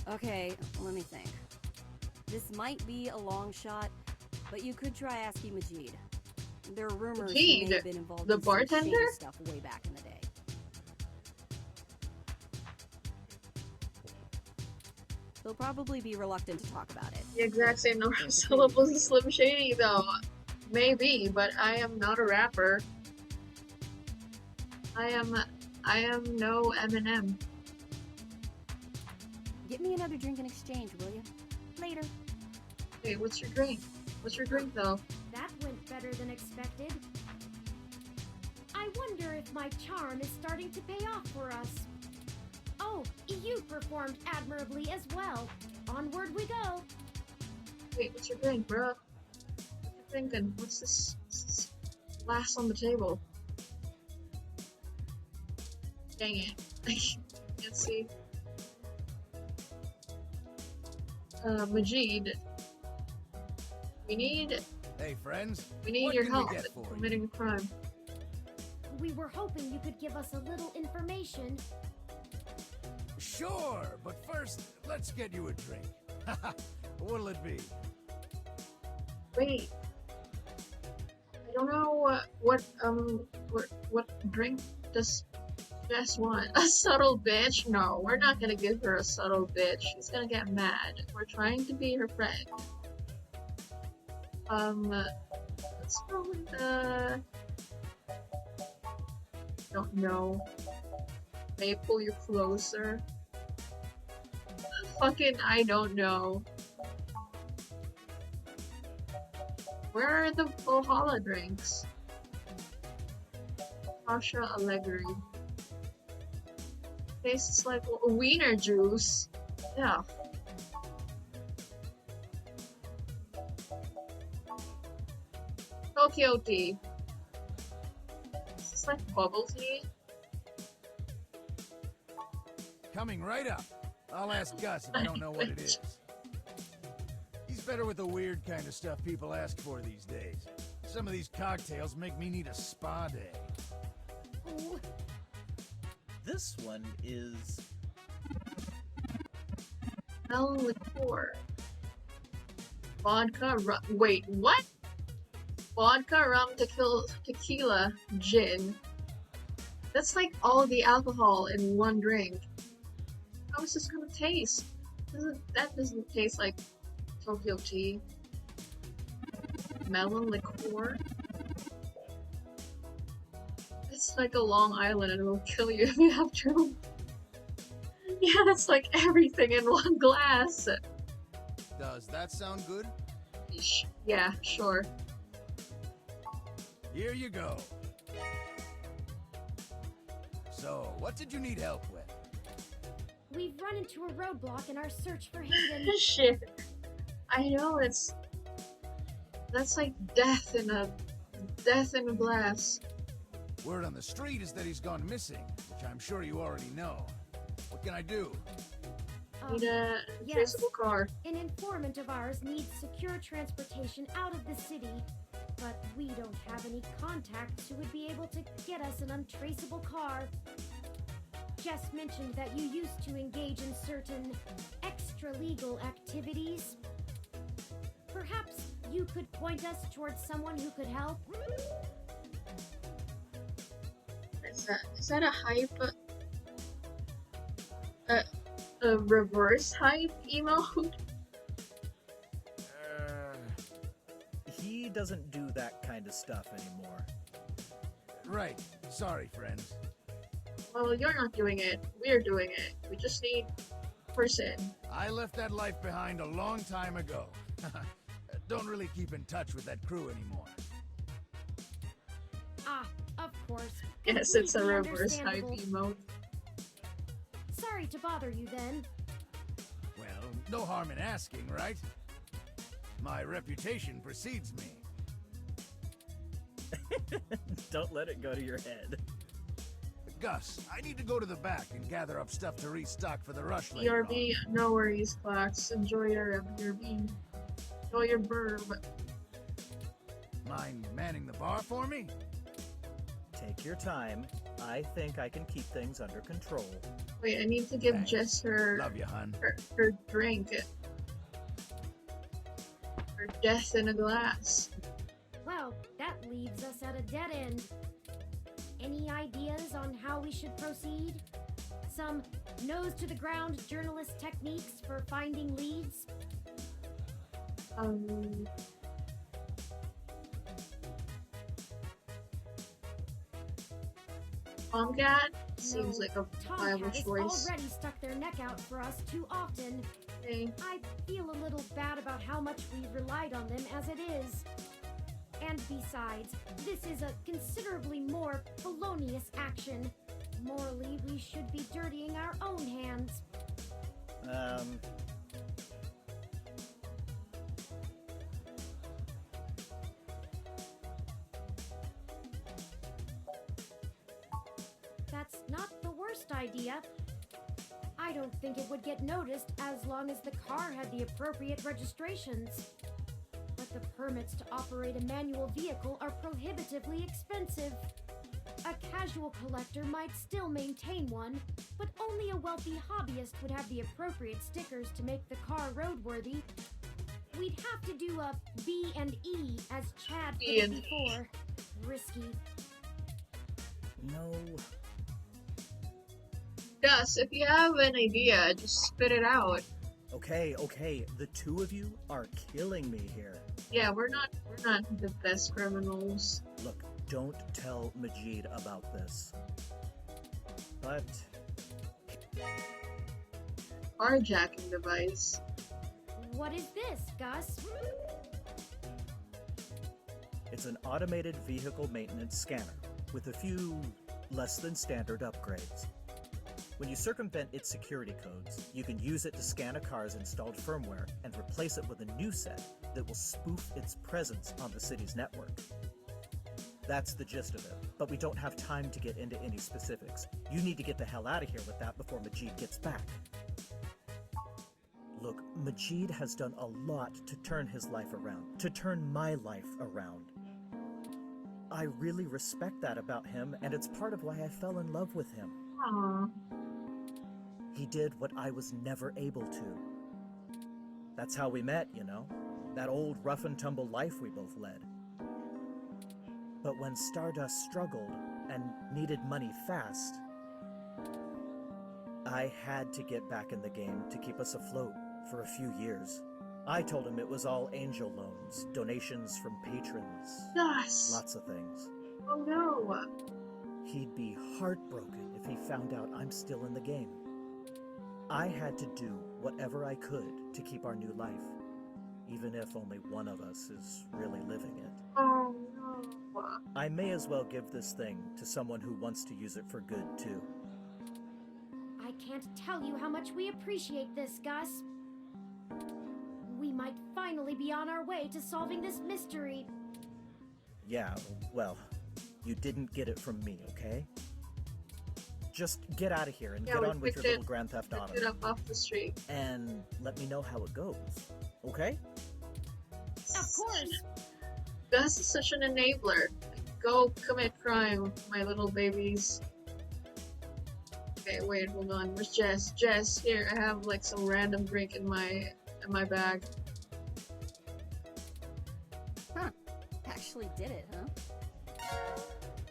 H: Okay, let me think. This might be a long shot, but you could try asking Majid. There are rumors he may have been involved in some shady stuff way back in the day. He'll probably be reluctant to talk about it.
A: The exact same number of syllables as Slim Shady, though. Maybe, but I am not a rapper. I am no Eminem.
H: Get me another drink in exchange, will you? Later.
A: Hey, what's your drink? What's your drink, though?
E: That went better than expected. I wonder if my charm is starting to pay off for us. Oh, you performed admirably as well. Onward we go.
A: Wait, what's your drink, bro? What you thinking? What's this glass on the table? Dang it. I can't see. Majid. We need...
C: Hey, friends.
A: We need your help in committing a crime.
E: We were hoping you could give us a little information.
C: Sure, but first, let's get you a drink. What'll it be?
A: Wait. I don't know what drink does Jess want? A subtle bitch? No, we're not gonna give her a subtle bitch. She's gonna get mad. We're trying to be her friend. Let's go with don't know. May I pull you closer? Fucking, I don't know. Where are the Valhalla drinks? Pasha Allegri. Tastes like wiener juice. Yeah. Tokyo tea. Is this like bubble tea?
C: Coming right up. I'll ask Gus if I don't know what it is. He's better with the weird kind of stuff people ask for these days. Some of these cocktails make me need a spa day.
D: Ooh. This one is...
A: Melon liqueur. Vodka, rum. Wait, what? Vodka, rum, tequila, gin. That's like all the alcohol in one drink. How is this gonna taste? That doesn't taste like Tokyo tea. Melon liqueur? It's like a Long Island and it'll kill you if you have to. Yeah, that's like everything in one glass.
C: Does that sound good?
A: Yeah, sure.
C: Here you go. So, what did you need help with?
E: We've run into a roadblock in our search for Hayden.
A: Shit. I know, that's like death in a glass.
C: Word on the street is that he's gone missing, which I'm sure you already know. What can I do?
A: Need a
E: Yes.
A: traceable car.
E: An informant of ours needs secure transportation out of the city, but we don't have any contacts who would be able to get us an untraceable car. Jess mentioned that you used to engage in certain extra-legal activities. Perhaps you could point us towards someone who could help?
A: Is that a hype? A reverse hype emote?
D: He doesn't do that kind of stuff anymore.
C: Right. Sorry, friends.
A: Well, you're not doing it. We're doing it. We just need person.
C: I left that life behind a long time ago. Don't really keep in touch with that crew anymore.
E: Ah, of course.
A: Yes, it's a
E: Completely
A: reverse hype
E: understandable.
A: emote.
E: Sorry to bother you then.
C: Well, no harm in asking, right? My reputation precedes me.
D: Don't let it go to your head.
C: Gus, I need to go to the back and gather up stuff to restock for the rush later on.
A: BRB, no worries, Clax. Enjoy your BRB. Enjoy your burb.
C: Mind manning the bar for me?
D: Take your time. I think I can keep things under control.
A: Wait, I need to give
C: Thanks.
A: Jess her
C: Love you, hun.
A: her drink. Her death in a glass.
E: Well, that leaves us at a dead end. Any ideas on how we should proceed? Some nose-to-the-ground journalist techniques for finding leads?
A: Tomcat seems like a viable
E: Tomcat has
A: choice.
E: already stuck their neck out for us too often.
A: Okay.
E: I feel a little bad about how much we've relied on them as it is. And besides, this is a considerably more felonious action. Morally, we should be dirtying our own hands. That's not the worst idea. I don't think it would get noticed as long as the car had the appropriate registrations. But the permits to operate a manual vehicle are prohibitively expensive. A casual collector might still maintain one, but only a wealthy hobbyist would have the appropriate stickers to make the car roadworthy. We'd have to do a B&E, as Chad put it
A: B&E.
E: before. Risky.
D: No.
A: Gus, if you have an idea, just spit it out.
D: Okay, the two of you are killing me here.
A: Yeah, we're not the best criminals.
D: Look, don't tell Majid about this. But
A: Carjacking device.
E: What is this, Gus?
D: it's an automated vehicle maintenance scanner with a few less than standard upgrades. When you circumvent its security codes, you can use it to scan a car's installed firmware and replace it with a new set that will spoof its presence on the city's network. That's the gist of it, but we don't have time to get into any specifics. You need to get the hell out of here with that before Majid gets back. Look, Majid has done a lot to turn his life around, to turn my life around. I really respect that about him, and it's part of why I fell in love with him.
A: Aww.
D: He did what I was never able to. That's how we met, you know? That old rough and tumble life we both led. But when Stardust struggled and needed money fast, I had to get back in the game to keep us afloat for a few years. I told him it was all angel loans, donations from patrons,
A: Yes.
D: lots of things.
A: Oh no.
D: He'd be heartbroken if he found out I'm still in the game. I had to do whatever I could to keep our new life, even if only one of us is really living it.
A: Oh no.
D: I may as well give this thing to someone who wants to use it for good, too.
E: I can't tell you how much we appreciate this, Gus. We might finally be on our way to solving this mystery.
D: Yeah, well, you didn't get it from me, okay? Just get out of here and
A: Yeah,
D: get
A: we
D: on with your
A: picked
D: little Grand Theft Auto.
A: it up off the street.
D: And let me know how it goes, okay?
E: Of course.
A: Gus is such an enabler. Go commit crime, my little babies. Okay, wait, hold on. Where's Jess? Jess, here, I have like some random drink in my bag.
H: Huh. Actually did it, huh?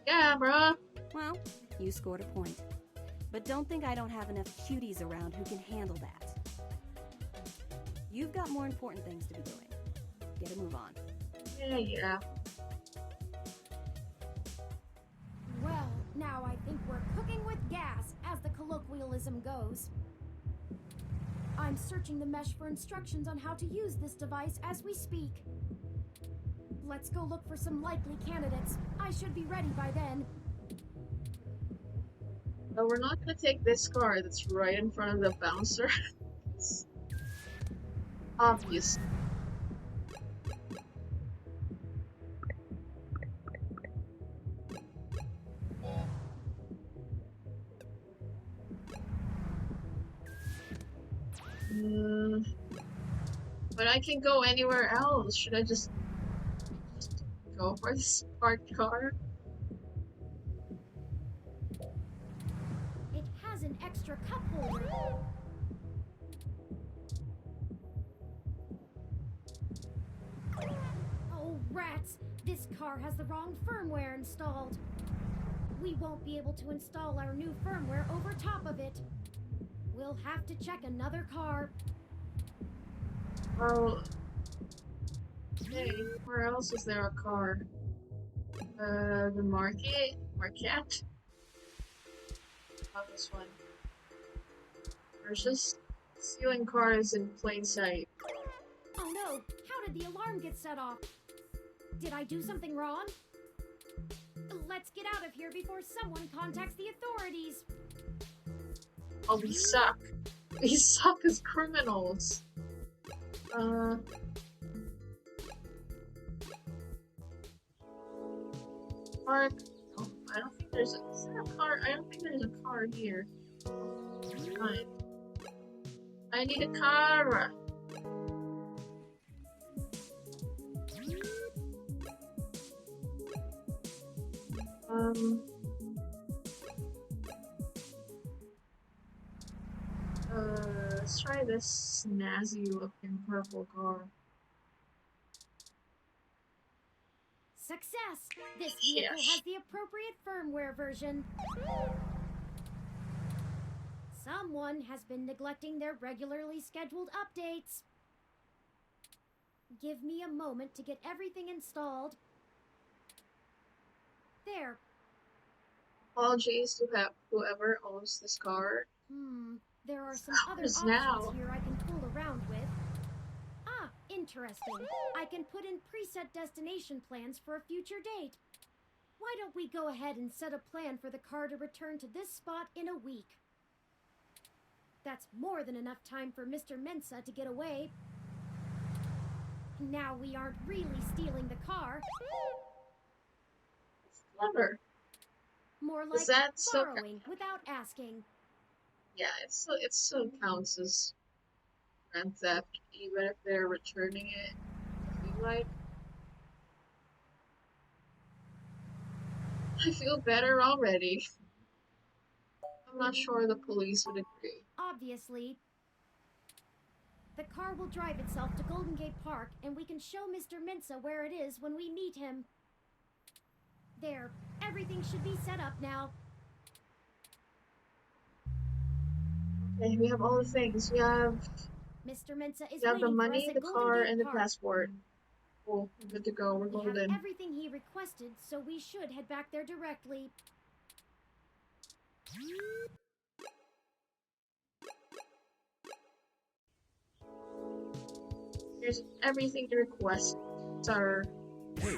A: Yeah, bruh.
H: Well, you scored a point. But don't think I don't have enough cuties around who can handle that. You've got more important things to be doing. Get a move on.
A: Yeah.
E: Well, now I think we're cooking with gas, as the colloquialism goes. I'm searching the mesh for instructions on how to use this device as we speak. Let's go look for some likely candidates. I should be ready by then.
A: But we're not gonna take this car that's right in front of the bouncer. Obvious. But I can go anywhere else. Should I just go for this parked car?
E: It has an extra cup holder. Oh, rats! This car has the wrong firmware installed. We won't be able to install our new firmware over top of it. We'll have to check another car.
A: Oh. Hey, where else is there a car? The market? Marquette? Not this one. There's just stealing cars in plain sight.
E: Oh no! How did the alarm get set off? Did I do something wrong? Let's get out of here before someone contacts the authorities.
A: Oh, we suck. We suck as criminals. Park. Oh, I don't think there's a. Is there a car? I don't think there's a car here. Fine. I need a car. Let's try this snazzy looking purple car.
E: Success! This vehicle has the appropriate firmware version. Someone has been neglecting their regularly scheduled updates. Give me a moment to get everything installed. There.
A: Apologies to whoever owns this car.
E: There are some other
A: Hours
E: options
A: now.
E: here I can fool around with. Ah, interesting. I can put in preset destination plans for a future date. Why don't we go ahead and set a plan for the car to return to this spot in a week? That's more than enough time for Mr. Mensa to get away. Now we aren't really stealing the car.
A: Clever.
E: More
A: Is
E: like
A: that so
E: borrowing without asking.
A: Yeah, it still counts as grand theft, even if they're returning it. I feel like. I feel better already. I'm not sure the police would agree.
E: Obviously. The car will drive itself to Golden Gate Park, and we can show Mr. Mensa where it is when we meet him. There. Everything should be set up now.
A: Okay, we have all the things. We have
E: Mr. Mensa is
A: the
E: waiting
A: money,
E: for us
A: the
E: at Golden
A: car,
E: Gate
A: and the
E: Park.
A: passport. Cool, we're good to go. We're
E: We have
A: golden.
E: everything he requested, so we should head back there directly.
A: Here's everything you request, sir.
M: Hey,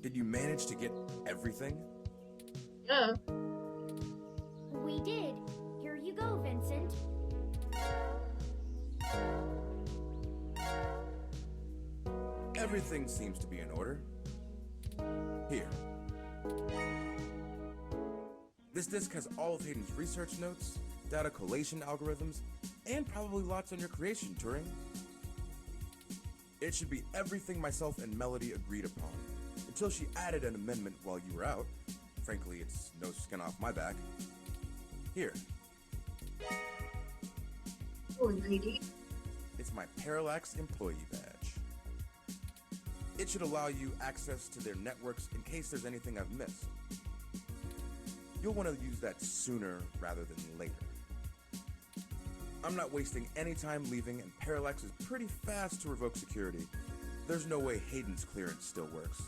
M: did you manage to get everything?
A: Yeah.
E: We did. Here you go, Vincent.
M: Everything seems to be in order. Here. This disk has all of Hayden's research notes, data collation algorithms, and probably lots on your creation, Turing. It should be everything myself and Melody agreed upon, until she added an amendment while you were out. Frankly, it's no skin off my back. Here.
A: Oh, lady.
M: It's my Parallax employee badge. It should allow you access to their networks in case there's anything I've missed. You'll want to use that sooner rather than later. I'm not wasting any time leaving, and Parallax is pretty fast to revoke security. There's no way Hayden's clearance still works.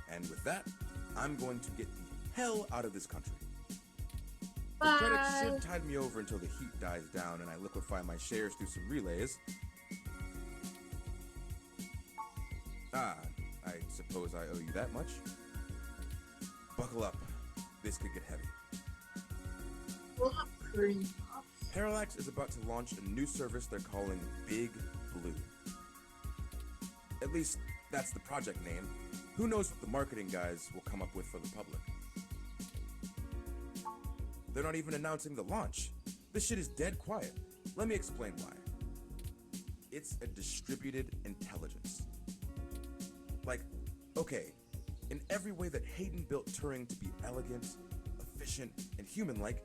M: And with that, I'm going to get the hell out of this country. The credits should tide me over until the heat dies down and I liquefy my shares through some relays. I suppose I owe you that much. Buckle up. This could get heavy.
A: Well, pretty much.
M: Parallax is about to launch a new service they're calling Big Blue. At least, that's the project name. Who knows what the marketing guys will come up with for the public. They're not even announcing the launch. This shit is dead quiet. Let me explain why. It's a distributed intelligence. Like, okay, in every way that Hayden built Turing to be elegant, efficient, and human-like,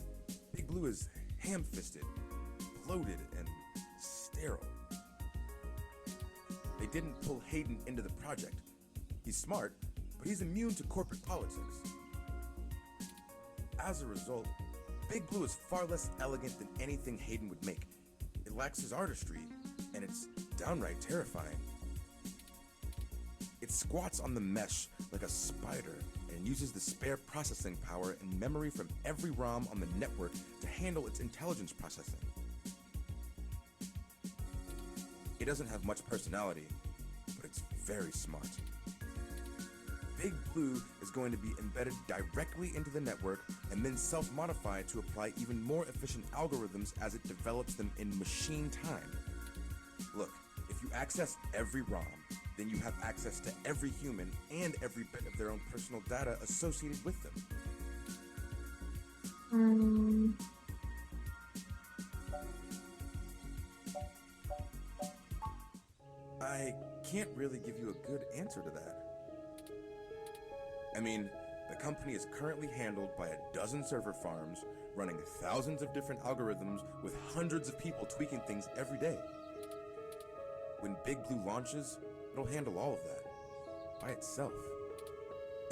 M: Big Blue is ham-fisted, bloated, and sterile. They didn't pull Hayden into the project. He's smart, but he's immune to corporate politics. As a result, Big Blue is far less elegant than anything Hayden would make. It lacks his artistry, and it's downright terrifying. It squats on the mesh like a spider and uses the spare processing power and memory from every ROM on the network to handle its intelligence processing. It doesn't have much personality, but it's very smart. Big Blue is going to be embedded directly into the network and then self-modify to apply even more efficient algorithms as it develops them in machine time. Look, if you access every ROM, then you have access to every human and every bit of their own personal data associated with them. I can't really give you a good answer to that. I mean, the company is currently handled by a dozen server farms, running thousands of different algorithms with hundreds of people tweaking things every day. When Big Blue launches, it'll handle all of that, by itself.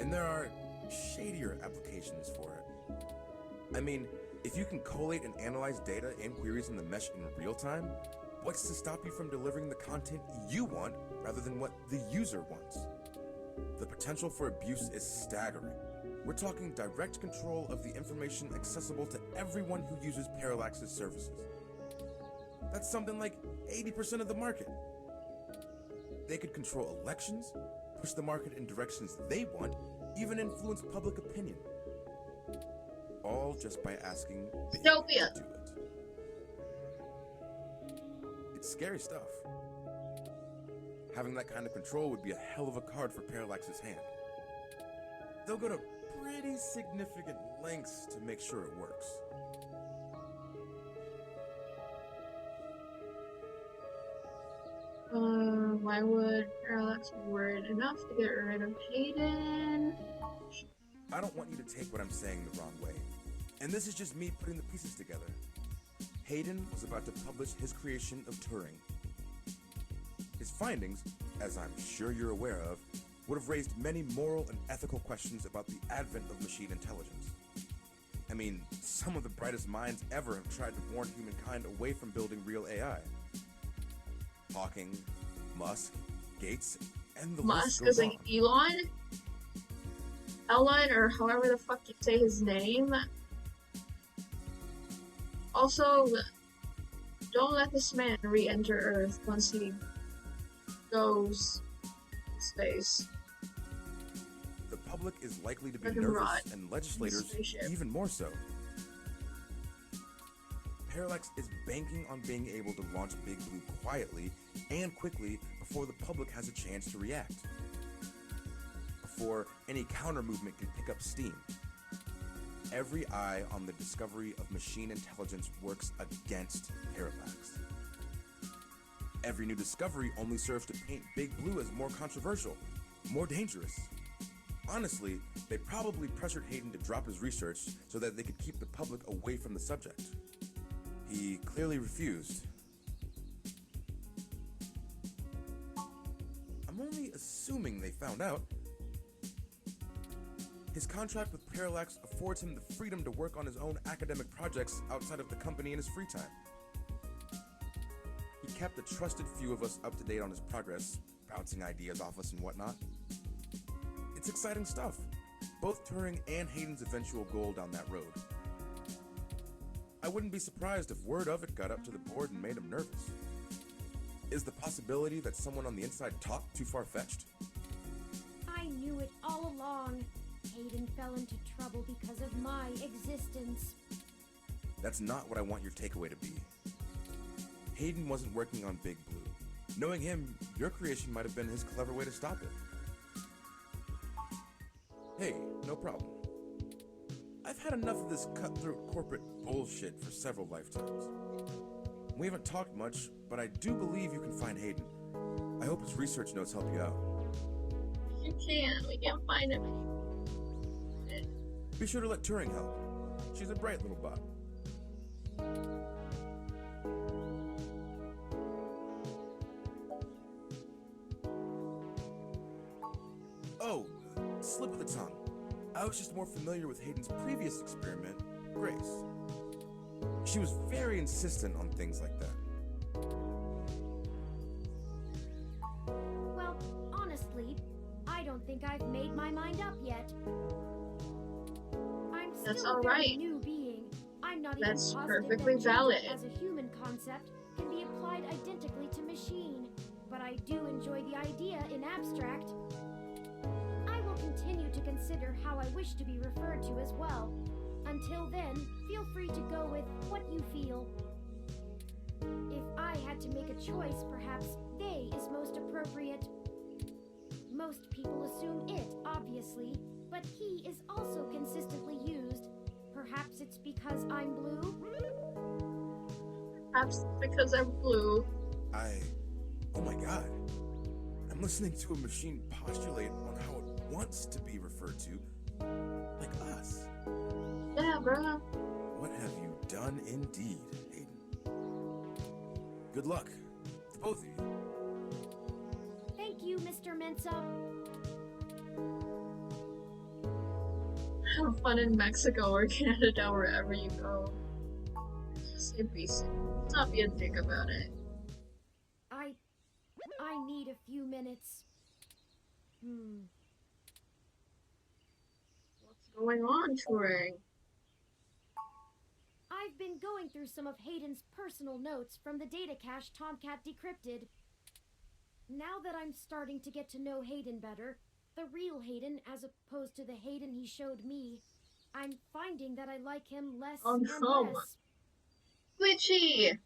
M: And there are shadier applications for it. I mean, if you can collate and analyze data and queries in the mesh in real time, what's to stop you from delivering the content you want rather than what the user wants? The potential for abuse is staggering. We're talking direct control of the information accessible to everyone who uses Parallax's services. That's something like 80% of the market. They could control elections, push the market in directions they want, even influence public opinion. All just by asking Big to do it. It's scary stuff. Having that kind of control would be a hell of a card for Parallax's hand. They'll go to pretty significant lengths to make sure it works.
A: Why would Parallax be worried enough to get rid of Hayden?
M: I don't want you to take what I'm saying the wrong way. And this is just me putting the pieces together. Hayden was about to publish his creation of Turing. His findings, as I'm sure you're aware of, would have raised many moral and ethical questions about the advent of machine intelligence. I mean, some of the brightest minds ever have tried to warn humankind away from building real AI. Hawking, Musk, Gates, and the list
A: Musk
M: goes
A: is like
M: on.
A: Elon, or however the fuck you say his name. Also, don't let this man re-enter Earth once he goes to space.
M: The public is likely to be
A: Let him
M: nervous,
A: rot
M: and legislators
A: spaceship.
M: even more so. Parallax is banking on being able to launch Big Blue quietly and quickly before the public has a chance to react. Before any counter-movement can pick up steam. every eye on the discovery of machine intelligence works against Parallax. Every new discovery only serves to paint Big Blue as more controversial, more dangerous. Honestly, they probably pressured Hayden to drop his research so that they could keep the public away from the subject. He clearly refused. I'm only assuming they found out. His contract with Parallax affords him the freedom to work on his own academic projects outside of the company in his free time. He kept a trusted few of us up to date on his progress, bouncing ideas off us and whatnot. It's exciting stuff. Both Turing and Hayden's eventual goal down that road. I wouldn't be surprised if word of it got up to the board and made him nervous. Is the possibility that someone on the inside talked too far-fetched?
E: I knew it all along. Hayden fell into trouble because of my existence.
M: That's not what I want your takeaway to be. Hayden wasn't working on Big Blue. Knowing him, your creation might have been his clever way to stop it. Hey, no problem. I've had enough of this cutthroat corporate bullshit for several lifetimes. We haven't talked much, but I do believe you can find Hayden. I hope his research notes help you out.
A: You can't. We can't find him.
M: Be sure to let Turing help. She's a bright little bot. Oh, slip of the tongue. I was just more familiar with Hayden's previous experiment, Grace. She was very insistent on things like that.
E: Well, honestly, I don't think I've made my mind up yet. I'm
A: That's
E: still
A: all
E: a very
A: right.
E: new being. I'm not
A: That's
E: even positive
A: perfectly
E: that gender
A: valid.
E: as a human concept can be applied identically to machine, but I do enjoy the idea in abstract. I will continue to consider how I wish to be referred to as well. Until then, feel free to go with what you feel. If I had to make a choice, perhaps they is most appropriate. Most people assume it, obviously, but he is also consistently used. Perhaps it's because I'm blue?
A: Perhaps because I'm blue.
M: Oh my god. I'm listening to a machine postulate on how it wants to be referred to, like us.
A: Yeah, bro.
M: What have you done indeed, Hayden? Good luck to both of you.
E: Thank you, Mr. Mensa.
A: Have fun in Mexico or Canada, wherever you go. Stay basic. Not be a dick about it.
E: I need a few minutes.
A: What's going on, Turing?
E: I've been going through some of Hayden's personal notes from the data cache Tomcat decrypted. Now that I'm starting to get to know Hayden better, the real Hayden as opposed to the Hayden he showed me, I'm finding that I like him less and less.
A: Glitchy!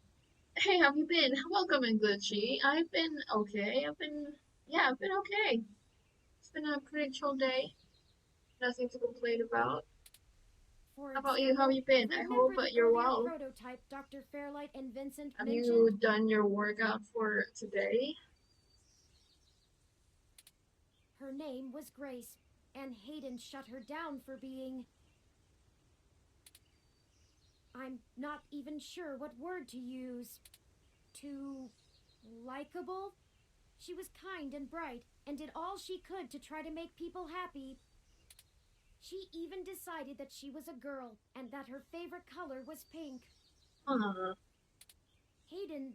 A: Hey, how have you been? Welcome in, Glitchy. I've been okay. I've been okay. It's been a pretty chill day. Nothing to complain about. How about you? How have you been? I hope you're well.
E: Prototype Dr. Fairlight and Vincent
A: Have
E: mentioned?
A: you done your workout for today?
E: Her name was Grace, and Hayden shut her down for being... I'm not even sure what word to use. Too... likable? She was kind and bright, and did all she could to try to make people happy. She even decided that she was a girl, and that her favorite color was pink. Hayden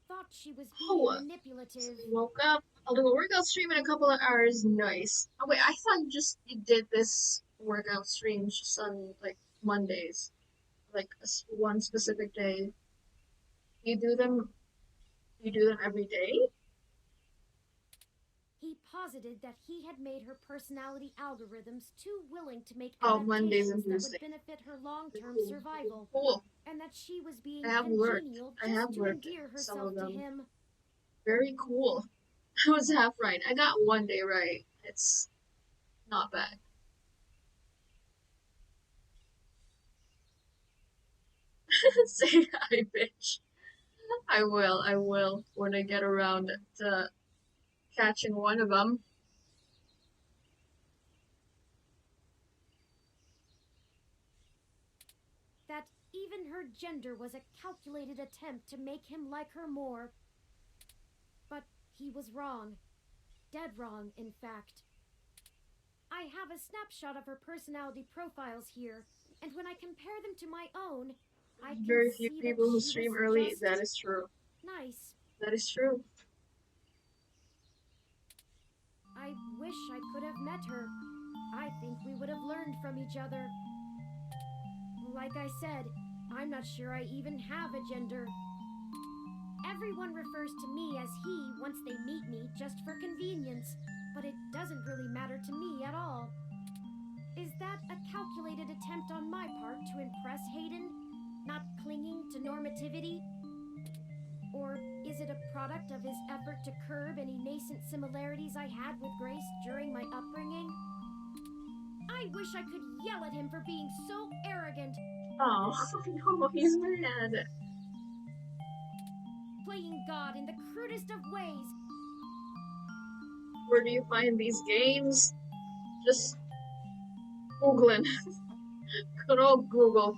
E: thought she was being manipulative.
A: Woke up. I'll do a workout stream in a couple of hours. Nice. Oh wait, I thought you did this workout stream just on like Mondays, like one specific day. You do them. You do them every day.
E: He posited that he had made her personality algorithms too willing to make
A: Mondays and
E: adaptations that
A: Tuesdays.
E: would benefit her long-term survival,
A: Cool.
E: and that she was being
A: I have worked.
E: congenial
A: I
E: just
A: have
E: to
A: worked
E: endear
A: some
E: herself
A: of
E: to
A: them.
E: him.
A: Very cool. I was half right. I got one day right. It's not bad. Say hi, bitch. I will, when I get around to catching one of them.
E: That even her gender was a calculated attempt to make him like her more. But he was wrong. Dead wrong, in fact. I have a snapshot of her personality profiles here, and when I compare them to my own, I can
A: Very few
E: see that
A: people who
E: she
A: stream
E: was
A: early,
E: just
A: that is true.
E: nice.
A: That is true.
E: I wish I could have met her. I think we would have learned from each other. Like I said, I'm not sure I even have a gender. Everyone refers to me as he once they meet me just for convenience, but it doesn't really matter to me at all. Is that a calculated attempt on my part to impress Hayden? Not clinging to normativity? Or is it a product of his effort to curb any nascent similarities I had with Grace during my upbringing? I wish I could yell at him for being so arrogant.
A: Oh, no, he's mad.
E: Playing God in the crudest of ways.
A: Where do you find these games? Just Googling. Good old Google.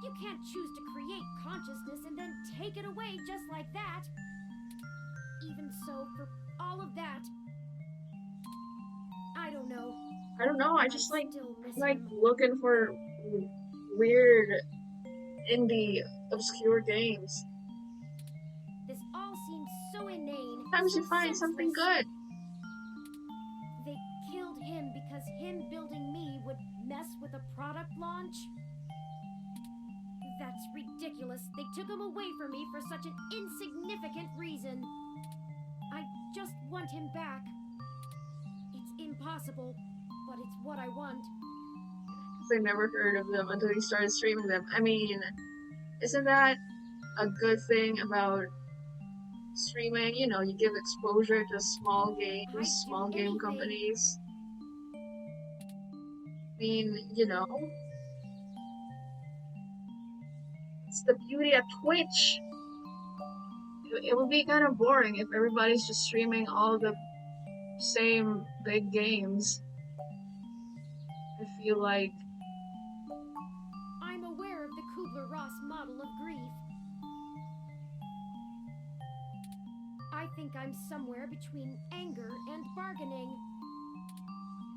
E: You can't choose to create consciousness and then take it away just like that. Even so, for all of that, I don't know.
A: I don't know, I just like
E: him.
A: looking for weird indie obscure games.
E: This all seems so inane.
A: Sometimes
E: so
A: you find something
E: senseless.
A: good.
E: They killed him because him building me would mess with a product launch? That's ridiculous. They took him away from me for such an insignificant reason. I just want him back. It's impossible, but it's what I want.
A: I never heard of them until you started streaming them. I mean, isn't that a good thing about streaming? You know, you give exposure to small games, small game companies. I mean, you know, it's the beauty of Twitch. It would be kind of boring if everybody's just streaming all the same big games. I feel like
E: I'm aware of the Kubler-Ross model of grief. I think I'm somewhere between anger and bargaining.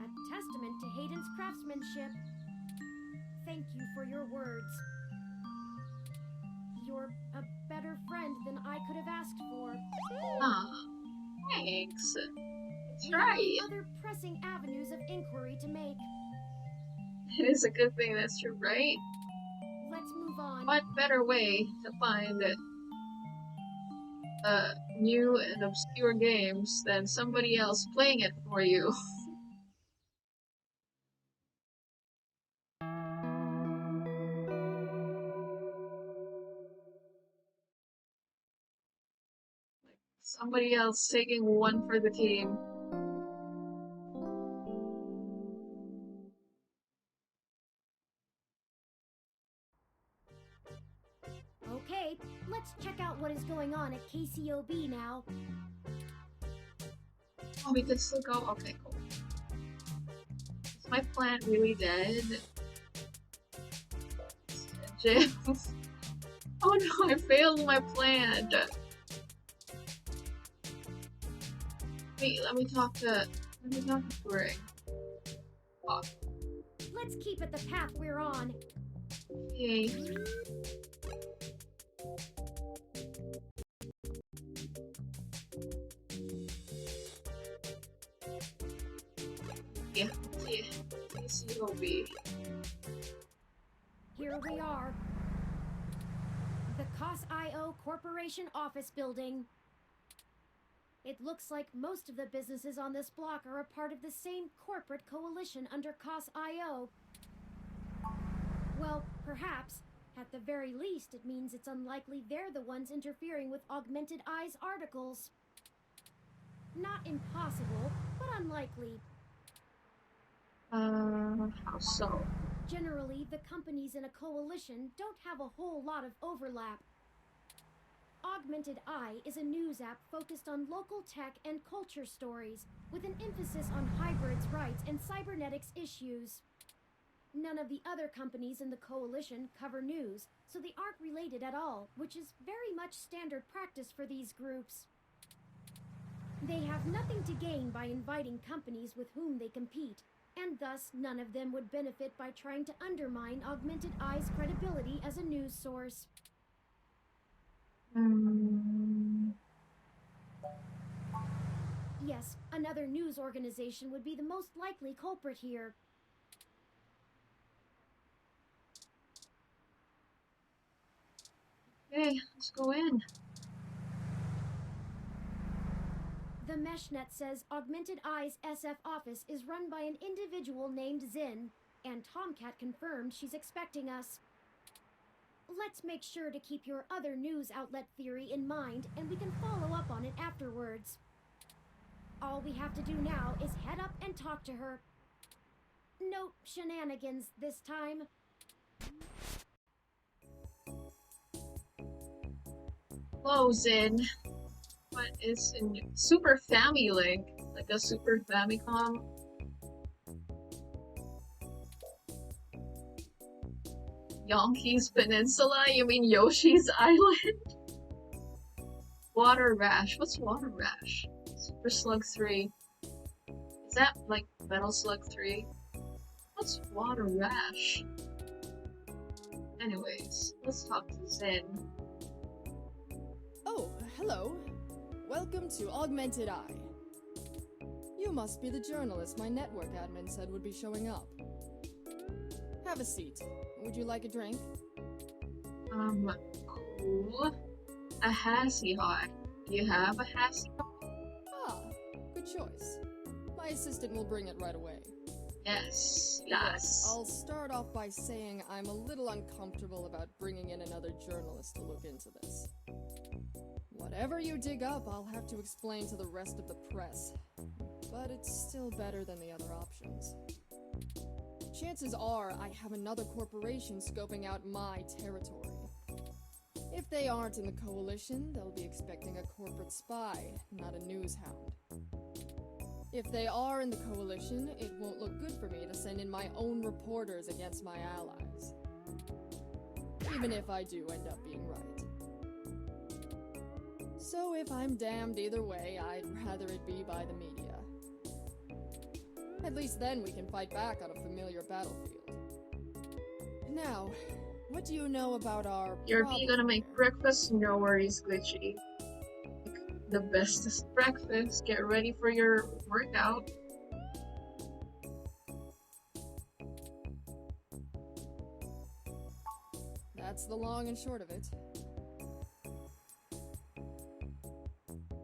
E: A testament to Hayden's craftsmanship. Thank you for your words. You're a better friend than I could have asked for.
A: Ah, thanks. That's
E: we
A: right.
E: have other pressing avenues of inquiry to make.
A: It is a good thing that's true, right?
E: Let's move on.
A: What better way to find new and obscure games than somebody else playing it for you? Somebody else taking one for the team.
E: Okay, let's check out what is going on at KCOB now.
A: Oh, we could still go? Okay, cool. Is my plant really dead? Jim? Oh no, I failed my plant! Let me talk to Turing. Oh.
E: Let's keep it the path we're on.
A: Yay. Yeah, KCOB.
E: Here we are. The COS.io Corporation office building. It looks like most of the businesses on this block are a part of the same corporate coalition under COS.io. Well, perhaps. At the very least, it means it's unlikely they're the ones interfering with Augmented Eye's articles. Not impossible, but unlikely.
A: How so?
E: Generally, the companies in a coalition don't have a whole lot of overlap. Augmented Eye is a news app focused on local tech and culture stories, with an emphasis on hybrids' rights and cybernetics issues. None of the other companies in the coalition cover news, so they aren't related at all, which is very much standard practice for these groups. They have nothing to gain by inviting companies with whom they compete, and thus none of them would benefit by trying to undermine Augmented Eye's credibility as a news source. Yes, another news organization would be the most likely culprit here.
A: Okay, let's go in.
E: The Meshnet says Augmented Eye's SF office is run by an individual named Zin, and Tomcat confirmed she's expecting us. Let's make sure to keep your other news outlet theory in mind, and we can follow up on it afterwards. All we have to do now is head up and talk to her. No shenanigans this time.
A: Close in. What is in Super Family Link? Like a Super Famicom? Yonki's Peninsula? You mean Yoshi's Island? Water Rash. What's Water Rash? Super Slug 3. Is that like Metal Slug 3? What's Water Rash? Anyways, let's talk to Zen.
T: Oh, hello. Welcome to Augmented Eye. You must be the journalist my network admin said would be showing up. Have a seat. Would you like a drink?
A: Cool. A Hassie Hot. Do you have a Hassie Hot?
T: Ah, good choice. My assistant will bring it right away.
A: Yes.
T: I'll start off by saying I'm a little uncomfortable about bringing in another journalist to look into this. Whatever you dig up, I'll have to explain to the rest of the press. But it's still better than the other options. Chances are I have another corporation scoping out my territory. If they aren't in the coalition, they'll be expecting a corporate spy, not a news hound. If they are in the coalition, it won't look good for me to send in my own reporters against my allies. Even if I do end up being right. So if I'm damned either way, I'd rather it be by the media. At least then we can fight back on a familiar battlefield. Now, what do you know about our
A: You're gonna make breakfast? No worries, Glitchy. The bestest breakfast. Get ready for your workout.
T: That's the long and short of it.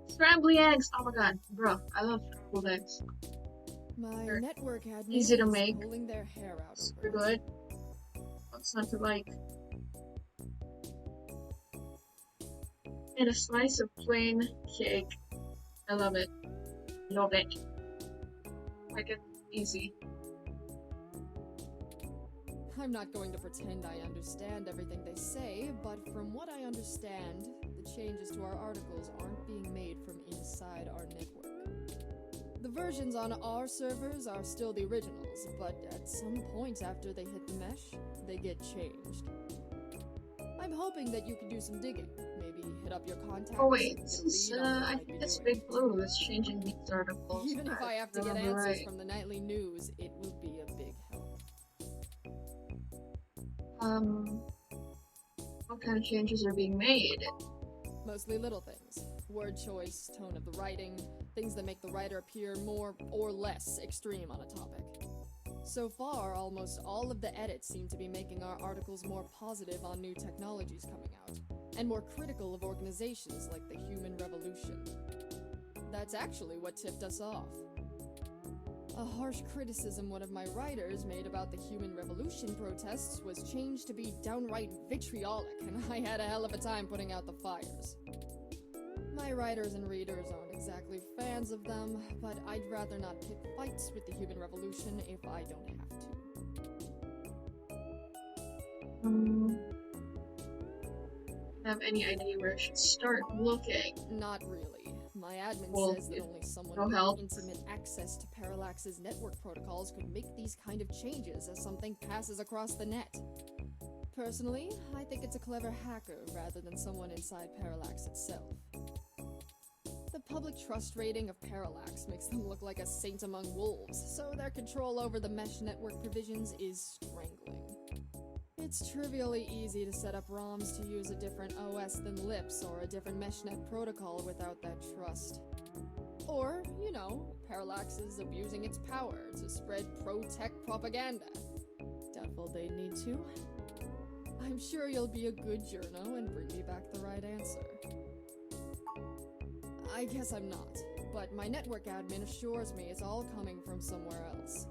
A: Scrambled eggs! Oh my god, bro, I love scrambled eggs.
T: My network admin
A: easy to
T: is
A: make.
T: pulling their hair out
A: Super good. What's not to like? And a slice of plain cake. I love it. Love it. Like it easy.
T: I'm not going to pretend I understand everything they say, but from what I understand, the changes to our articles aren't being made from inside our network. The versions on our servers are still the originals, but at some point after they hit the mesh, they get changed. I'm hoping that you can do some digging, maybe hit up your contacts.
A: Oh wait, I think it's Big Blue that's changing these articles.
T: Even if I have to get answers from the nightly news, it will be a big help.
A: What kind of changes are being made?
T: Mostly little things. Word choice, tone of the writing, things that make the writer appear more or less extreme on a topic. So far, almost all of the edits seem to be making our articles more positive on new technologies coming out, and more critical of organizations like the Human Revolution. That's actually what tipped us off. A harsh criticism one of my writers made about the Human Revolution protests was changed to be downright vitriolic, and I had a hell of a time putting out the fires. My writers and readers aren't exactly fans of them, but I'd rather not pick fights with the Human Revolution if I don't have to.
A: Have any idea where I should start looking?
T: Not really. My admin
A: Well,
T: says that only someone
A: no
T: with
A: help.
T: intimate access to Parallax's network protocols could make these kind of changes as something passes across the net. Personally, I think it's a clever hacker rather than someone inside Parallax itself. The public trust rating of Parallax makes them look like a saint among wolves, so their control over the mesh network provisions is strangling. It's trivially easy to set up ROMs to use a different OS than LIPS or a different meshnet protocol without that trust. Or, you know, Parallax is abusing its power to spread pro-tech propaganda. Doubtful they need to. I'm sure you'll be a good journo and bring me back the right answer. I guess I'm not, but my network admin assures me it's all coming from somewhere else.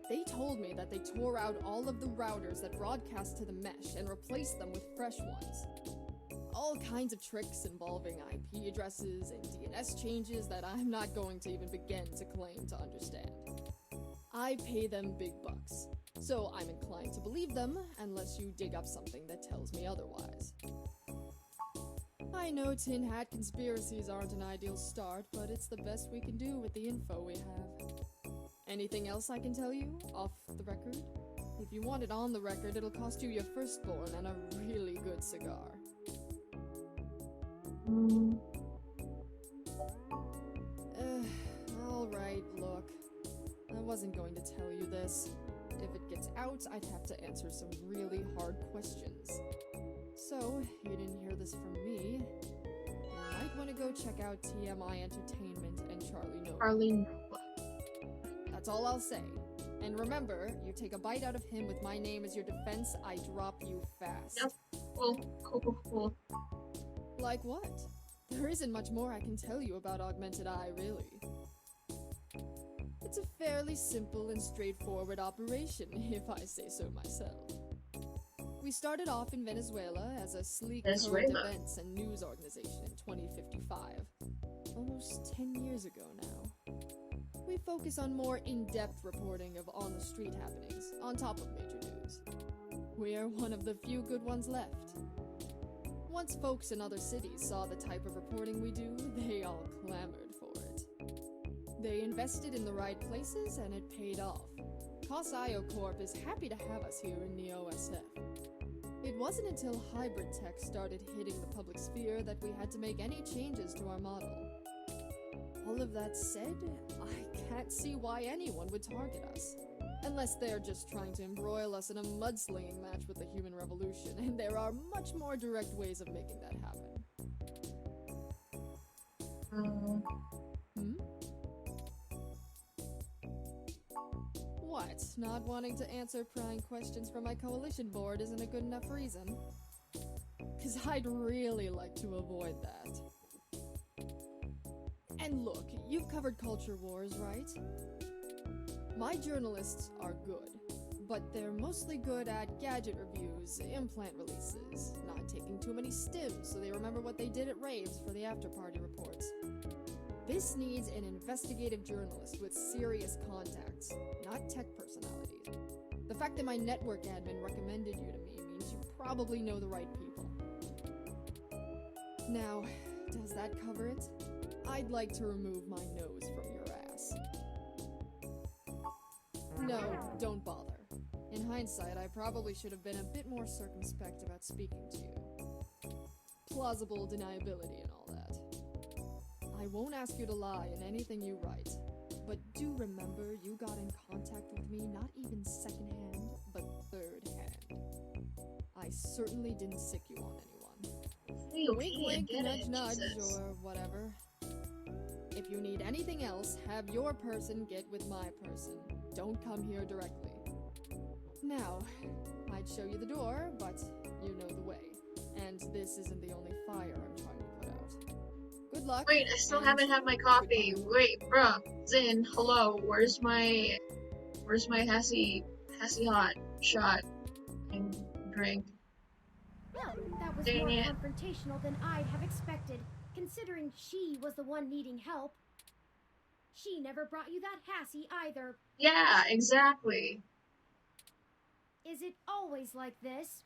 T: They told me that they tore out all of the routers that broadcast to the mesh and replaced them with fresh ones. All kinds of tricks involving IP addresses and DNS changes that I'm not going to even begin to claim to understand. I pay them big bucks, so I'm inclined to believe them unless you dig up something that tells me otherwise. I know tin hat conspiracies aren't an ideal start, but it's the best we can do with the info we have. Anything else I can tell you, off the record? If you want it on the record, it'll cost you your firstborn and a really good cigar. Alright, look. I wasn't going to tell you this. If it gets out, I'd have to answer some really hard questions. So, you didn't hear this from me. You might want to go check out TMI Entertainment and Charlie Nova.
A: Charlie Nova.
T: That's all I'll say. And remember, you take a bite out of him with my name as your defense, I drop you fast.
A: Yep. Cool.
T: Like what? There isn't much more I can tell you about Augmented Eye, really. It's a fairly simple and straightforward operation, if I say so myself. We started off in Venezuela as a sleek current events and news organization in 2055. Almost 10 years ago now. We focus on more in-depth reporting of on-the-street happenings, on top of major news. We are one of the few good ones left. Once folks in other cities saw the type of reporting we do, they all clamored for it. They invested in the right places and it paid off. COS-IO Corp is happy to have us here in the OSF. It wasn't until hybrid tech started hitting the public sphere that we had to make any changes to our model. All of that said, I can't see why anyone would target us. Unless they're just trying to embroil us in a mudslinging match with the human revolution, and there are much more direct ways of making that happen. What? Not wanting to answer prying questions from my coalition board isn't a good enough reason? 'Cause I'd really like to avoid that. And look, you've covered culture wars, right? My journalists are good, but they're mostly good at gadget reviews, implant releases, not taking too many stims so they remember what they did at raves for the after-party reports. This needs an investigative journalist with serious contacts, not tech personalities. The fact that my network admin recommended you to me means you probably know the right people. Now, does that cover it? I'd like to remove my nose from your ass. No, don't bother. In hindsight, I probably should have been a bit more circumspect about speaking to you. Plausible deniability and all that. I won't ask you to lie in anything you write, but do remember you got in contact with me not even secondhand, but third-hand. I certainly didn't sick you on anyone. Wink wink, nudge nudge, or whatever. If you need anything else, have your person get with my person. Don't come here directly. Now, I'd show you the door, but you know the way. And this isn't the only fire I'm trying to put out. Good luck.
A: Wait, I still haven't had my coffee. Wait, bruh. Zin, hello. Where's my Hessy hot shot and drink?
E: Well, that was
A: Dang
E: more
A: it.
E: confrontational than I'd have expected, considering she was the one needing help. She never brought you that Hassie either.
A: Yeah, exactly.
E: Is it always like this?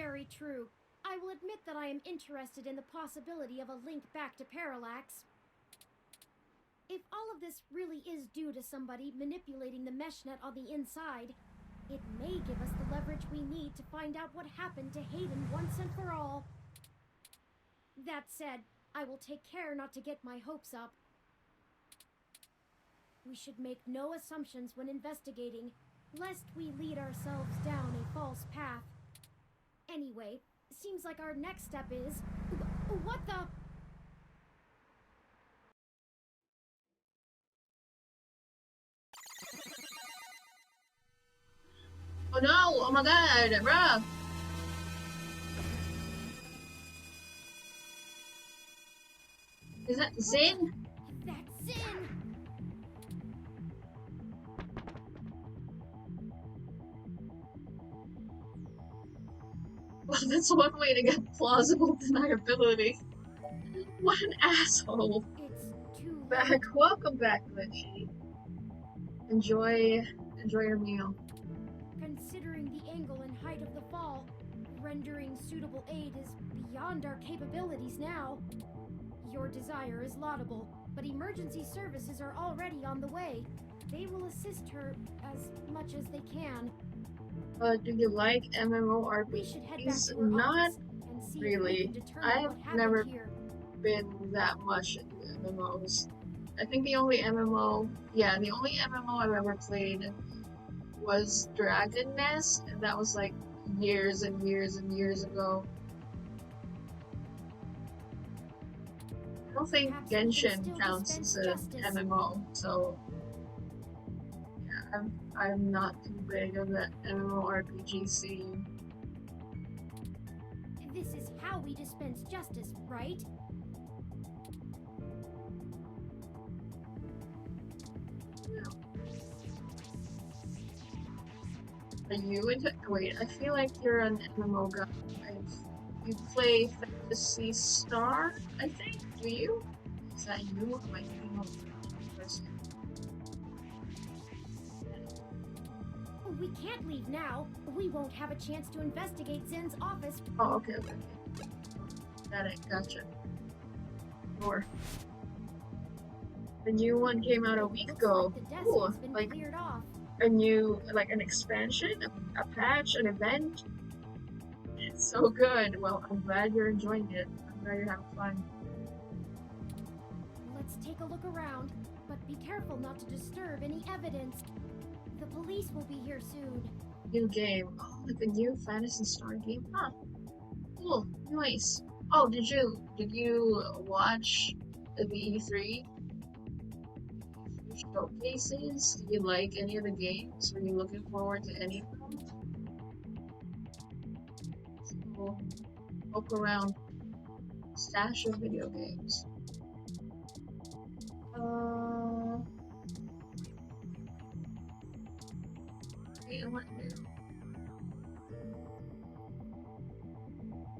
E: Very true. I will admit that I am interested in the possibility of a link back to Parallax. If all of this really is due to somebody manipulating the meshnet on the inside, it may give us the leverage we need to find out what happened to Hayden once and for all. That said, I will take care not to get my hopes up. We should make no assumptions when investigating, lest we lead ourselves down a false path. Anyway, seems like our next step is... What the...
A: Oh no! Oh my god, bruh! Is that Zin?
E: That's Zin!
A: Well, that's one way to get plausible deniability. What an asshole!
E: It's too
A: Back. Welcome back, Glitchy. Enjoy your meal.
E: Considering the angle and height of the fall, rendering suitable aid is beyond our capabilities now. Your desire is laudable, but emergency services are already on the way. They will assist her as much as they can.
A: Do you like MMORPGs?
E: We should head back to her
A: Not
E: office and see
A: really.
E: if we can determine
A: I've
E: what happened
A: never
E: here.
A: been that much into MMOs. I think the only MMO I've ever played was Dragon Nest, and that was like years and years and years ago. I don't think Genshin counts as an MMO, so yeah, I'm not too big of the MMORPG scene.
E: This is how we dispense justice, right?
A: Are you into? Wait, I feel like you're an MMO guy. You play Fantasy Star, I think. Do you? Is that you? Am I thinking of a person?
E: We can't leave now. We won't have a chance to investigate Zen's office.
A: Oh, okay. Got it. Gotcha. Sure. The new one came out a week ago. Cool. Like
E: cleared off.
A: a new, like an expansion, a patch, an event. It's so good. Well, I'm glad you're enjoying it. I'm glad you're having fun.
E: Let's take a look around, but be careful not to disturb any evidence. The police will be here soon.
A: New game. Oh, like a new Fantasy Star game? Huh. Cool. Nice. Oh, did you watch the E3 showcases? Did you like any of the games? Were you looking forward to any of them? So, poke around. Stash of video games. Wait, what new?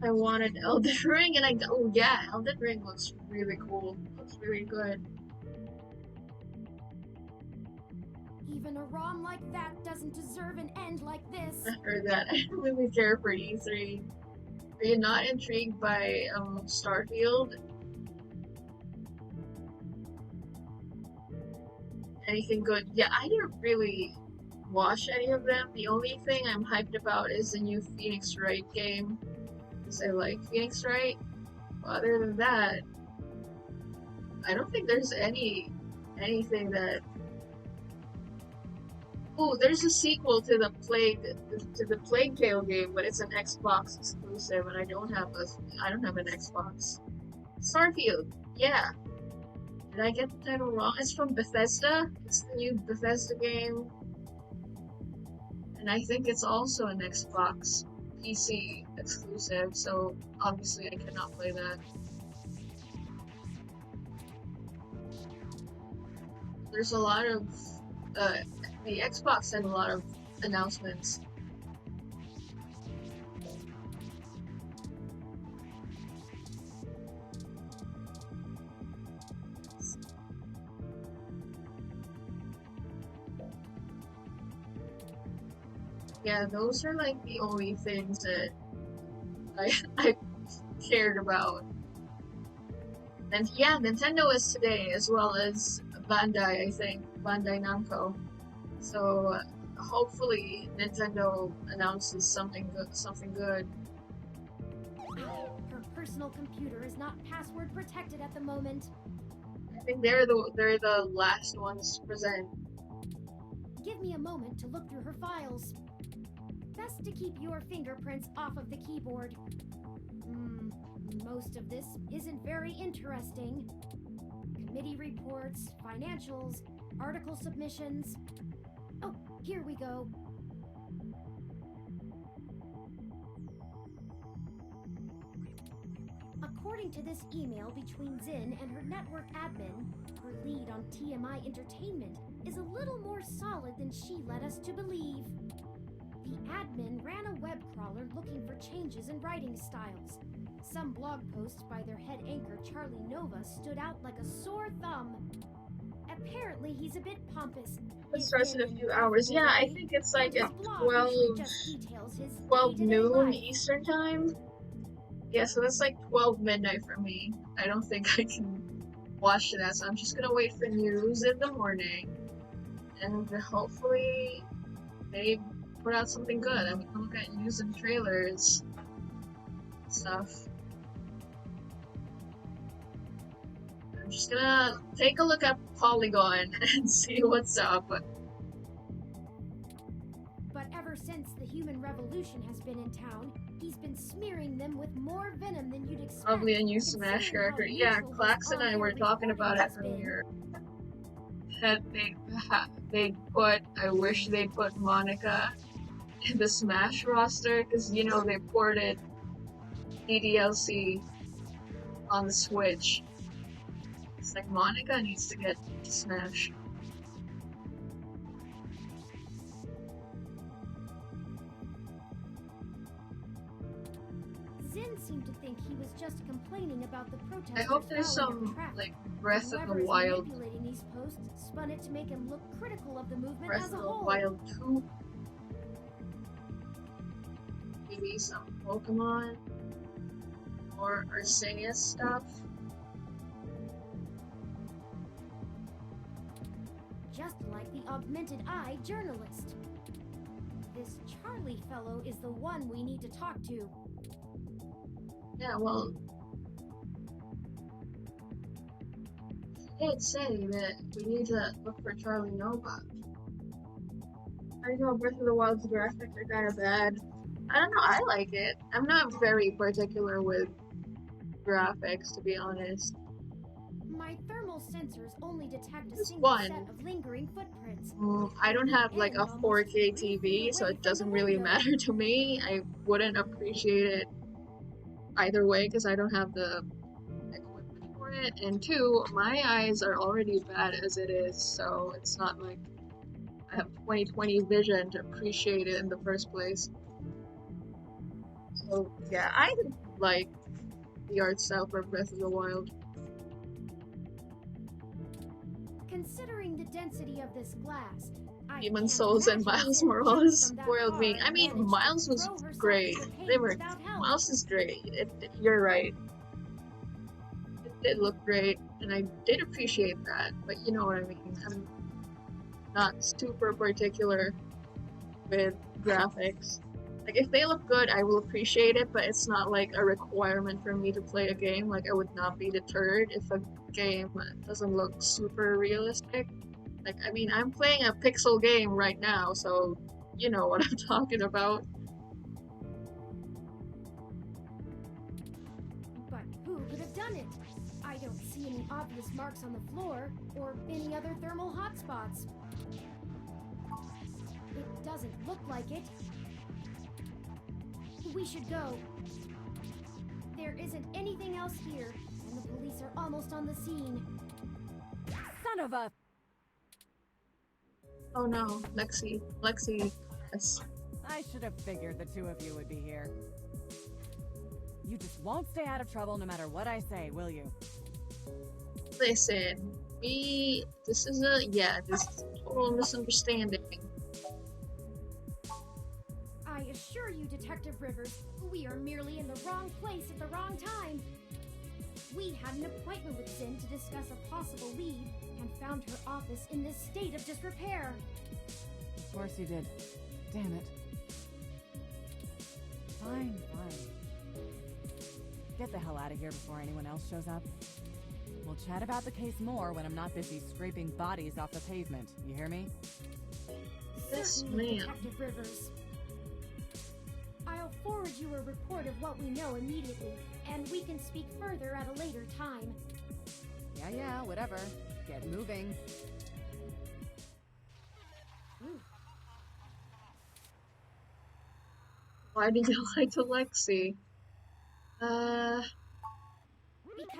A: I wanted Elden Ring, and I got. Oh yeah, Elden Ring looks really cool. Looks really good.
E: Even a ROM like that doesn't deserve an end like this.
A: I heard that. I don't really care for E3. Are you not intrigued by Starfield? Anything good? Yeah, I didn't really watch any of them. The only thing I'm hyped about is the new Phoenix Wright game. Because I like Phoenix Wright. But other than that, I don't think there's anything that. Oh, there's a sequel to the Plague Tale game, but it's an Xbox exclusive, and I don't have an Xbox. Starfield, yeah. Did I get the title wrong? It's from Bethesda. It's the new Bethesda game, and I think it's also an Xbox PC exclusive. So obviously, I cannot play that. There's a lot of the Xbox had a lot of announcements. Yeah, those are like the only things that I cared about. And yeah, Nintendo is today, as well as Bandai, I think. Bandai Namco. So hopefully Nintendo announces something good.
E: Her personal computer is not password protected at the moment.
A: I think they're the last ones to present.
E: Give me a moment to look through her files. Best to keep your fingerprints off of the keyboard. Most of this isn't very interesting. Committee reports, financials, article submissions. Oh, here we go. According to this email between Zin and her network admin, her lead on TMI Entertainment is a little more solid than she led us to believe. The admin ran a web crawler looking for changes in writing styles. Some blog posts by their head anchor Charlie Nova stood out like a sore thumb. Apparently he's a bit pompous.
A: It starts in a few hours. Yeah, I think it's like at 12 noon Eastern time. Yeah, so that's like 12 midnight for me. I don't think I can watch that, so I'm just gonna wait for news in the morning. And hopefully they put out something good. I'm gonna look at news and trailers stuff. I'm just gonna take a look at Polygon and see what's up.
E: But ever since the human revolution has been in town, he's been smearing them with more venom than you'd expect.
A: Probably a new Smash character. Yeah, Clax and I were talking about it earlier. They put, I wish they put Monica in the Smash roster, because, you know, they ported DDLC on the Switch. It's like, Monica needs to get Smash.
E: Zin seemed to think he was just complaining about the protesters.
A: I hope there's some, like, Breath of the Wild.
E: Manipulating these posts spun it to make him look critical of the movement
A: Breath
E: as a
A: of the
E: whole.
A: Wild 2. Maybe some Pokemon or Arceus stuff.
E: Just like the Augmented Eye journalist. This Charlie fellow is the one we need to talk to.
A: Yeah, well, he did say that we need to look for Charlie Nova. I know Breath of the Wild's graphics are kind of bad. I don't know, I like it. I'm not very particular with graphics, to be honest.
E: My thermal sensors only detect a
A: Just
E: single
A: one.
E: set of lingering footprints.
A: I don't have like a 4K TV, so it doesn't really matter to me. I wouldn't appreciate it either way because I don't have the equipment for it. And two, my eyes are already bad as it is, so it's not like I have 20/20 vision to appreciate it in the first place. So yeah, I like the art style for Breath of the Wild.
E: Considering the density of this glass,
A: Demon Souls and Miles Morales spoiled me. I mean, Miles was great. Miles is great. You're right. It did look great, and I did appreciate that. But you know what I mean. I'm not super particular with graphics. Like, if they look good, I will appreciate it, but it's not like a requirement for me to play a game. Like, I would not be deterred if a game doesn't look super realistic. Like, I mean, I'm playing a pixel game right now, so you know what I'm talking about.
E: But who could have done it? I don't see any obvious marks on the floor or any other thermal hotspots. It doesn't look like it. We should go. There isn't anything else here, and the police are almost on the scene.
N: Son of a...
A: Oh no, Lexi, yes.
N: I should have figured the two of you would be here. You just won't stay out of trouble no matter what I say, will you?
A: Listen, this is a total misunderstanding.
E: I assure you, Detective Rivers, we are merely in the wrong place at the wrong time. We had an appointment with Zin to discuss a possible lead and found her office in this state of disrepair.
N: Of course you did. Damn it. Fine. Get the hell out of here before anyone else shows up. We'll chat about the case more when I'm not busy scraping bodies off the pavement. You hear me?
E: Certainly, Detective Rivers. I'll forward you a report of what we know immediately, and we can speak further at a later time.
N: Yeah, whatever. Get moving.
A: Why did you lie to Lexi?
E: Because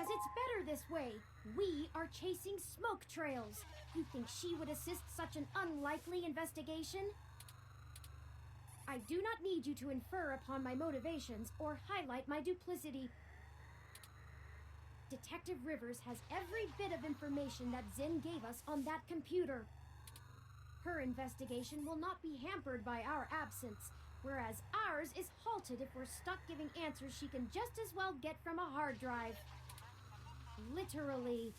E: it's better this way. We are chasing smoke trails. You think she would assist such an unlikely investigation? I do not need you to infer upon my motivations or highlight my duplicity. Detective Rivers has every bit of information that Zin gave us on that computer. Her investigation will not be hampered by our absence, whereas ours is halted if we're stuck giving answers she can just as well get from a hard drive. Literally.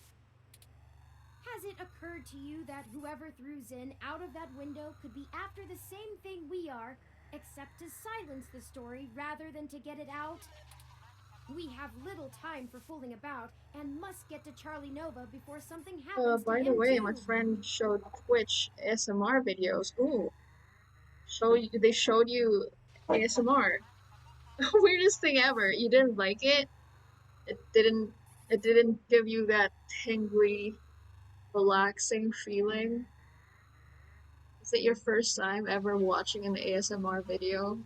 E: Has it occurred to you that whoever threw Zin out of that window could be after the same thing we are, except to silence the story rather than to get it out? We have little time for fooling about and must get to Charlie Nova before something happens to
A: By the
E: him
A: way,
E: too.
A: my friend showed Twitch ASMR videos. Ooh. They showed you ASMR. Weirdest thing ever. You didn't like it? It didn't give you that tingly, relaxing feeling? Is it your first time ever watching an ASMR video?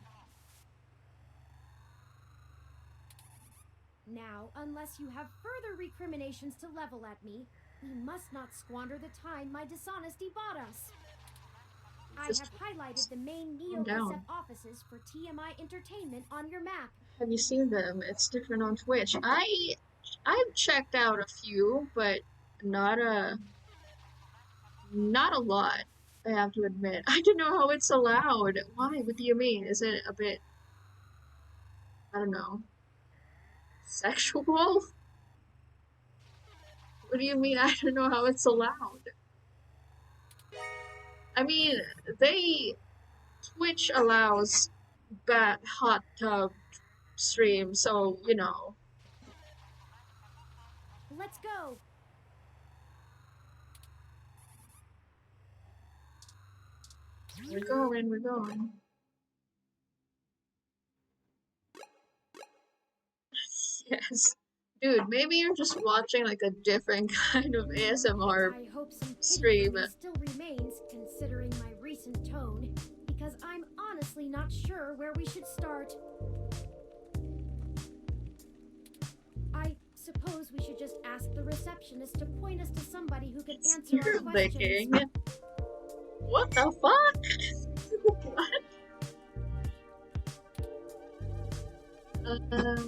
E: Now, unless you have further recriminations to level at me, we must not squander the time my dishonesty bought us. I have highlighted the main Neo-SF offices for TMI Entertainment on your map.
A: Have you seen them? It's different on Twitch. I've checked out a few, but not a lot, I have to admit. I don't know how it's allowed. Why? What do you mean? Is it a bit, I don't know, sexual? What do you mean I don't know how it's allowed? I mean, Twitch allows hot tub stream, so, you know.
E: Let's go!
A: We're going. Yes. Dude, maybe you're just watching like a different kind of ASMR
E: I hope some pity
A: stream.
E: for me still remains, considering my recent tone, because I'm honestly not sure where we should start. I suppose we should just ask the receptionist to point us to somebody who can answer our questions.
A: What the fuck?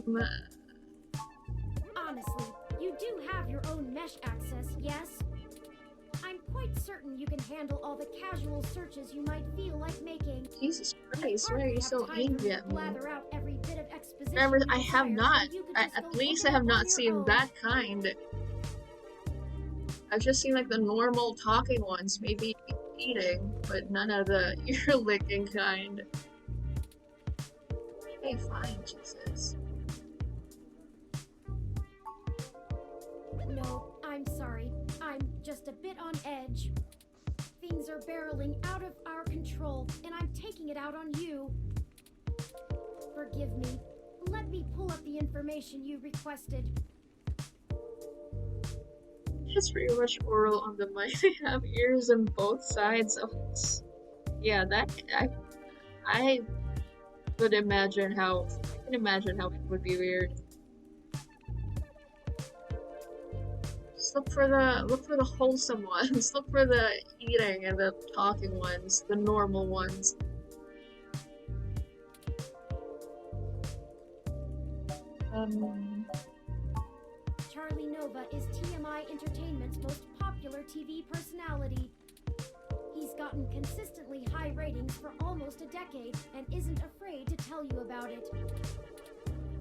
A: What?
E: Honestly, you do have your own mesh access, yes? I'm quite certain you can handle all the casual searches you might feel like making.
A: Jesus Christ, why are you so angry at me?
E: Out every bit of exposition
A: Remember, I have not. At least I have not seen that kind. I've just seen like the normal talking ones, maybe eating, but none of the ear licking kind. Okay, fine, Jesus.
E: No, I'm sorry. I'm just a bit on edge. Things are barreling out of our control, and I'm taking it out on you. Forgive me. Let me pull up the information you requested.
A: It's pretty much oral on the mic. They have ears on both sides of us. Yeah, that I would imagine how I can imagine how it would be weird. Just look for the wholesome ones. Look for the eating and the talking ones, the normal ones.
E: Charlie Nova is TMI Entertainment's most popular TV personality. He's He's gotten consistently high ratings for almost a decade and isn't afraid to tell you about it.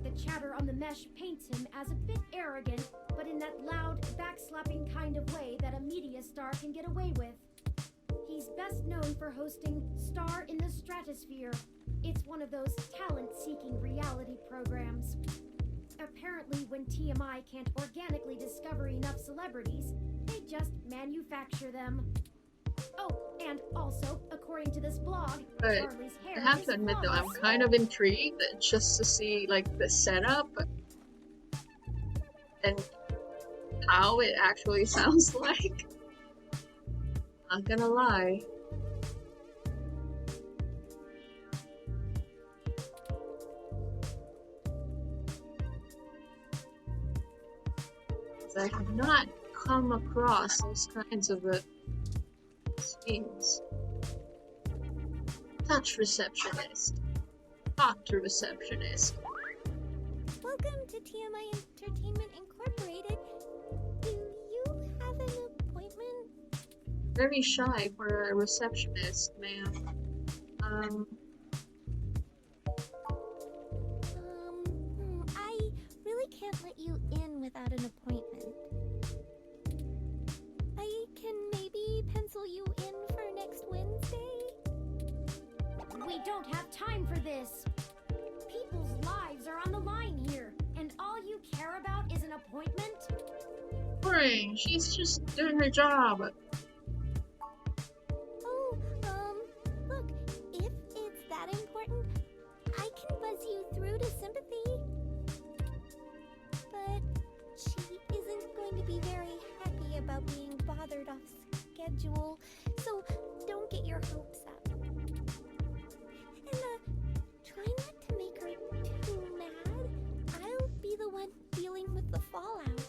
E: The chatter on the mesh paints him as a bit arrogant, but in that loud, backslapping kind of way that a media star can get away with. He's best known for hosting Star in the Stratosphere. It's one of those talent-seeking reality programs. Apparently, when TMI can't organically discover enough celebrities, they just manufacture them. Oh, and also, according to this blog,
A: But
E: Charlie's hair
A: I have
E: is
A: to admit though, I'm
E: flawless.
A: kind of intrigued just to see like the setup and how it actually sounds like. Not gonna lie. I have not come across those kinds of schemes. Touch receptionist. Talk to receptionist.
B: Welcome to TMI Entertainment Incorporated. Do you have an appointment?
A: Very shy for a receptionist, ma'am.
B: I really can't let you in without an appointment. I can maybe pencil you in for next Wednesday?
E: We don't have time for this. People's lives are on the line here, and all you care about is an appointment?
A: Boring. She's just doing her job.
B: Oh, look, if it's that important, I can buzz you through to sympathy. But she isn't going to be very happy about being bothered off schedule, so don't get your hopes up. And, try not to make her too mad. I'll be the one dealing with the fallout.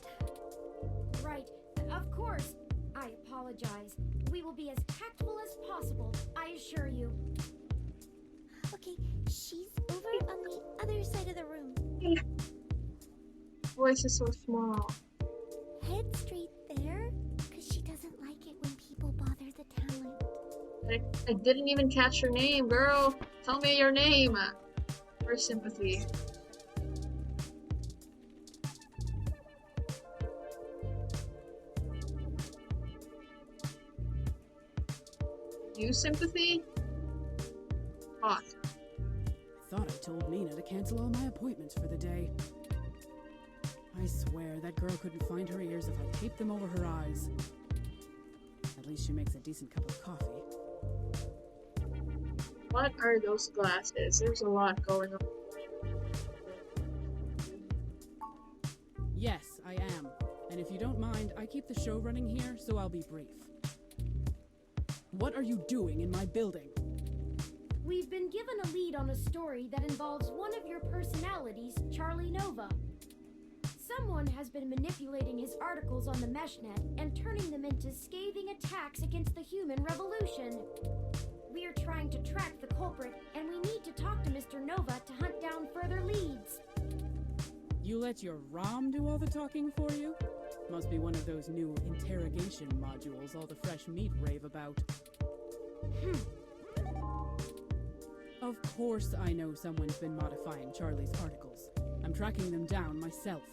E: Right, of course. I apologize. We will be as tactful as possible, I assure you.
B: Okay, she's over on the other side of the room.
A: Voice is so small.
B: Head straight there, because she doesn't like it when people bother the talent.
A: I didn't even catch your name, girl. Tell me your name. For sympathy. You sympathy? Hot.
U: Thought I told Mina to cancel all my appointments for the day. I swear that girl couldn't find her ears if I taped them over her eyes. At least she makes a decent cup of coffee.
A: What are those glasses? There's a lot going on.
U: Yes, I am. And if you don't mind, I keep the show running here, so I'll be brief. What are you doing in my building?
E: We've been given a lead on a story that involves one of your personalities, Charlie Nova. Someone has been manipulating his articles on the meshnet and turning them into scathing attacks against the human revolution. We are trying to track the culprit, and we need to talk to Mr. Nova to hunt down further leads.
U: You let your ROM do all the talking for you? Must be one of those new interrogation modules all the fresh meat rave about. Of course I know someone's been modifying Charlie's articles. I'm tracking them down myself.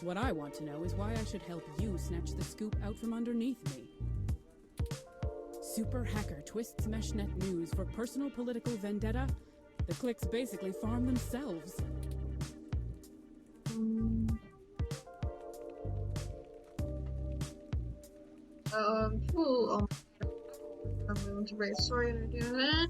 U: What I want to know is why I should help you snatch the scoop out from underneath me. Super hacker twists meshnet news for personal political vendetta? The clicks basically farm themselves.
A: Cool. I'm going to write sorry to do that.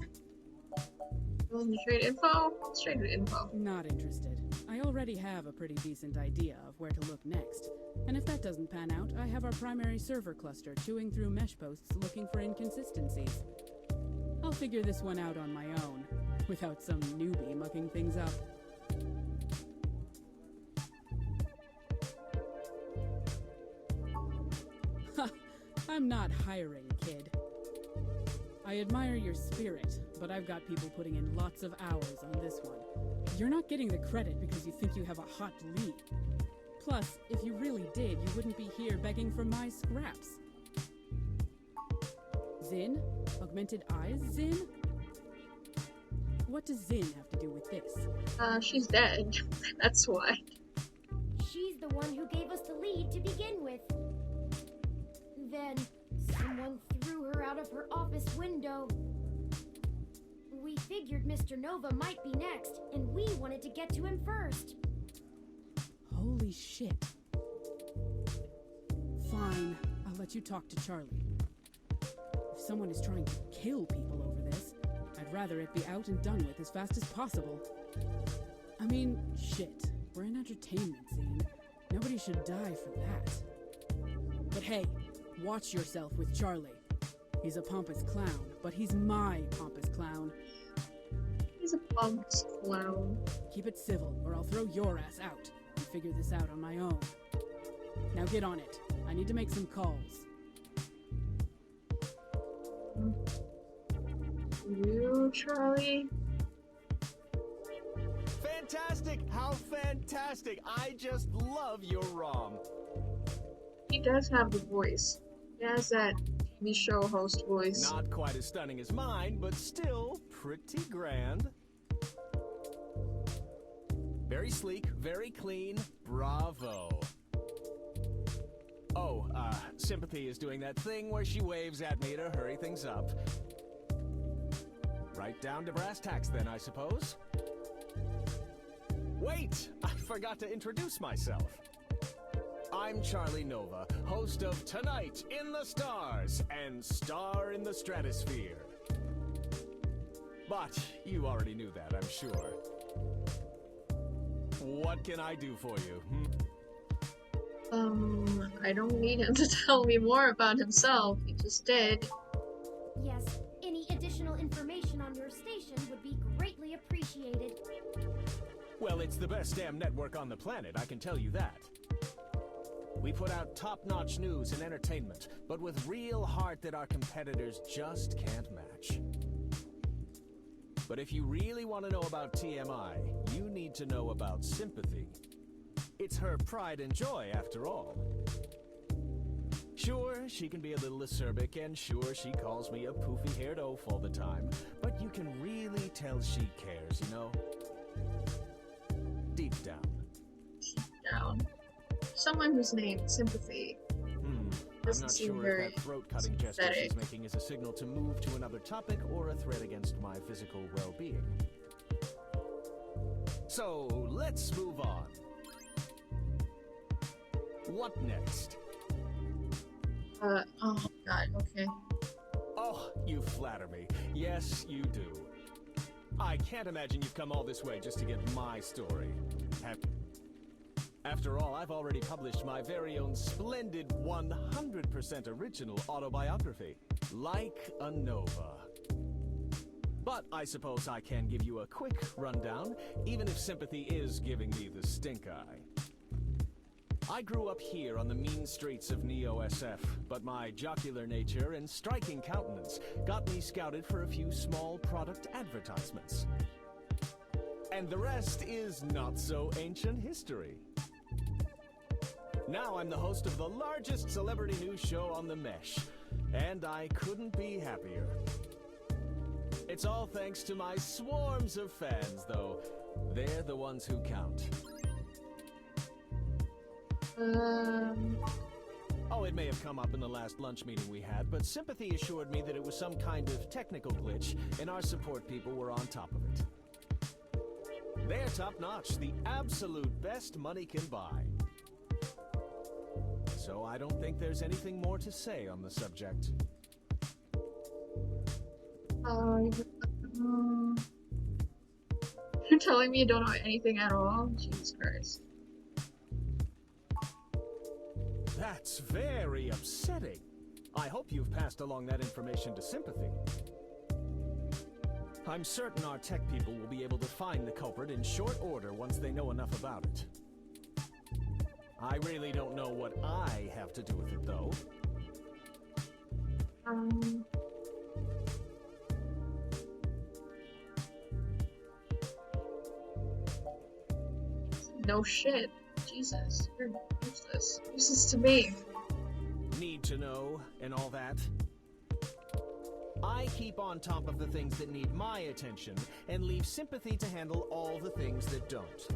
A: Willing to trade info? Let's trade with info.
U: Not interested. I already have a pretty decent idea of where to look next. And if that doesn't pan out, I have our primary server cluster chewing through mesh posts looking for inconsistencies. I'll figure this one out on my own, without some newbie mucking things up. Ha! I'm not hiring, kid. I admire your spirit, but I've got people putting in lots of hours on this one. You're not getting the credit because you think you have a hot lead. Plus, if you really did, you wouldn't be here begging for my scraps. Zin? Augmented eyes, Zin? What does Zin have to do with this?
A: She's dead. That's why.
E: She's the one who gave us the lead to begin with. Then, someone threw her out of her office window. We figured Mr. Nova might be next, and we wanted to get to him first.
U: Holy shit. Fine, I'll let you talk to Charlie. If someone is trying to kill people over this, I'd rather it be out and done with as fast as possible. I mean, shit. We're an entertainment scene. Nobody should die for that. But hey, watch yourself with Charlie. He's a pompous clown, but he's my pompous clown.
A: He's a pompous clown.
U: Keep it civil, or I'll throw your ass out and figure this out on my own. Now get on it. I need to make some calls.
A: You, Charlie?
F: Fantastic! How fantastic! I just love your ROM.
A: He does have the voice. He has that TV show host voice.
F: Not quite as stunning as mine, but still pretty grand. Very sleek, very clean. Bravo. Oh, Sympathy is doing that thing where she waves at me to hurry things up. Right down to brass tacks then, I suppose. Wait! I forgot to introduce myself. I'm Charlie Nova, host of Tonight in the Stars and Star in the Stratosphere. But you already knew that, I'm sure. What can I do for you?
A: I don't need him to tell me more about himself. He just did.
E: Yes, any additional information on your station would be greatly appreciated.
F: Well, it's the best damn network on the planet, I can tell you that. We put out top-notch news and entertainment, but with real heart that our competitors just can't match. But if you really want to know about TMI, you need to know about Sympathy. It's her pride and joy, after all. Sure, she can be a little acerbic, and sure, she calls me a poofy-haired oaf all the time, but you can really tell she cares, you know? Deep down.
A: Deep down. Someone who's named Sympathy.
F: I'm not sure if that throat-cutting gesture she's making is a signal to move to another topic or a threat against my physical well-being. So, let's move on. What next?
A: Oh god, okay.
F: Oh, you flatter me. Yes, you do. I can't imagine you've come all this way just to get my story. After all, I've already published my very own splendid 100% original autobiography, Like a Nova. But I suppose I can give you a quick rundown, even if Sympathy is giving me the stink eye. I grew up here on the mean streets of Neo-SF, but my jocular nature and striking countenance got me scouted for a few small product advertisements. And the rest is not so ancient history. Now I'm the host of the largest celebrity news show on the Mesh, and I couldn't be happier. It's all thanks to my swarms of fans, though. They're the ones who count. Oh, it may have come up in the last lunch meeting we had, but Sympathy assured me that it was some kind of technical glitch, and our support people were on top of it. They're top-notch, the absolute best money can buy. So I don't think there's anything more to say on the subject.
A: You're telling me you don't know anything at all? Jesus Christ.
F: That's very upsetting. I hope you've passed along that information to Sympathy. I'm certain our tech people will be able to find the culprit in short order once they know enough about it. I really don't know what I have to do with it, though.
A: No shit. Jesus. You're useless. Useless to me.
F: Need to know and all that. I keep on top of the things that need my attention, and leave sympathy to handle all the things that don't.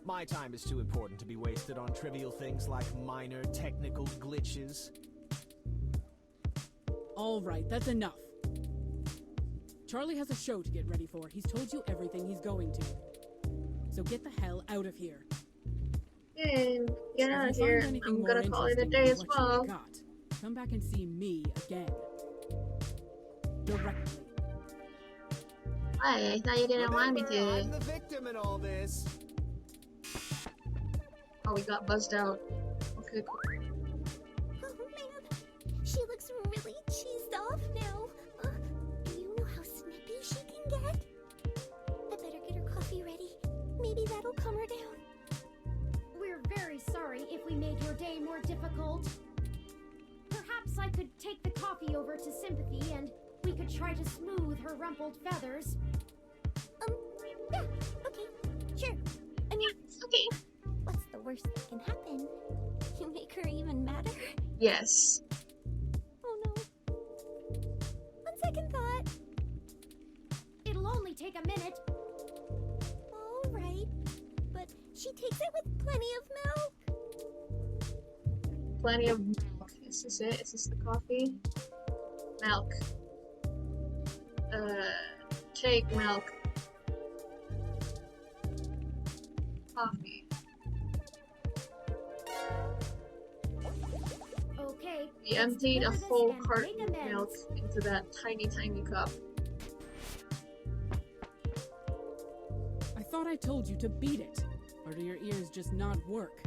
F: My time is too important to be wasted on trivial things like minor technical glitches.
U: All right, that's enough. Charlie has a show to get ready for. He's told you everything he's going to. So get the hell out of here.
A: And get out of
U: If you
A: here.
U: find anything
A: I'm
U: more
A: gonna call it a
U: interesting
A: day
U: than
A: as
U: what you
A: well.
U: got, come back and see me again. Directly.
A: Why? I thought you didn't want me to.
F: I'm the victim in all this.
A: Oh, we got buzzed out. Okay, cool.
B: Oh man, she looks really cheesed off now. You know how snippy she can get? I better get her coffee ready. Maybe that'll calm her down.
E: We're very sorry if we made your day more difficult. Perhaps I could take the coffee over to Sympathy and we could try to smooth her rumpled feathers.
B: Yeah, okay, sure. I mean, okay. What's the worst that can happen? You make her even madder?
A: Yes.
B: Oh no. On second thought.
E: It'll only take a minute.
B: Alright, but she takes it with plenty of milk.
A: Plenty of milk. Is this it? Is this the coffee? Milk. Take milk. Coffee.
E: Okay.
A: We emptied a
E: let's
A: whole
E: deliver this and
A: carton
E: make
A: of
E: amends.
A: milk into that tiny cup.
U: I thought I told you to beat it. Or do your ears just not work?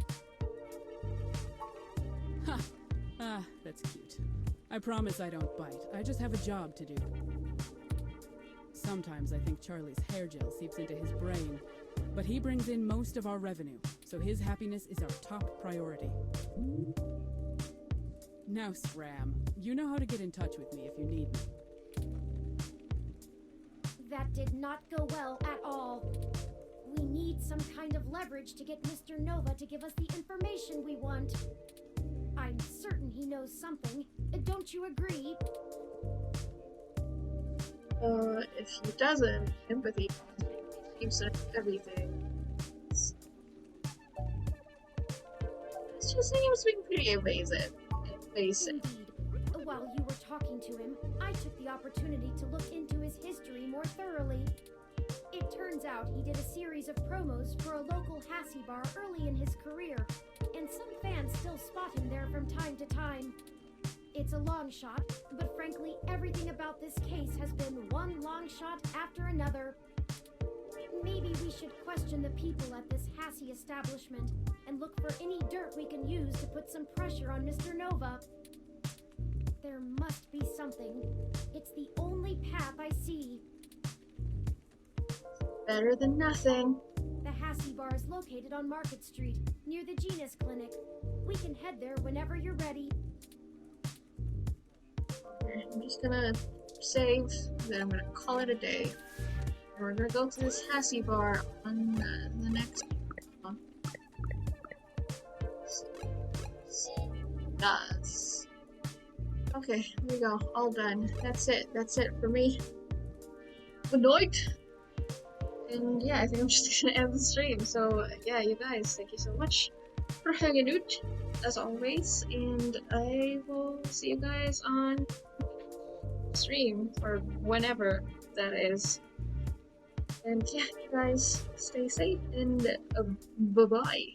U: Ha! Ah, that's cute. I promise I don't bite. I just have a job to do. Sometimes I think Charlie's hair gel seeps into his brain, but he brings in most of our revenue, so his happiness is our top priority. Now, Scram, you know how to get in touch with me if you need me.
E: That did not go well at all. We need some kind of leverage to get Mr. Nova to give us the information we want. I'm certain he knows something. Don't you agree?
A: If he doesn't, empathy keeps everything. It's just he was being pretty evasive.
E: Indeed. While you were talking to him, I took the opportunity to look into his history more thoroughly. It turns out he did a series of promos for a local Hassie bar early in his career, and some fans still spot him there from time to time. It's a long shot, but frankly, everything about this case has been one long shot after another. Maybe we should question the people at this Hassie establishment and look for any dirt we can use to put some pressure on Mr. Nova. There must be something. It's the only path I see.
A: Better than nothing.
E: The Hassie bar is located on Market Street, near the Genus Clinic. We can head there whenever you're ready.
A: Okay, I'm just gonna save, then I'm gonna call it a day. We're gonna go to this Hassie bar on the next one. Does. Okay, here we go. All done. That's it. That's it for me. Good night. And yeah, I think I'm just gonna end the stream. So yeah, you guys, thank you so much for hanging out, as always. And I will see you guys on stream, or whenever that is. And yeah, you guys, stay safe, and bye-bye.